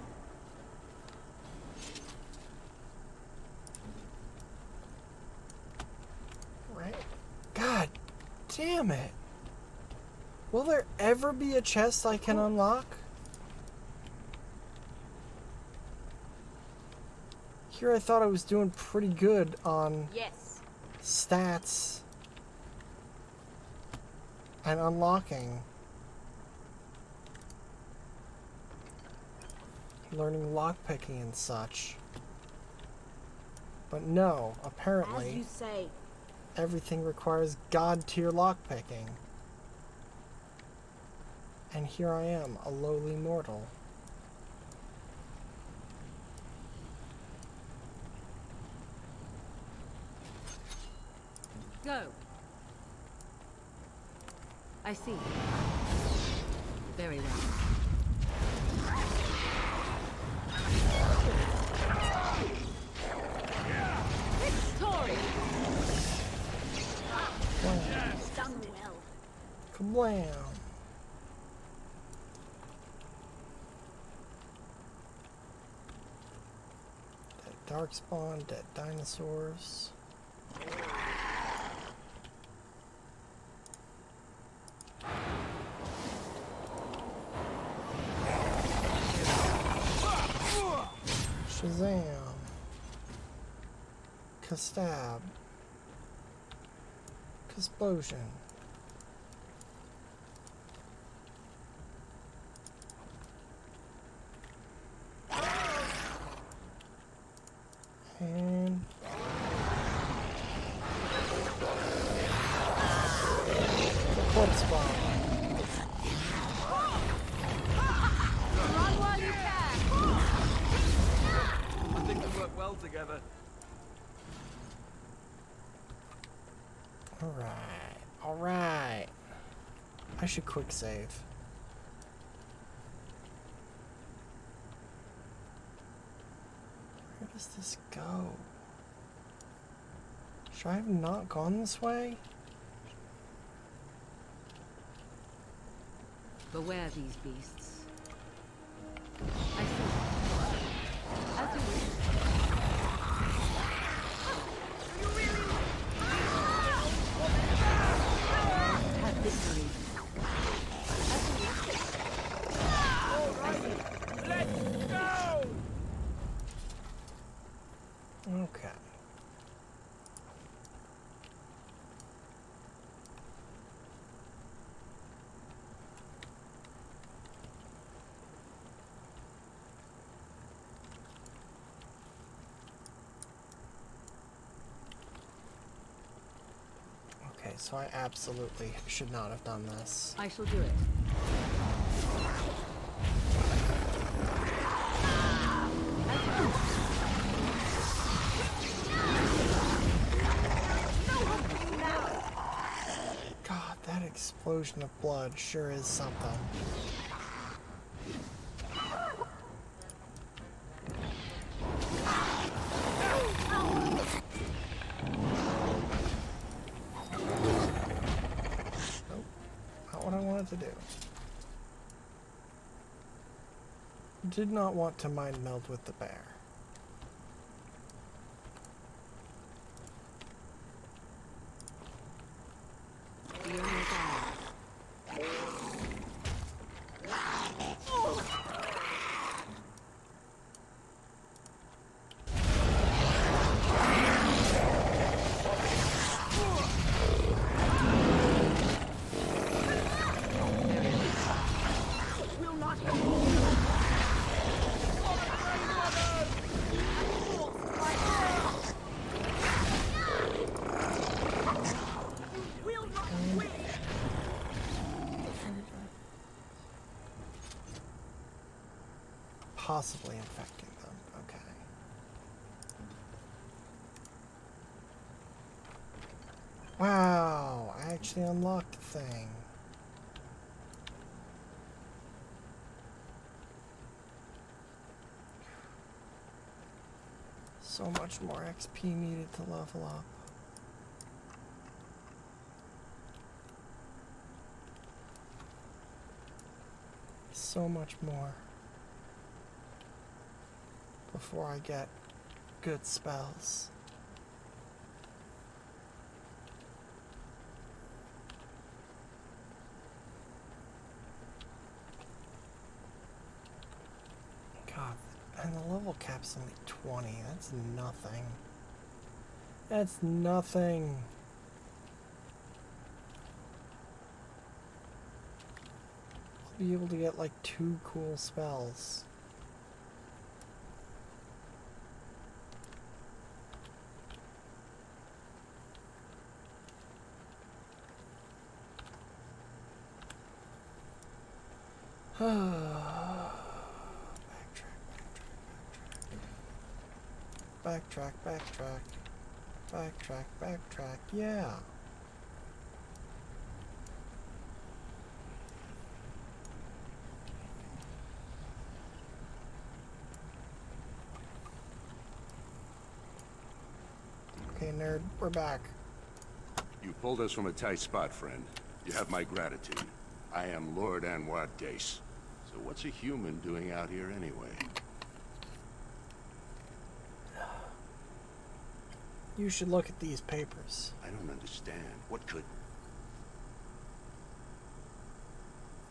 Right? God damn it. Will there ever be a chest I can unlock? Here I thought I was doing pretty good on stats and unlocking. Learning lockpicking and such. But no, apparently As you say. everything requires god tier lockpicking. And here I am, a lowly mortal. Go. I see. Very well. Victory! Done well. Kablam! Dead darkspawn, dead dinosaurs. Shazam! Kastab! Explosion! And corpse bomb. Run while you can. I think they work well together. Alright, alright. I should quick save. Where does this go? Should I have not gone this way? Beware these beasts. I see. As you wish. Have victory. As you wish. I see. Let's go! Okay. so I absolutely should not have done this. I shall do it. God, that explosion of blood sure is something. To do. Did not want to mind meld with the bear. Possibly infecting them. Okay. Wow, I actually unlocked the thing. So much more XP needed to level up. So much more. Before I get good spells. God, and the level cap's only 20. That's nothing. That's nothing. I'll be able to get like 2 cool spells. Backtrack, yeah. Okay, nerd, we're back. You pulled us from a tight spot, friend. You have my gratitude. I am Lord Anwar Dace. So what's a human doing out here anyway? You should look at these papers. I don't understand. What could...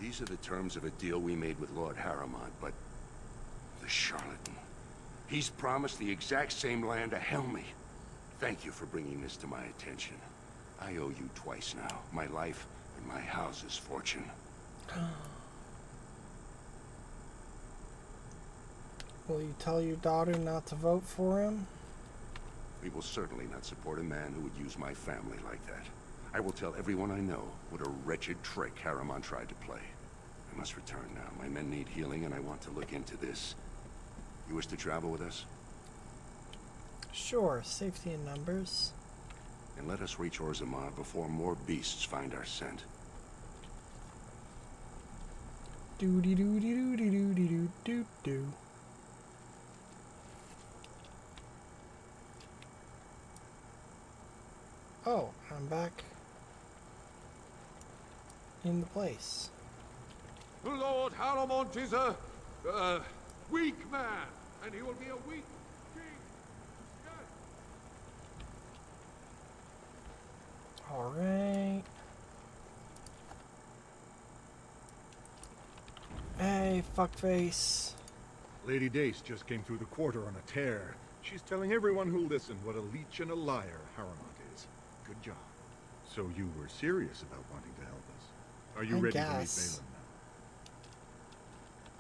These are the terms of a deal we made with Lord Harriman, but... the charlatan. He's promised the exact same land to Helmy. Thank you for bringing this to my attention. I owe you twice now. My life and my house's fortune. Will you tell your daughter not to vote for him? We will certainly not support a man who would use my family like that. I will tell everyone I know what a wretched trick Harriman tried to play. I must return now. My men need healing and I want to look into this. You wish to travel with us? Sure, safety in numbers. And let us reach Orzammar before more beasts find our scent. Doody doody doody doody doo doo doo. Oh, I'm back in the place. Lord Harriman is a weak man, and he will be a weak king. Yes. All right. Hey, fuckface. Lady Dace just came through the quarter on a tear. She's telling everyone who'll listen what a leech and a liar Harriman is. Good job. So you were serious about wanting to help us. Are you ready to meet Balin now?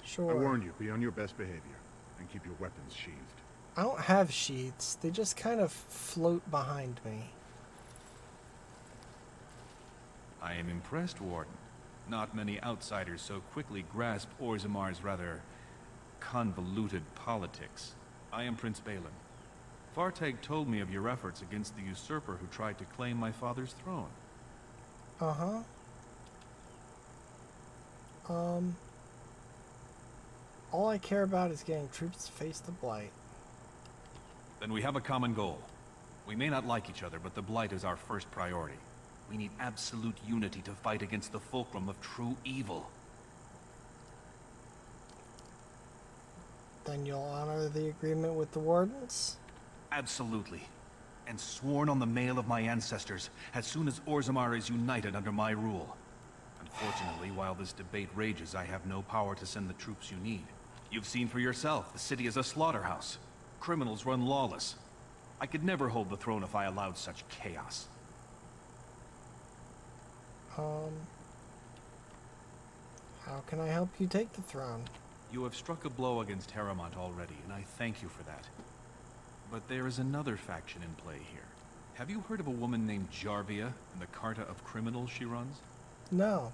Sure. I warned you, be on your best behavior, and keep your weapons sheathed. I don't have sheaths. They just kind of float behind me. I am impressed, Warden. Not many outsiders so quickly grasp Orzamar's rather convoluted politics. I am Prince Balin. Vartag told me of your efforts against the usurper who tried to claim my father's throne. Uh-huh. All I care about is getting troops to face the Blight. Then we have a common goal. We may not like each other, but the Blight is our first priority. We need absolute unity to fight against the fulcrum of true evil. Then you'll honor the agreement with the Wardens? Absolutely. And sworn on the mail of my ancestors, as soon as Orzammar is united under my rule. Unfortunately, while this debate rages, I have no power to send the troops you need. You've seen for yourself, the city is a slaughterhouse. Criminals run lawless. I could never hold the throne if I allowed such chaos. How can I help you take the throne? You have struck a blow against Harrowmont already, and I thank you for that. But there is another faction in play here. Have you heard of a woman named Jarvia and the Carta of Criminals she runs? No.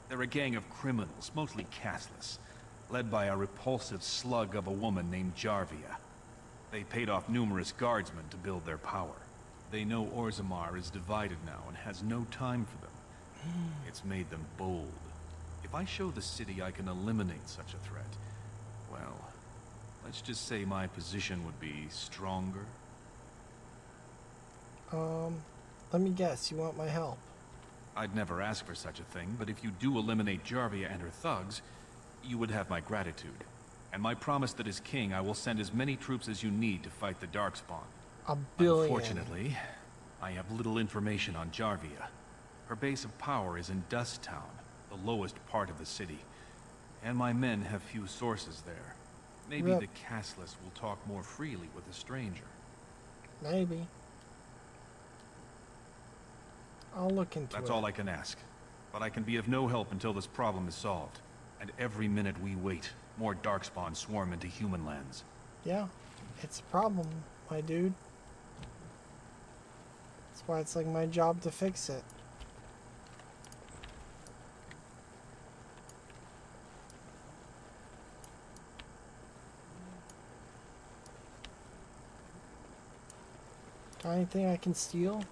They're a gang of criminals, mostly casteless, led by a repulsive slug of a woman named Jarvia. They paid off numerous guardsmen to build their power. They know Orzammar is divided now and has no time for them. It's made them bold. If I show the city I can eliminate such a threat, well, let's just say my position would be stronger. Let me guess, you want my help? I'd never ask for such a thing, but if you do eliminate Jarvia and her thugs, you would have my gratitude. And my promise that as king, I will send as many troops as you need to fight the Darkspawn. 1 billion. Unfortunately, I have little information on Jarvia. Her base of power is in Dust Town, the lowest part of the city, and my men have few sources there. Maybe the casteless will talk more freely with a stranger. Maybe. I'll look into it. That's all I can ask. But I can be of no help until this problem is solved. And every minute we wait, more Darkspawn swarm into human lands. Yeah, it's a problem, my dude. That's why it's like my job to fix it. Got anything I can steal?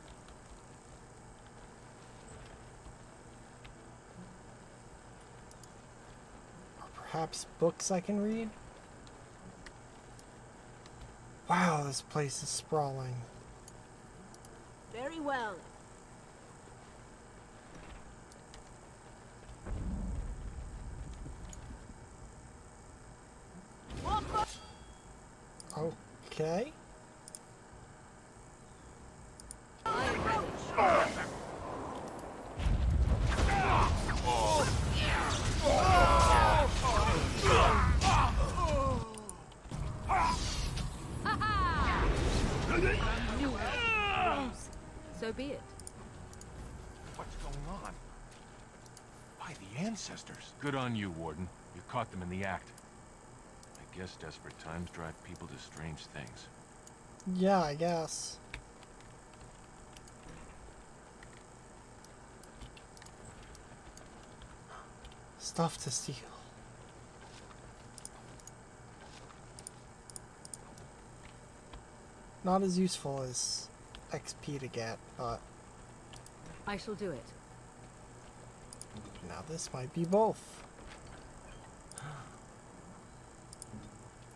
Or perhaps books I can read? Wow, this place is sprawling. Very well. Okay. So be it. What's going on? By the ancestors. Good on you, Warden. You caught them in the act. I guess desperate times drive people to strange things. Yeah, I guess. Stuff to steal. Not as useful as XP to get, but I shall do it. now this might be both.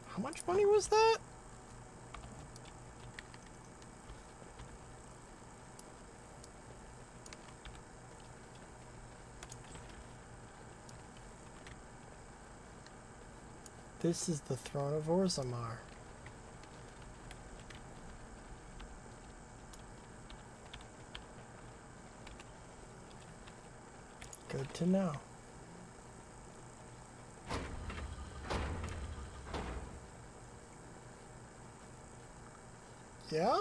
How much money was that? This is the throne of Orzammar. Good to know. Yeah?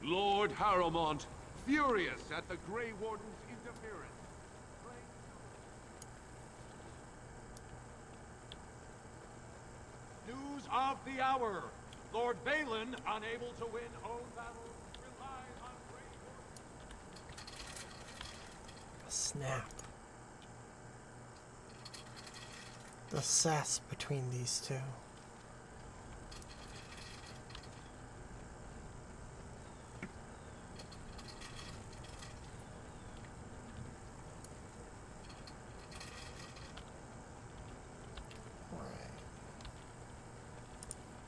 Lord Harrowmont, furious at the Grey Warden's interference. news of the hour. Lord Balin, unable to win own battles, relies on Grey Warden. Snap. The sass between these two.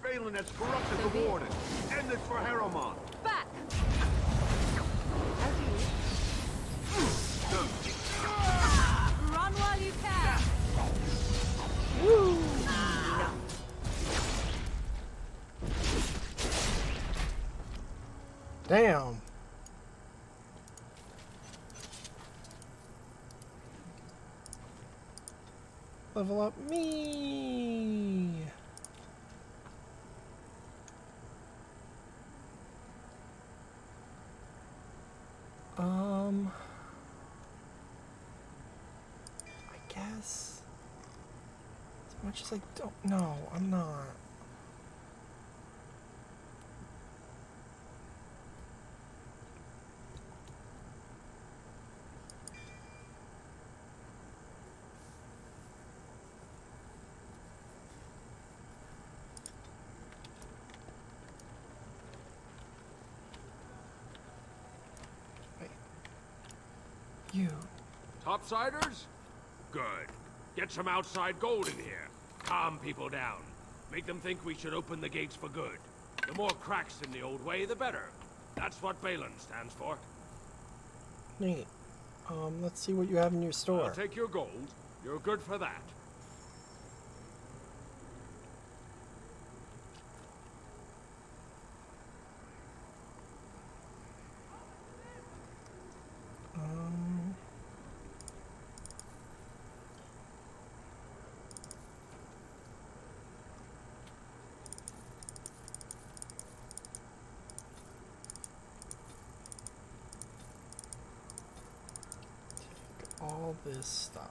Balin has corrupted the Warden. End this for Harriman. Back! Run while you can! Woo! Damn. Level up me. I guess as much as I don't know, I'm not. You. Topsiders? Good. Get some outside gold in here. Calm people down. Make them think we should open the gates for good. The more cracks in the old way, the better. That's what Balin stands for. Neat. Let's see what you have in your store. I'll take your gold. You're good for that. All this stuff.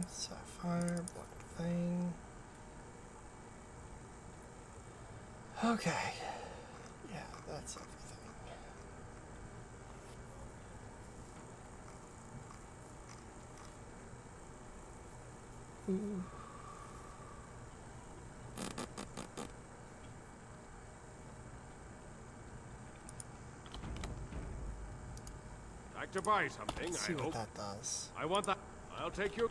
Sapphire, black thing. Okay. Yeah, that's everything. Ooh. Like to buy something, Let's see I what hope. that does. I want that. I'll take your...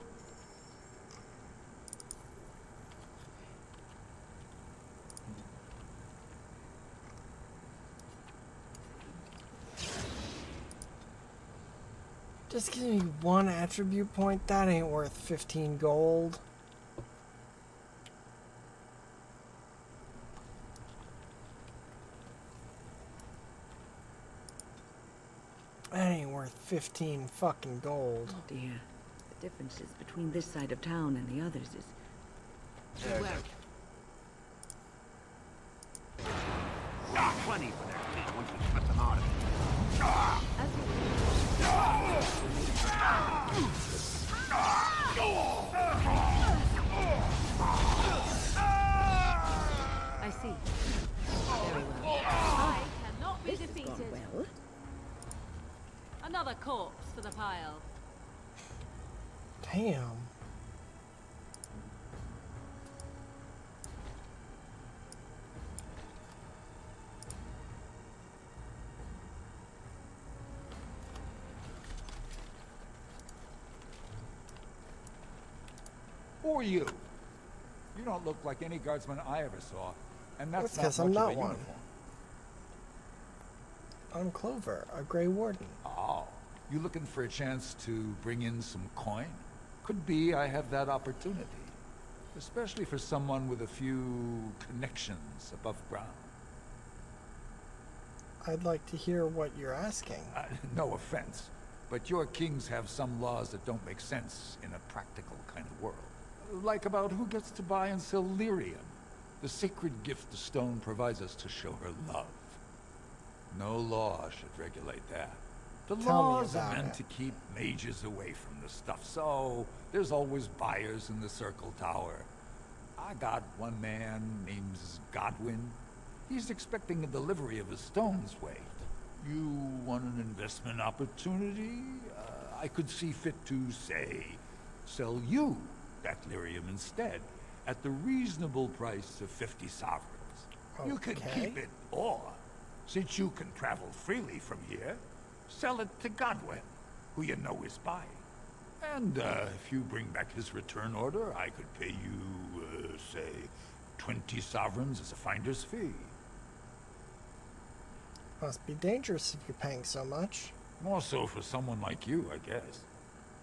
Just give me one attribute point. That ain't worth 15 gold. That ain't worth 15 fucking gold. Oh dear. The differences between this side of town and the others is... Plenty for their fleet once we cut them out of I see. Very well. I cannot be This has defeated. gone well. Another corpse for the pile. Damn. Who are you? You don't look like any guardsman I ever saw, and that's That's 'cause not I'm much of not a one. uniform. I'm Clover, a Grey Warden. Oh, you looking for a chance to bring in some coin? Could be I have that opportunity. Especially for someone with a few connections above ground. I'd like to hear what you're asking. No offense, But your kings have some laws that don't make sense in a practical kind of world. Like about who gets to buy and sell lyrium, the sacred gift the stone provides us to show her love. No law should regulate that. The laws are meant to keep mages away from the stuff, so there's always buyers in the Circle Tower. I got one man named Godwin. He's expecting a delivery of his stones weight. You want an investment opportunity? I could see fit to, say, sell you that lyrium instead, at the reasonable price of 50 sovereigns. Okay. You can keep it, or, since you can travel freely from here, sell it to Godwin, who you know is buying. And if you bring back his return order, I could pay you, say, 20 sovereigns as a finder's fee. Must be dangerous if you're paying so much. More so for someone like you, I guess.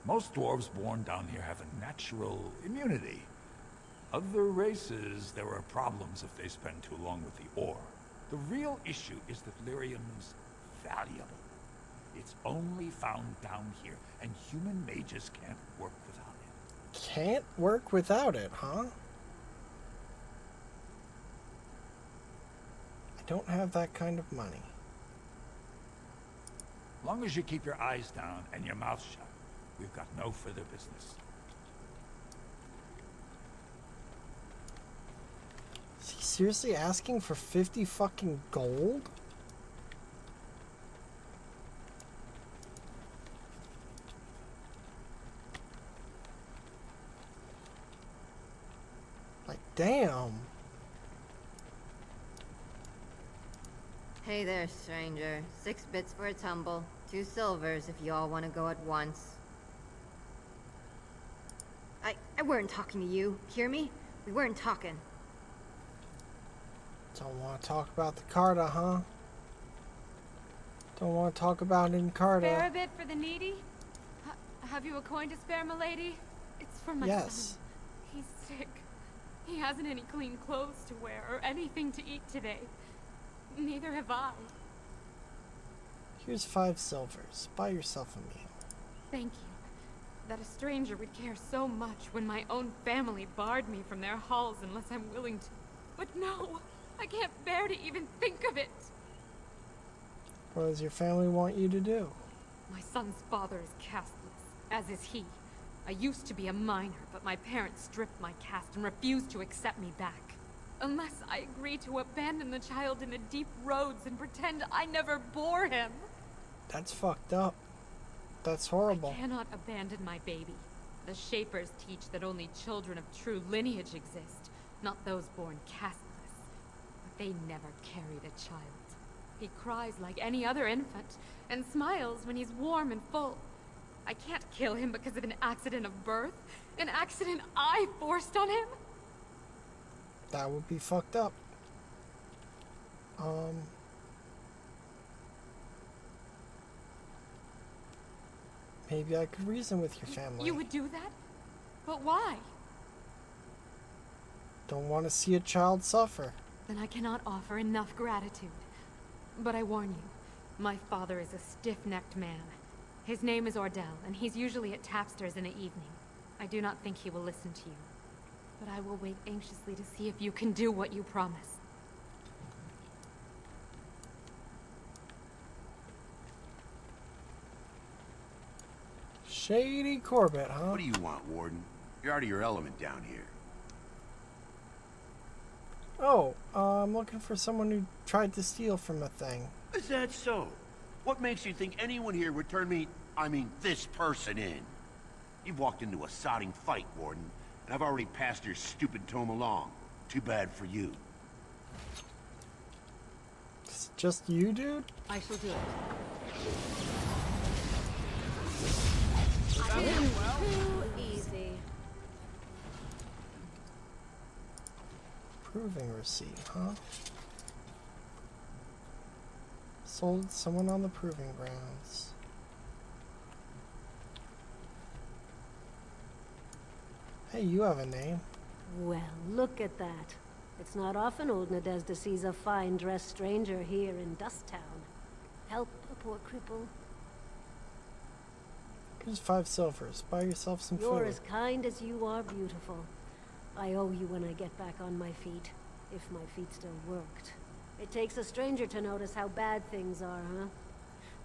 Most dwarves born down here have a natural immunity. Other races, there are problems if they spend too long with the ore. The real issue is that lyrium's valuable. It's only found down here, and human mages can't work without it. Can't work without it, huh? I don't have that kind of money. Long as you keep your eyes down and your mouth shut, we've got no further business. Is he seriously asking for 50 fucking gold? Like, damn. Hey there, stranger. 6 bits for a tumble. 2 silvers if you all want to go at once. I weren't talking to you. Hear me? We weren't talking. Don't want to talk about the Carta, huh? Don't want to talk about Encarta. Spare a bit for the needy? Have you a coin to spare, milady? It's for my son. He's sick. He hasn't any clean clothes to wear or anything to eat today. Neither have I. Here's 5 silvers. Buy yourself a meal. Thank you. That a stranger would care so much when my own family barred me from their halls unless I'm willing to. But no! I can't bear to even think of it! What does your family want you to do? My son's father is casteless, as is he. I used to be a minor, but my parents stripped my caste and refused to accept me back. Unless I agree to abandon the child in the deep roads and pretend I never bore him. That's fucked up. That's horrible. I cannot abandon my baby. The Shapers teach that only children of true lineage exist, not those born casteless. But they never carried a child. He cries like any other infant, and smiles when he's warm and full. I can't kill him because of an accident of birth, an accident I forced on him. That would be fucked up. Maybe I could reason with your family. You would do that? But why? Don't want to see a child suffer. Then I cannot offer enough gratitude. But I warn you, my father is a stiff-necked man. His name is Ordell, and he's usually at Tapster's in the evening. I do not think he will listen to you. But I will wait anxiously to see if you can do what you promise. Shady Corbett, huh? What do you want, Warden? You're out of your element down here. Oh, I'm looking for someone who tried to steal from a thing. Is that so? What makes you think anyone here would turn me, this person in? You've walked into a sodding fight, Warden, and I've already passed your stupid tome along. Too bad for you. It's just you, dude? I shall do it. Too easy. Proving receipt, huh? Sold someone on the proving grounds. Hey, you have a name. Well, look at that. It's not often old Nadezda sees a fine-dressed stranger here in Dust Town. Help a poor cripple. Here's 5 silvers. Buy yourself some You're food. as kind as you are beautiful. I owe you when I get back on my feet. If my feet still worked. It takes a stranger to notice how bad things are, huh?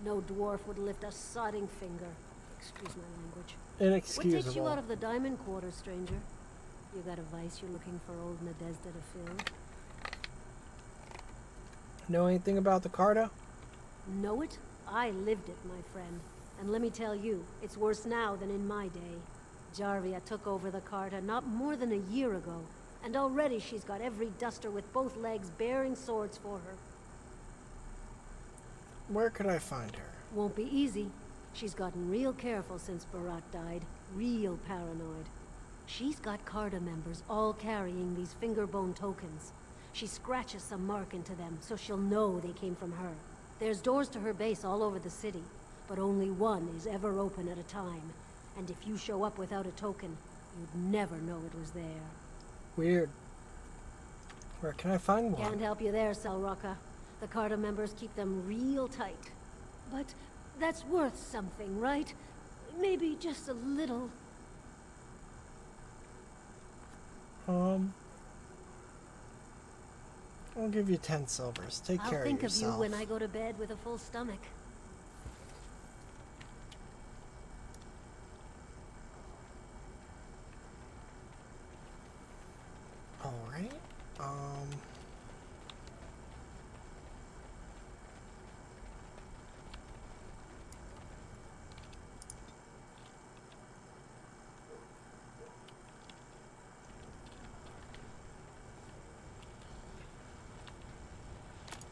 No dwarf would lift a sodding finger. Excuse my language. Inexcusable. What takes you out of the diamond quarter, stranger? You got a vice you're looking for old Nadezda to fill? Know anything about the Carta? Know it? I lived it, my friend. And let me tell you, it's worse now than in my day. Jarvia took over the Carta not more than a year ago, and already she's got every duster with both legs bearing swords for her. Where could I find her? Won't be easy. She's gotten real careful since Barat died. Real paranoid. She's got Carta members all carrying these fingerbone tokens. She scratches some mark into them so she'll know they came from her. There's doors to her base all over the city, but only one is ever open at a time. And if you show up without a token, you'd never know it was there. Weird. Where can I find one? Can't help you there, Salraka. The Carta members keep them real tight. But that's worth something, right? Maybe just a little. I'll give you 10 silvers. Take care of yourself. I'll think of you when I go to bed with a full stomach. Alright.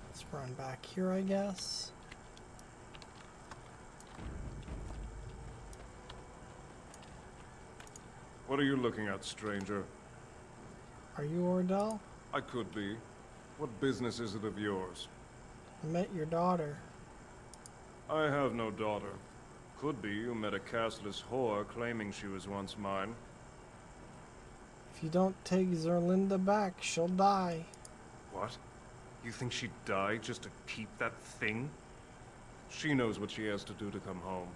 Let's run back here, I guess. What are you looking at, stranger? Are you Ordell? I could be. What business is it of yours? I met your daughter. I have no daughter. Could be you met a castless whore claiming she was once mine. If you don't take Zerlinda back, she'll die. What? You think she'd die just to keep that thing? She knows what she has to do to come home.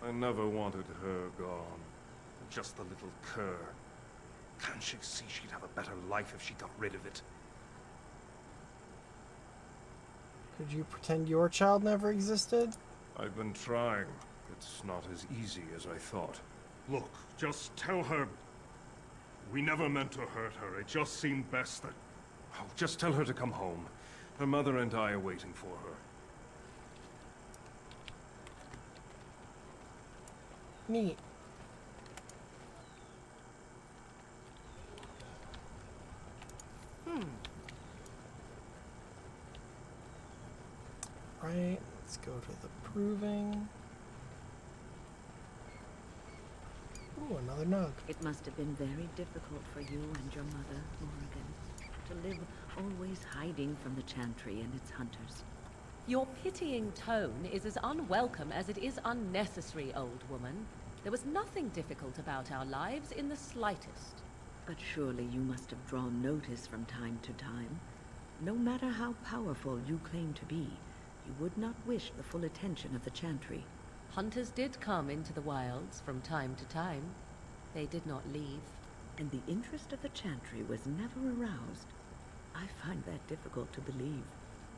I never wanted her gone. Just the little cur. Can't she see she'd have a better life if she got rid of it? Could you pretend your child never existed? I've been trying. It's not as easy as I thought. Look, just tell her... We never meant to hurt her. It just seemed best that... Oh, just tell her to come home. Her mother and I are waiting for her. Neat. Right, let's go to the proving. Ooh, another nug. It must have been very difficult for you and your mother, Morrigan, to live always hiding from the Chantry and its hunters. Your pitying tone is as unwelcome as it is unnecessary, old woman. There was nothing difficult about our lives in the slightest. But surely you must have drawn notice from time to time. No matter how powerful you claim to be, you would not wish the full attention of the Chantry. Hunters did come into the wilds from time to time. They did not leave. And the interest of the Chantry was never aroused. I find that difficult to believe.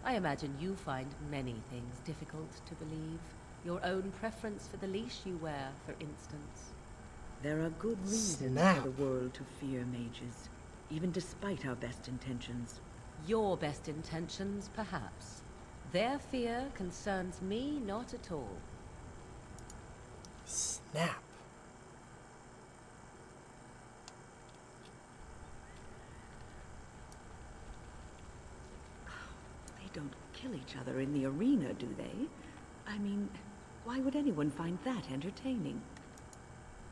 I imagine you find many things difficult to believe. Your own preference for the leash you wear, for instance. There are good reasons for the world to fear mages, even despite our best intentions. Your best intentions, perhaps. Their fear concerns me not at all. Snap. They don't kill each other in the arena, do they? I mean, why would anyone find that entertaining?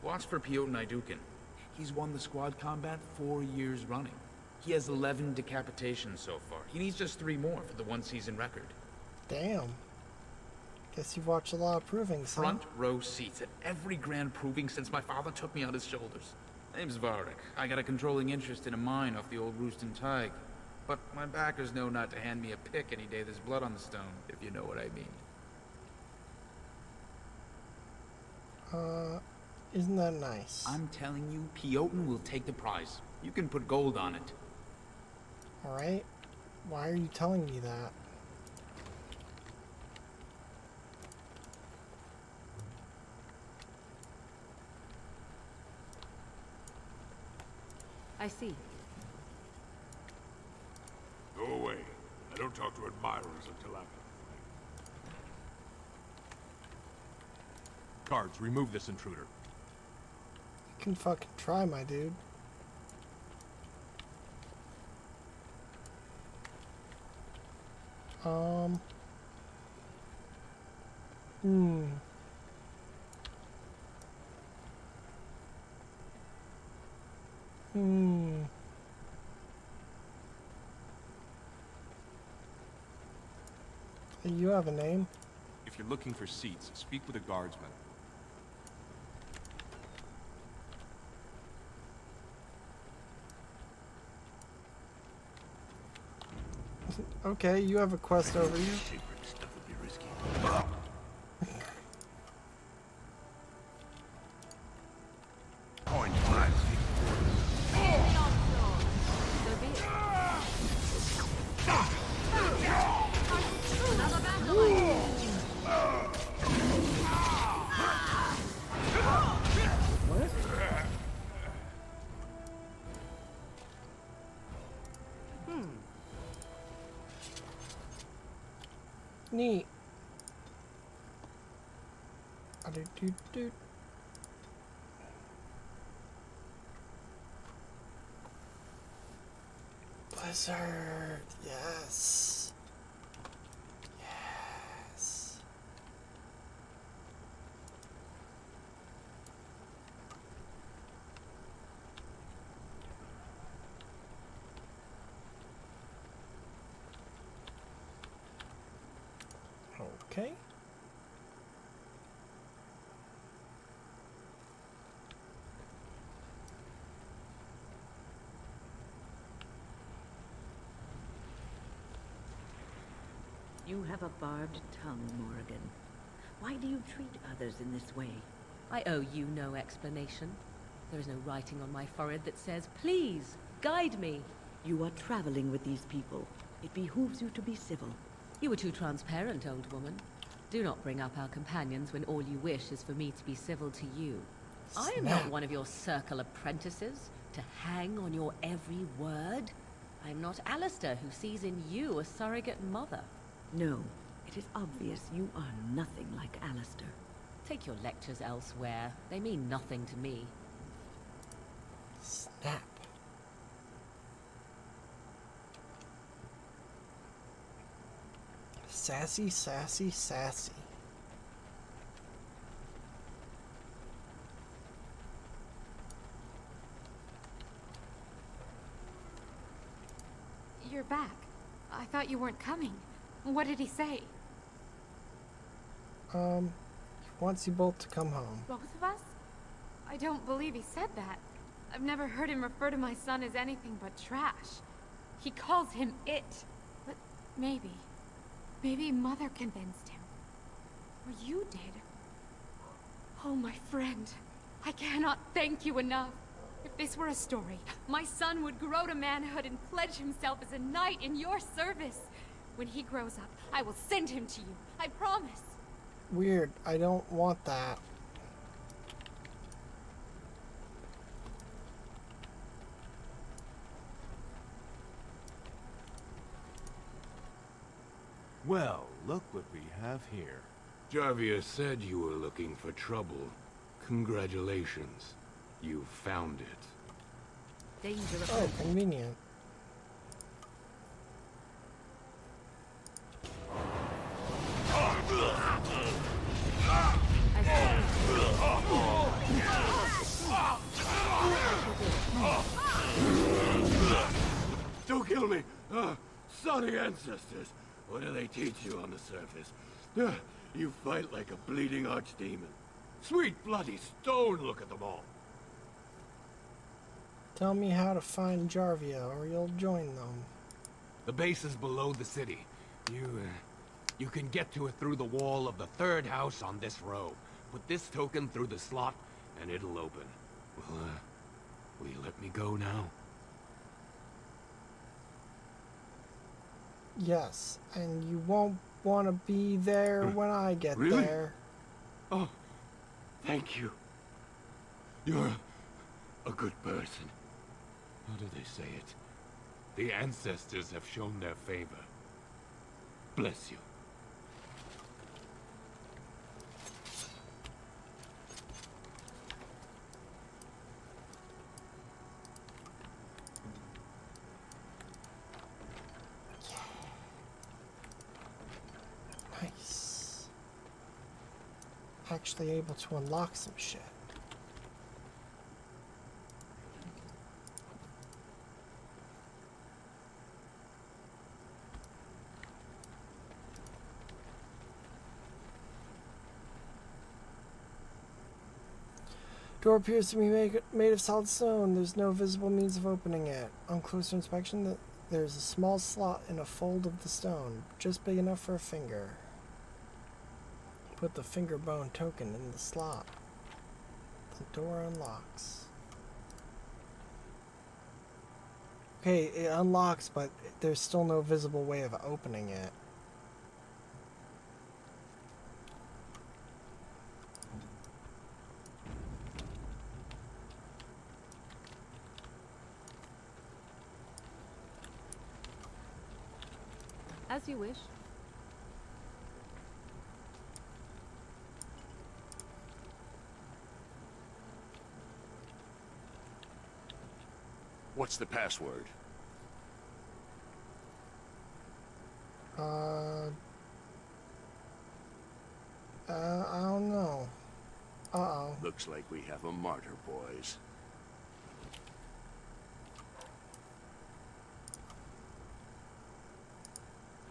Watch for Piotr Naidukin. He's won the squad combat 4 years running. He has 11 decapitations so far. He needs just 3 more for the one-season record. Damn. Guess you've watched a lot of provings, huh? Front row seats at every grand proving since my father took me on his shoulders. Name's Varric. I got a controlling interest in a mine off the old Rooston Tig. But my backers know not to hand me a pick any day there's blood on the stone, if you know what I mean. Isn't that nice? I'm telling you, Piotin will take the prize. You can put gold on it. Alright. Why are you telling me that? I see. Go away. I don't talk to admirers until after. Guards, remove this intruder. You can fucking try, my dude. You have a name? If you're looking for seats, speak with a guardsman. Okay, you have a quest over you. Secret stuff would be risky. Point blank. Neat. Do. Blizzard. Yes. Yes. Okay. You have a barbed tongue, Morrigan. Why do you treat others in this way? I owe you no explanation. There is no writing on my forehead that says, "Please, guide me." You are traveling with these people. It behooves you to be civil. You were too transparent, old woman. Do not bring up our companions when all you wish is for me to be civil to you. I am not one of your circle apprentices, to hang on your every word. I am not Alistair, who sees in you a surrogate mother. No, it is obvious you are nothing like Alistair. Take your lectures elsewhere. They mean nothing to me. Snap. Sassy, sassy, sassy. You're back. I thought you weren't coming. What did he say? He wants you both to come home. Both of us? I don't believe he said that. I've never heard him refer to my son as anything but trash. He calls him it. But maybe Mother convinced him. Or you did. Oh, my friend. I cannot thank you enough. If this were a story, my son would grow to manhood and pledge himself as a knight in your service. When he grows up, I will send him to you. I promise. Weird. I don't want that. Well, look what we have here. Jarvia said you were looking for trouble. Congratulations. You found it. Danger. Oh, convenient. Don't kill me! Sonny ancestors! What do they teach you on the surface? You fight like a bleeding archdemon. Sweet bloody stone, look at them all. Tell me how to find Jarvia, or you'll join them. The base is below the city. You can get to it through the wall of the third house on this row. put this token through the slot, and it'll open. Well, will you let me go now? Yes, and you won't want to be there when I get Really? there. Oh, thank you. You're a good person. How do they say it? The ancestors have shown their favor. Bless you. Nice. Actually able to unlock some shit. Door appears to be made of solid stone. There's no visible means of opening it. On closer inspection, there's a small slot in a fold of the stone, just big enough for a finger. Put the finger bone token in the slot. The door unlocks. Okay, it unlocks, but there's still no visible way of opening it. As you wish. What's the password? I don't know. Uh-oh. Looks like we have a martyr, boys.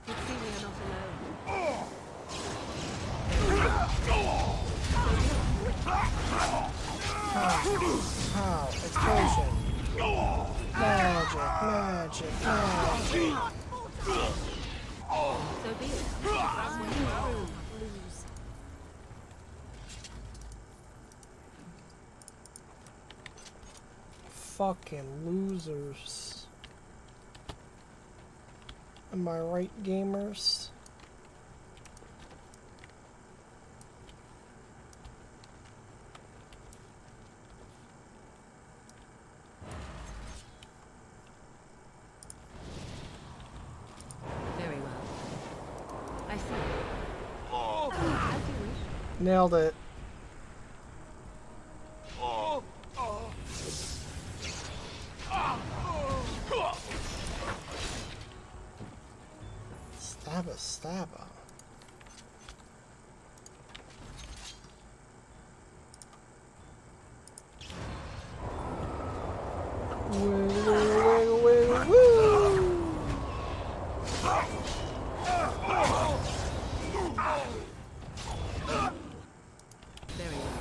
Good thing we are not alone. How? Explosion. Magic, magic, magic. So be it. That's when you lose. Fucking losers. Am I right, gamers? Very well. I see. As you wish. Nailed it. Stabba, stabba. Wiggle, wiggle, wiggle, woo! Very well.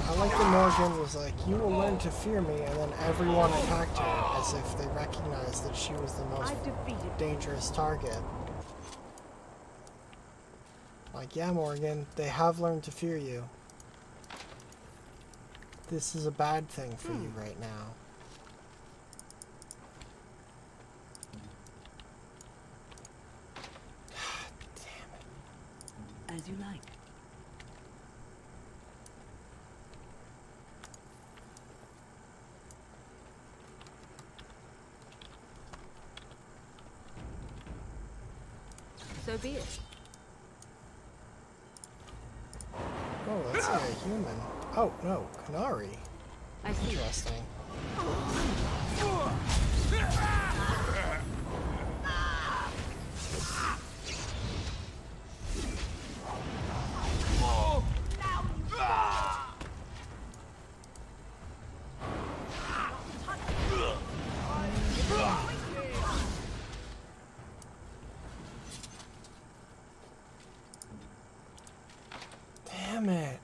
I like that Morgan was like, you will learn to fear me, and then everyone attacked her as if they recognized that she was the most dangerous target. Like, yeah, Morgan, they have learned to fear you. This is a bad thing for you right now. As you like. So be it. Oh, that's a human. Oh, no, Canary. I see. Interesting. Damn it.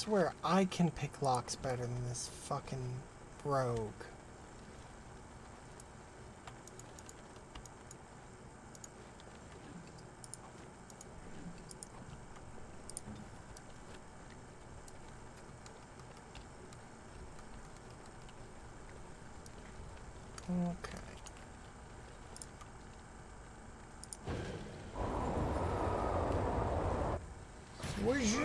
swear I can pick locks better than this fucking rogue. Okay. Where's your...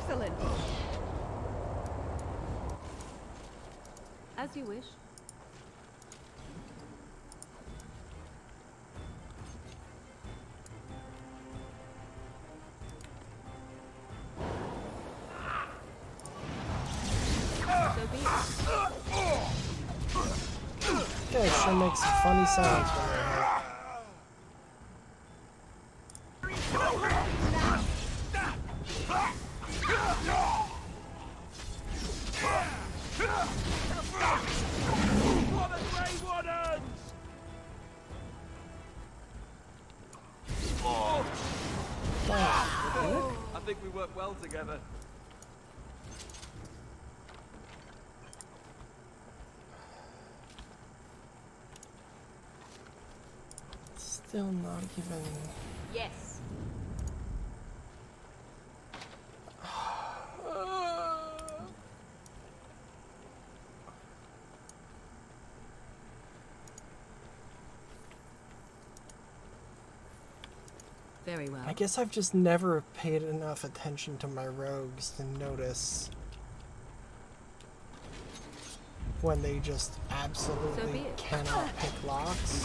Excellent. As you wish. Yeah, it sure makes some funny sounds when they're hit. For the Grey Wardens! I think we work well together. Still not even... Yes. Very well. I guess I've just never paid enough attention to my rogues to notice when they just absolutely cannot pick locks.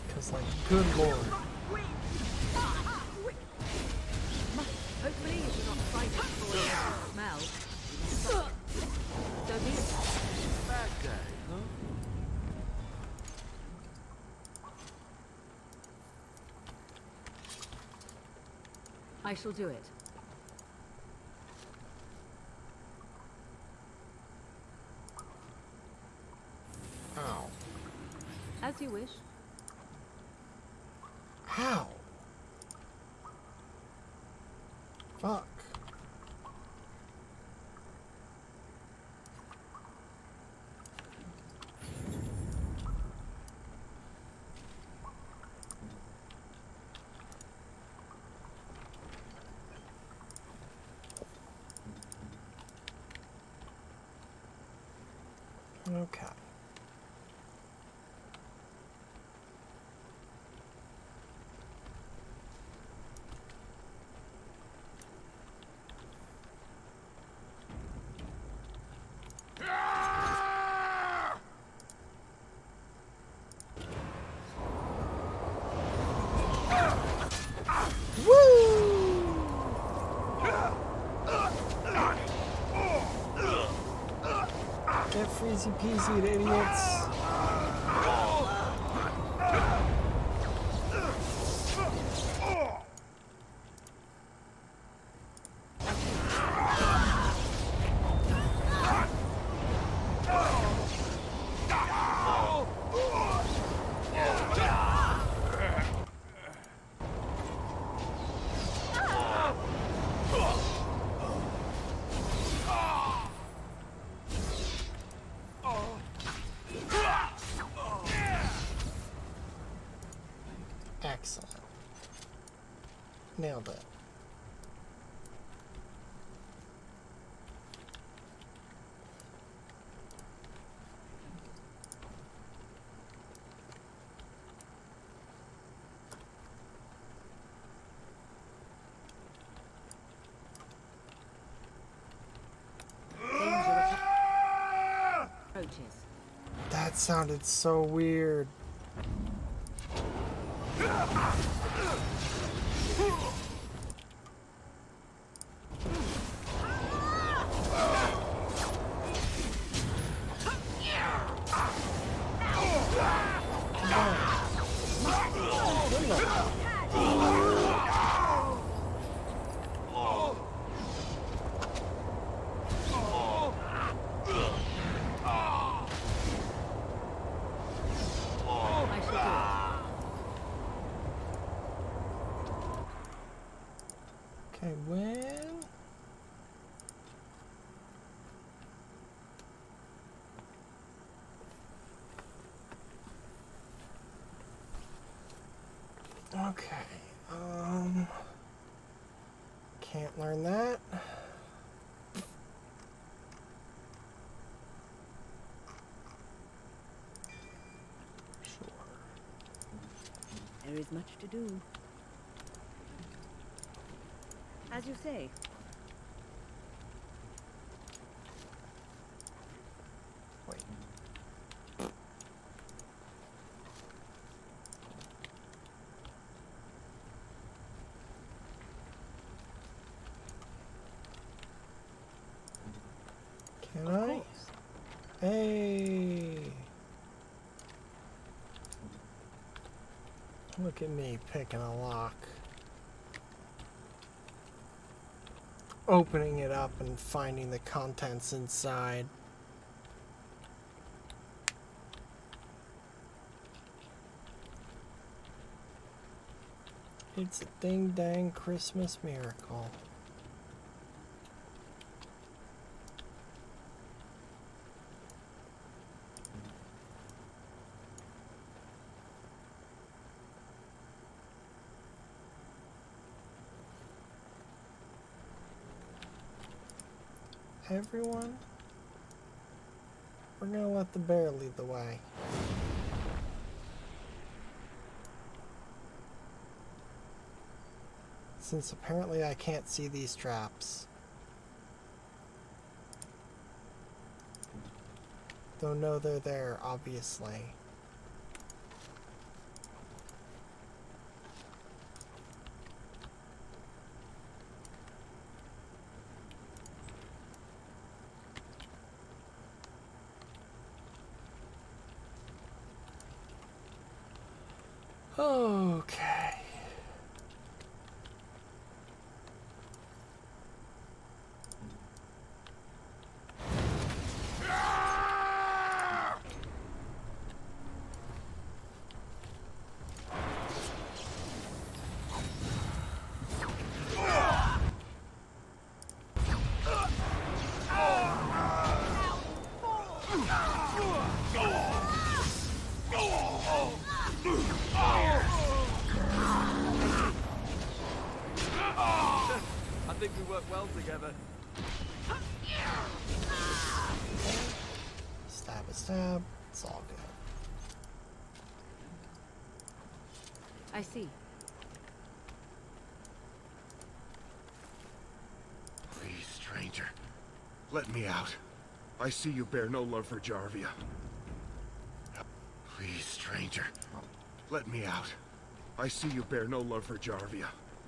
Because, like, good lord. Hopefully you should not fight it for the smell. So be it. Bad day, huh? I shall do it. Ow. As you wish. How? Fuck. Okay. Get freezy peasy, idiots. Excellent. Nailed it. That sounded so weird. Okay, when? Okay, can't learn that. Sure. There is much to do. As you say. Wait. Can I? Hey! Look at me picking a lock. Opening it up and finding the contents inside. It's a ding-dang Christmas miracle. Everyone, we're gonna let the bear lead the way. Since apparently I can't see these traps. Though no, they're there, obviously. Okay. I think we work well together. Stab a stab. It's all good. I see. Please, stranger. Let me out. I see you bear no love for Jarvia. Please, stranger. Let me out. I see you bear no love for Jarvia.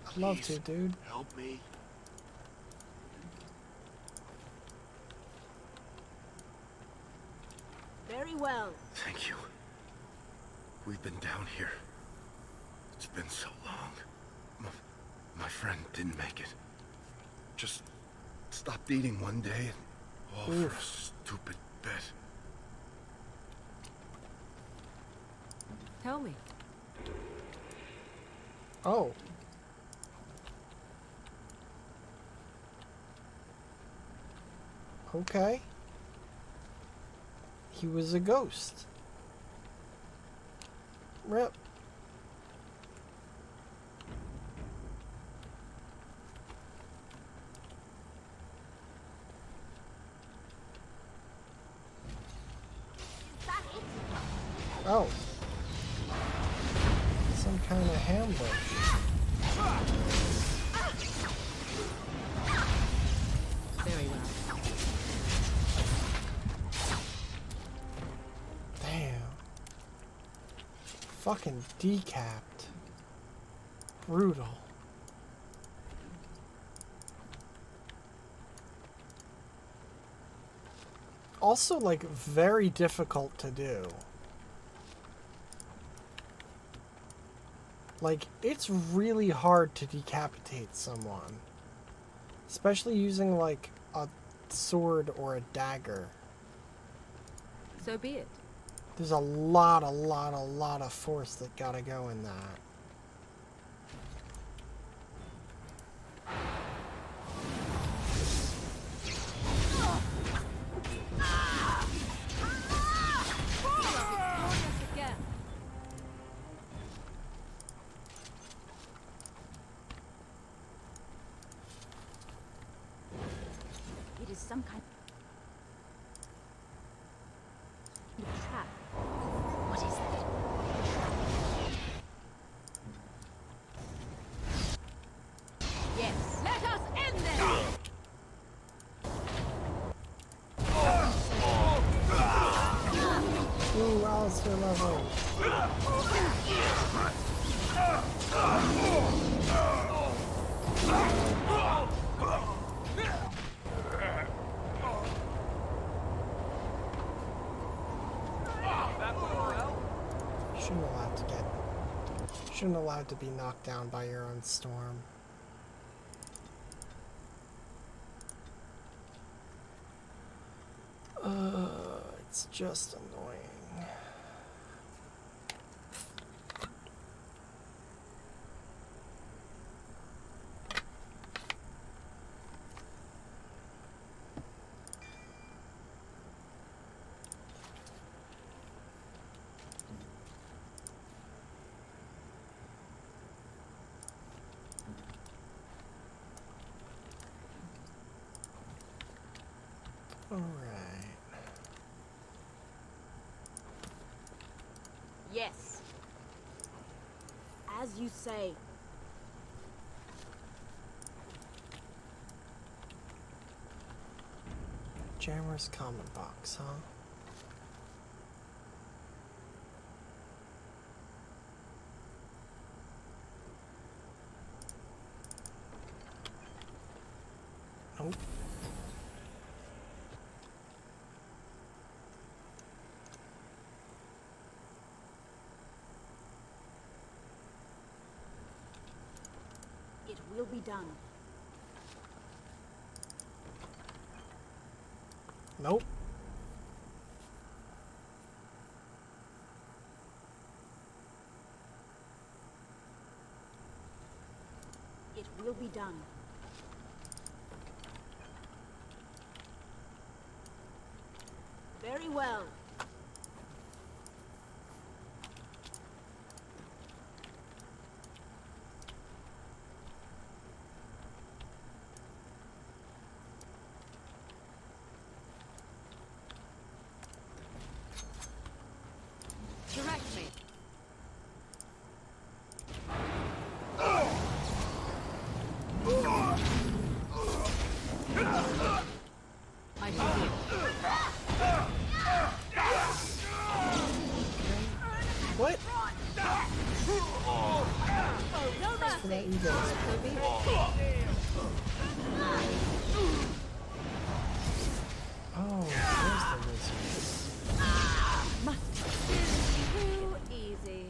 I'd love to, dude. Help me. Very well. Thank you. We've been down here. It's been so long. My friend didn't make it. Just stopped eating one day and all for a stupid bet. Tell me. Oh. Okay. He was a ghost. Rip. Oh. Some kind of ambush. Very well. Damn. Fucking decapped. Brutal. Also, like, very difficult to do. Like, it's really hard to decapitate someone. Especially using, like, a sword or a dagger. So be it. There's a lot of force that gotta go in that. It is some kind of trap. What is that? Yes, let us end this! Ooh, Alistair level. Shouldn't allowed to be knocked down by your own storm. It's just annoying. All right. Yes. As you say. Jammer's comment box, huh? Nope. It will be done. Nope. It will be done. Very well. Direct me. I shall do. What? Oh, no Just for that ego. So be it. Oh, there's the wizard. Too easy.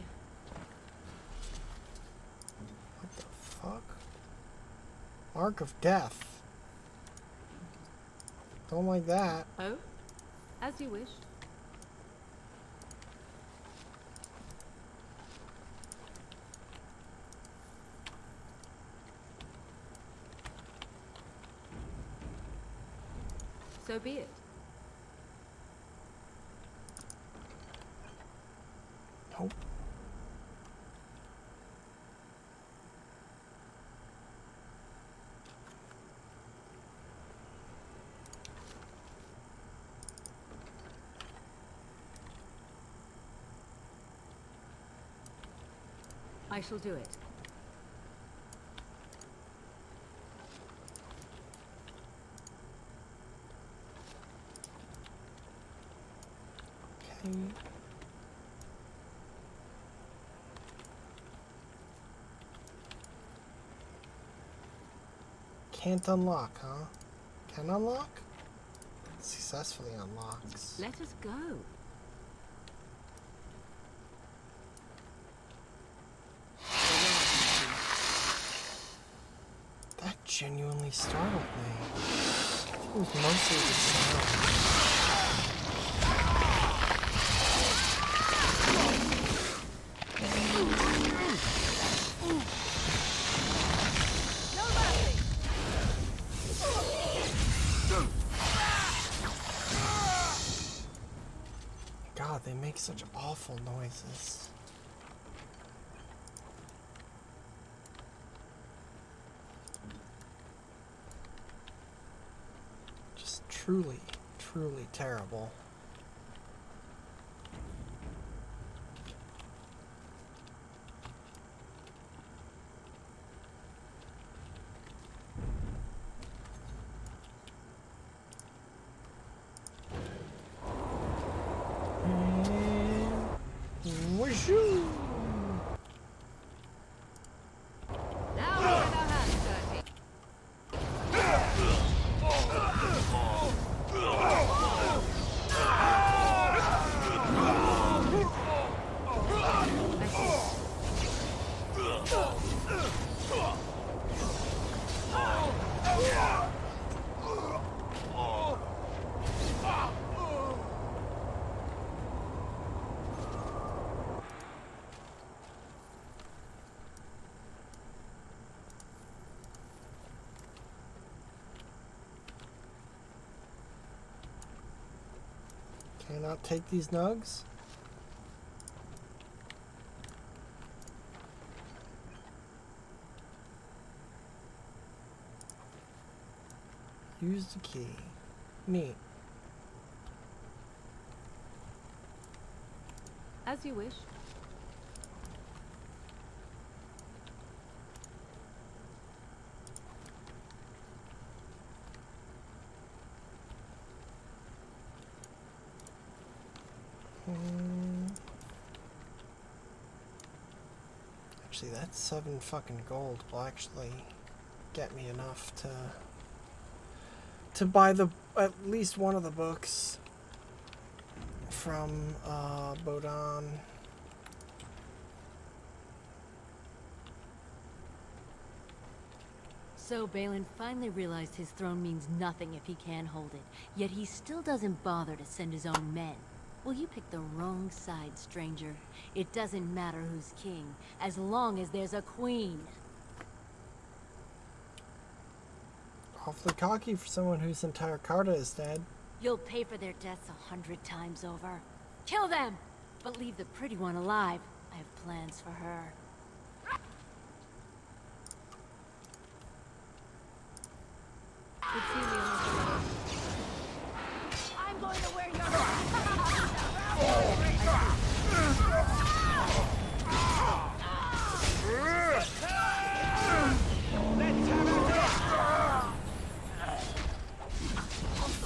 What the fuck? Mark of Death. Don't like that. Oh, as you wish. So be it. Nope. I shall do it. Okay. Can't unlock, huh? Can unlock? Successfully unlocks. Let us go. genuinely startled me. It was mostly the sound. God, they make such awful noises. Just truly, truly terrible. Cannot take these nugs? Use the key. Neat. As you wish. Actually, that 7 fucking gold will actually get me enough to buy at least one of the books from Bodan. So Balin finally realized his throne means nothing if he can't hold it, yet he still doesn't bother to send his own men. Well, you picked the wrong side, stranger. It doesn't matter who's king, as long as there's a queen. Awfully cocky for someone whose entire Carta is dead. You'll pay for their deaths 100 times over. Kill them! But leave the pretty one alive. I have plans for her. I'm going to wear your...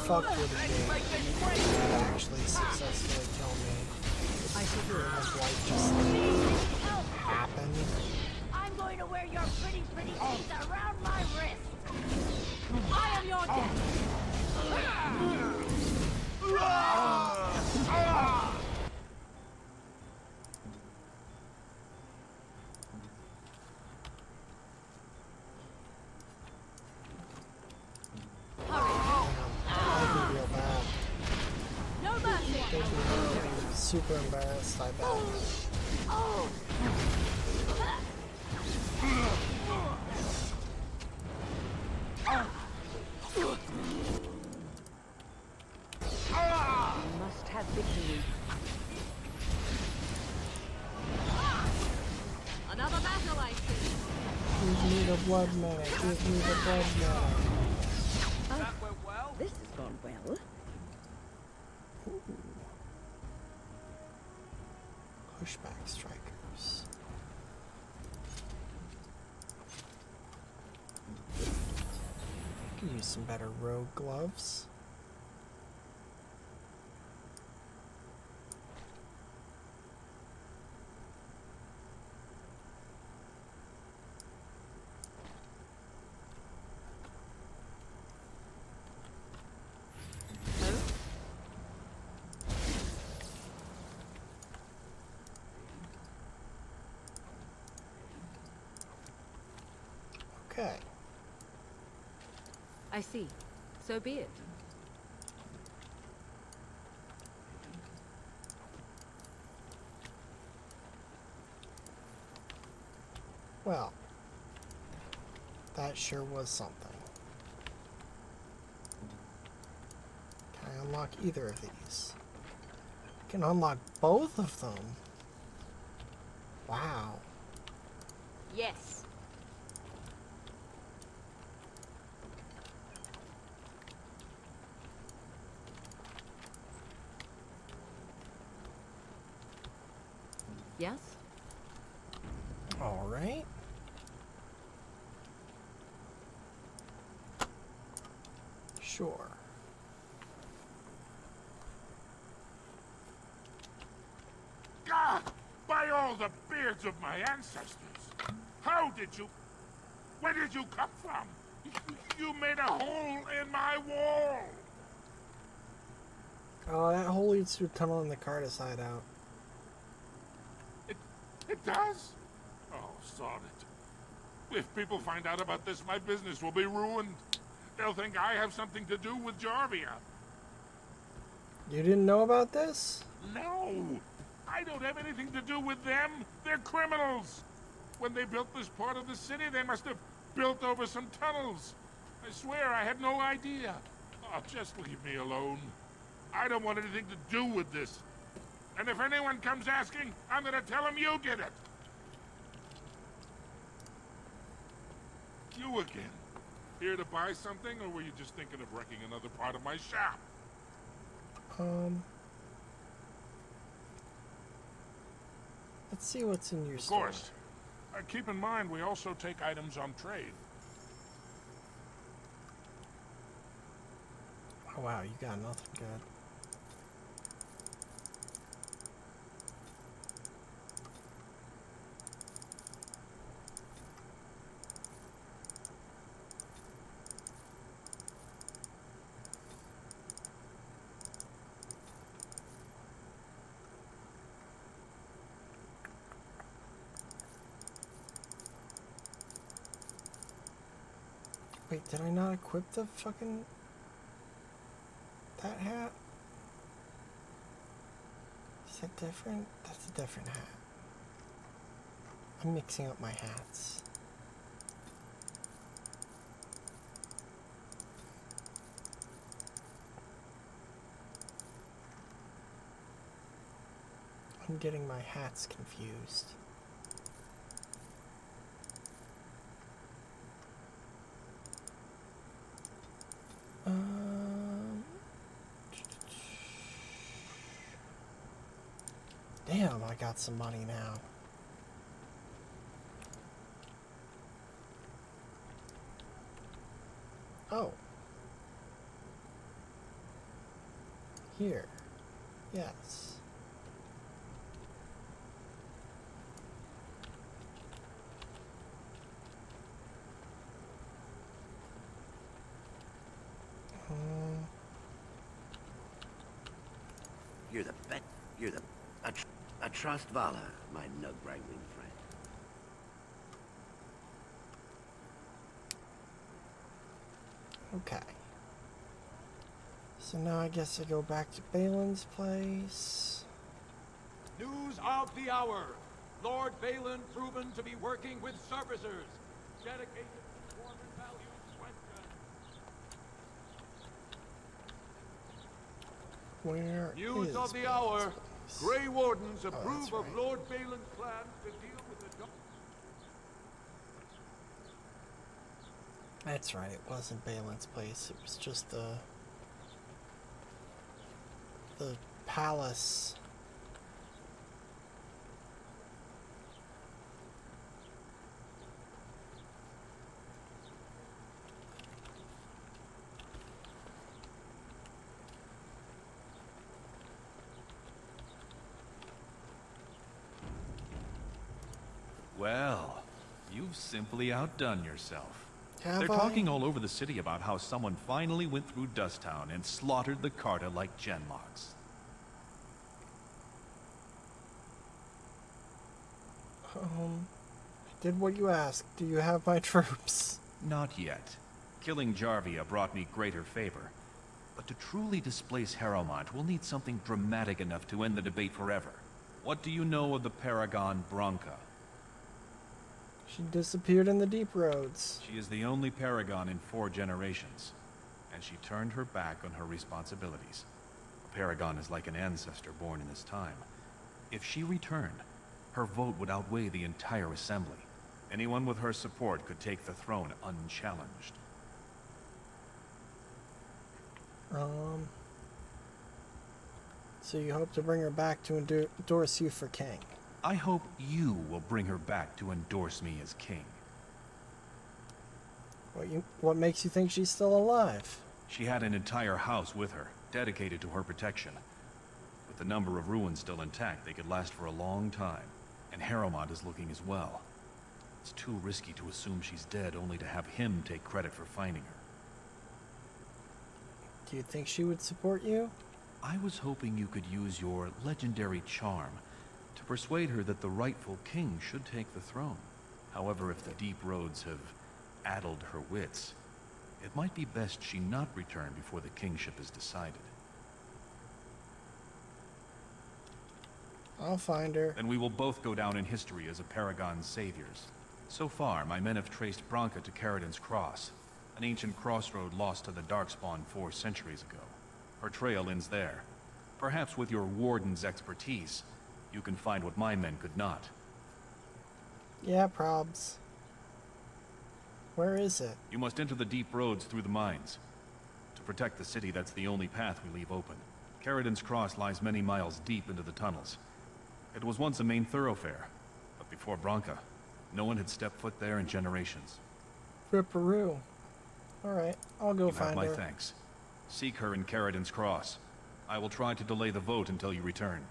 Fuck with the game. Actually successfully kill me. I should do it. His wife just happened. I'm going to wear your pretty things around my wrist. I am your death. Super embarrassed, I bet. Must have victory. Another battle, I see. Give me the blood medic. Give me the blood medic. That went well. This has gone well. Ooh. Pushback strikers. Could use some better rogue gloves. Okay. I see. So be it. Well, that sure was something. Can I unlock either of these? I can unlock both of them. Wow. Yes. Yes? All right. Sure. God! By all the beards of my ancestors! How did you... Where did you come from? You made a hole in my wall! Oh, that hole leads to a tunnel in the Carta side out. It does? Oh, sod it. If people find out about this, my business will be ruined. They'll think I have something to do with Jarvia. You didn't know about this? No! I don't have anything to do with them. They're criminals. When they built this part of the city, they must have built over some tunnels. I swear I had no idea. Oh, just leave me alone. I don't want anything to do with this. And if anyone comes asking, I'm gonna tell them you did it. You again. Here to buy something, or were you just thinking of wrecking another part of my shop? Let's see what's in your store. Of course. Keep in mind, we also take items on trade. Oh wow, you got nothing good. Wait, did I not equip the fucking... that hat? Is that different? That's a different hat. I'm mixing up my hats. I'm getting my hats confused. Damn, I got some money now. Oh. Here. Yes. You're the I trust Vala, my nug-wrangling friend. Okay. So now I guess I go back to Balin's place. News of the hour. Lord Balin proven to be working with servicers. Dedicated to Dwarven values question. Where News is of the Balin's hour. place? Grey Wardens approve that's of right. Lord Balin's plan to deal with the... That's right, it wasn't Balin's place. It was just the palace. Well, you've simply outdone yourself. Have They're I? talking all over the city about how someone finally went through Dust Town and slaughtered the Carta like genlocks. I did what you asked. Do you have my troops? Not yet. Killing Jarvia brought me greater favor. But to truly displace Harrowmont, we'll need something dramatic enough to end the debate forever. What do you know of the Paragon Branca? She disappeared in the deep roads. She is the only Paragon in 4 generations, and she turned her back on her responsibilities. A Paragon is like an ancestor born in this time. If she returned, her vote would outweigh the entire assembly. Anyone with her support could take the throne unchallenged. So you hope to bring her back to endorse you for king? I hope you will bring her back to endorse me as king. What makes you think she's still alive? She had an entire house with her, dedicated to her protection. With the number of ruins still intact, they could last for a long time. And Harrowmont is looking as well. It's too risky to assume she's dead, only to have him take credit for finding her. Do you think she would support you? I was hoping you could use your legendary charm to persuade her that the rightful king should take the throne. However, if the deep roads have addled her wits, it might be best she not return before the kingship is decided. I'll find her. Then we will both go down in history as a Paragon's saviors. So far, my men have traced Branca to Caridin's Cross, an ancient crossroad lost to the Darkspawn 4 centuries ago. Her trail ends there. Perhaps with your Warden's expertise, you can find what my men could not. Yeah, probs. Where is it? You must enter the deep roads through the mines. To protect the city, that's the only path we leave open. Caridin's Cross lies many miles deep into the tunnels. It was once a main thoroughfare, but before Branca, no one had stepped foot there in generations. Ripperoo. Alright, I'll go find her. You have my thanks. Seek her in Caridin's Cross. I will try to delay the vote until you return.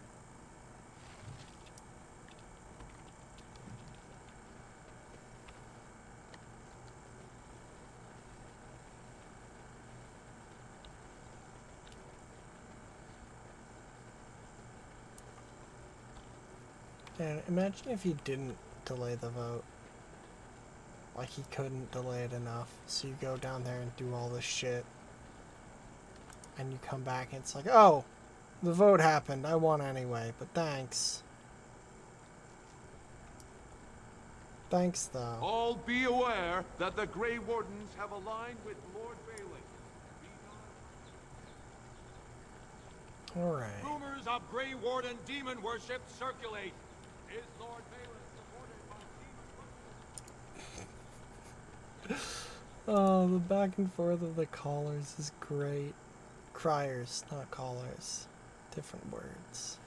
And imagine if he didn't delay the vote. Like he couldn't delay it enough. So you go down there and do all this shit. And you come back and it's like, oh, the vote happened. I won anyway, but thanks. Thanks, though. All be aware that the Grey Wardens have aligned with Lord Balin. Alright. Rumors of Grey Warden demon worship circulate. Is Lord Balin supported by demon worship? Oh, the back and forth of the callers is great. Criers, not callers. Different words.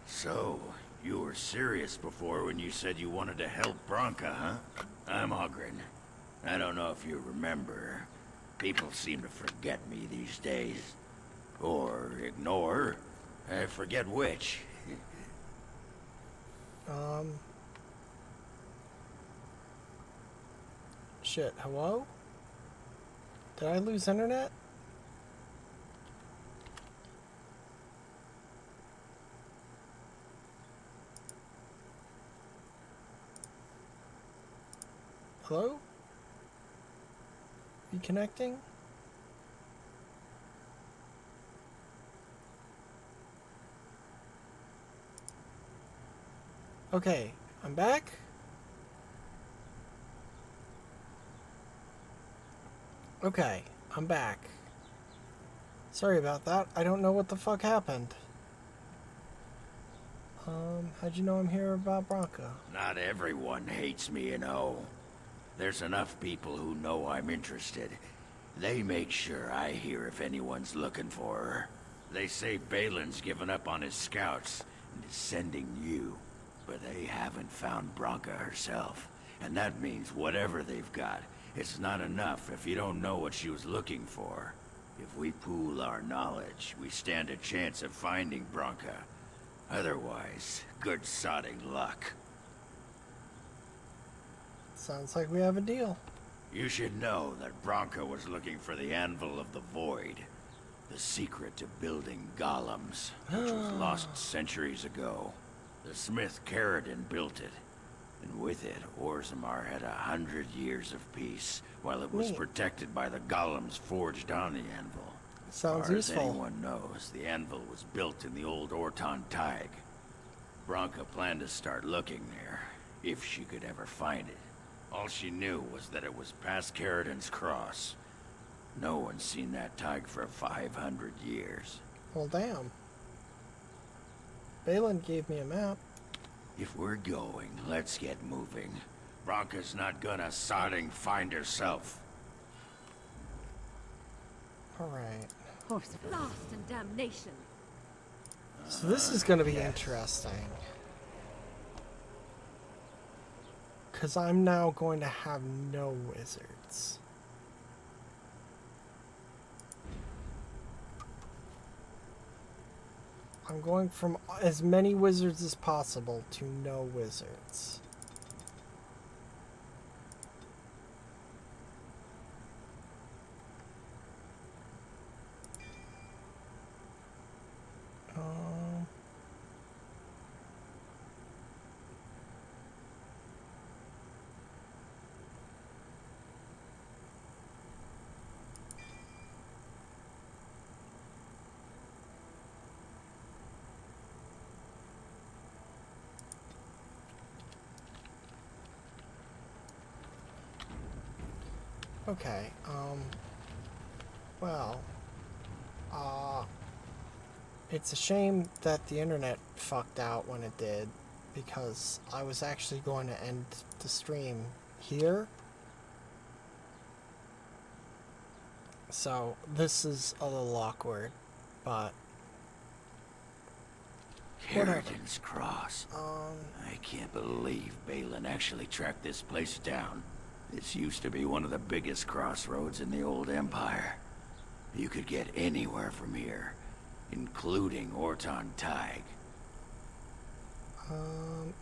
So, you were serious before when you said you wanted to help Branca, huh? I'm Ogren. I don't know if you remember. People seem to forget me these days. Or ignore. I forget which. Shit, hello? Did I lose internet? Hello? Reconnecting? Okay, I'm back. Okay, I'm back. Sorry about that. I don't know what the fuck happened. How'd you know I'm here about Branca? Not everyone hates me, you know. There's enough people who know I'm interested. They make sure I hear if anyone's looking for her. They say Balin's given up on his scouts and is sending you. But they haven't found Branca herself. And that means whatever they've got, it's not enough if you don't know what she was looking for. If we pool our knowledge, we stand a chance of finding Branca. Otherwise, good sodding luck. Sounds like we have a deal. You should know that Branca was looking for the Anvil of the Void. The secret to building golems, which was lost centuries ago. The smith Caradon built it. And with it, Orzammar had 100 years of peace, while it was protected by the golems forged on the anvil. Sounds useful. useful. As anyone knows, the anvil was built in the old Orton Tig. Branka planned to start looking there, if she could ever find it. All she knew was that it was past Caradon's cross. No one's seen that Tig for 500 years. Well, damn. Balin gave me a map. If we're going, let's get moving. Branka's not gonna sodding find herself. Alright. Horse blast and damnation. So this is going to be interesting. Because I'm now going to have no wizards. I'm going from as many wizards as possible to no wizards. Okay, well, it's a shame that the internet fucked out when it did, because I was actually going to end the stream here. So, this is a little awkward, but Caradon's Cross. I can't believe Balin actually tracked this place down. This used to be one of the biggest crossroads in the old Empire. You could get anywhere from here, including Orton Tig.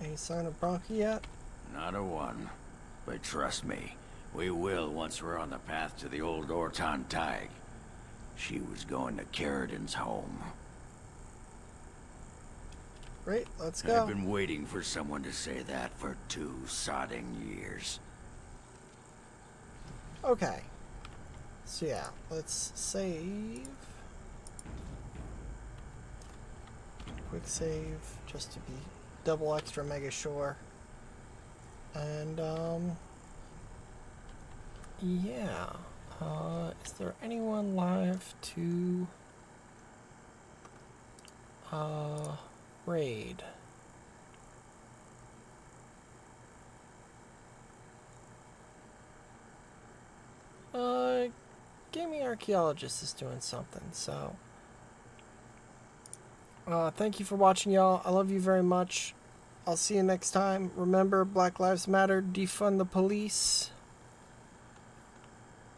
Any sign of Branka yet? Not a one. But trust me, we will once we're on the path to the old Orton Tig. She was going to Caradon's home. Great, let's go. I've been waiting for someone to say that for 2 sodding years. Okay. So yeah, let's save. Quick save, just to be double extra mega sure. And, yeah. Is there anyone live to, raid? Gaming Archaeologist is doing something, so. Thank you for watching, y'all. I love you very much. I'll see you next time. Remember, Black Lives Matter, defund the police.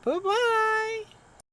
Bye-bye!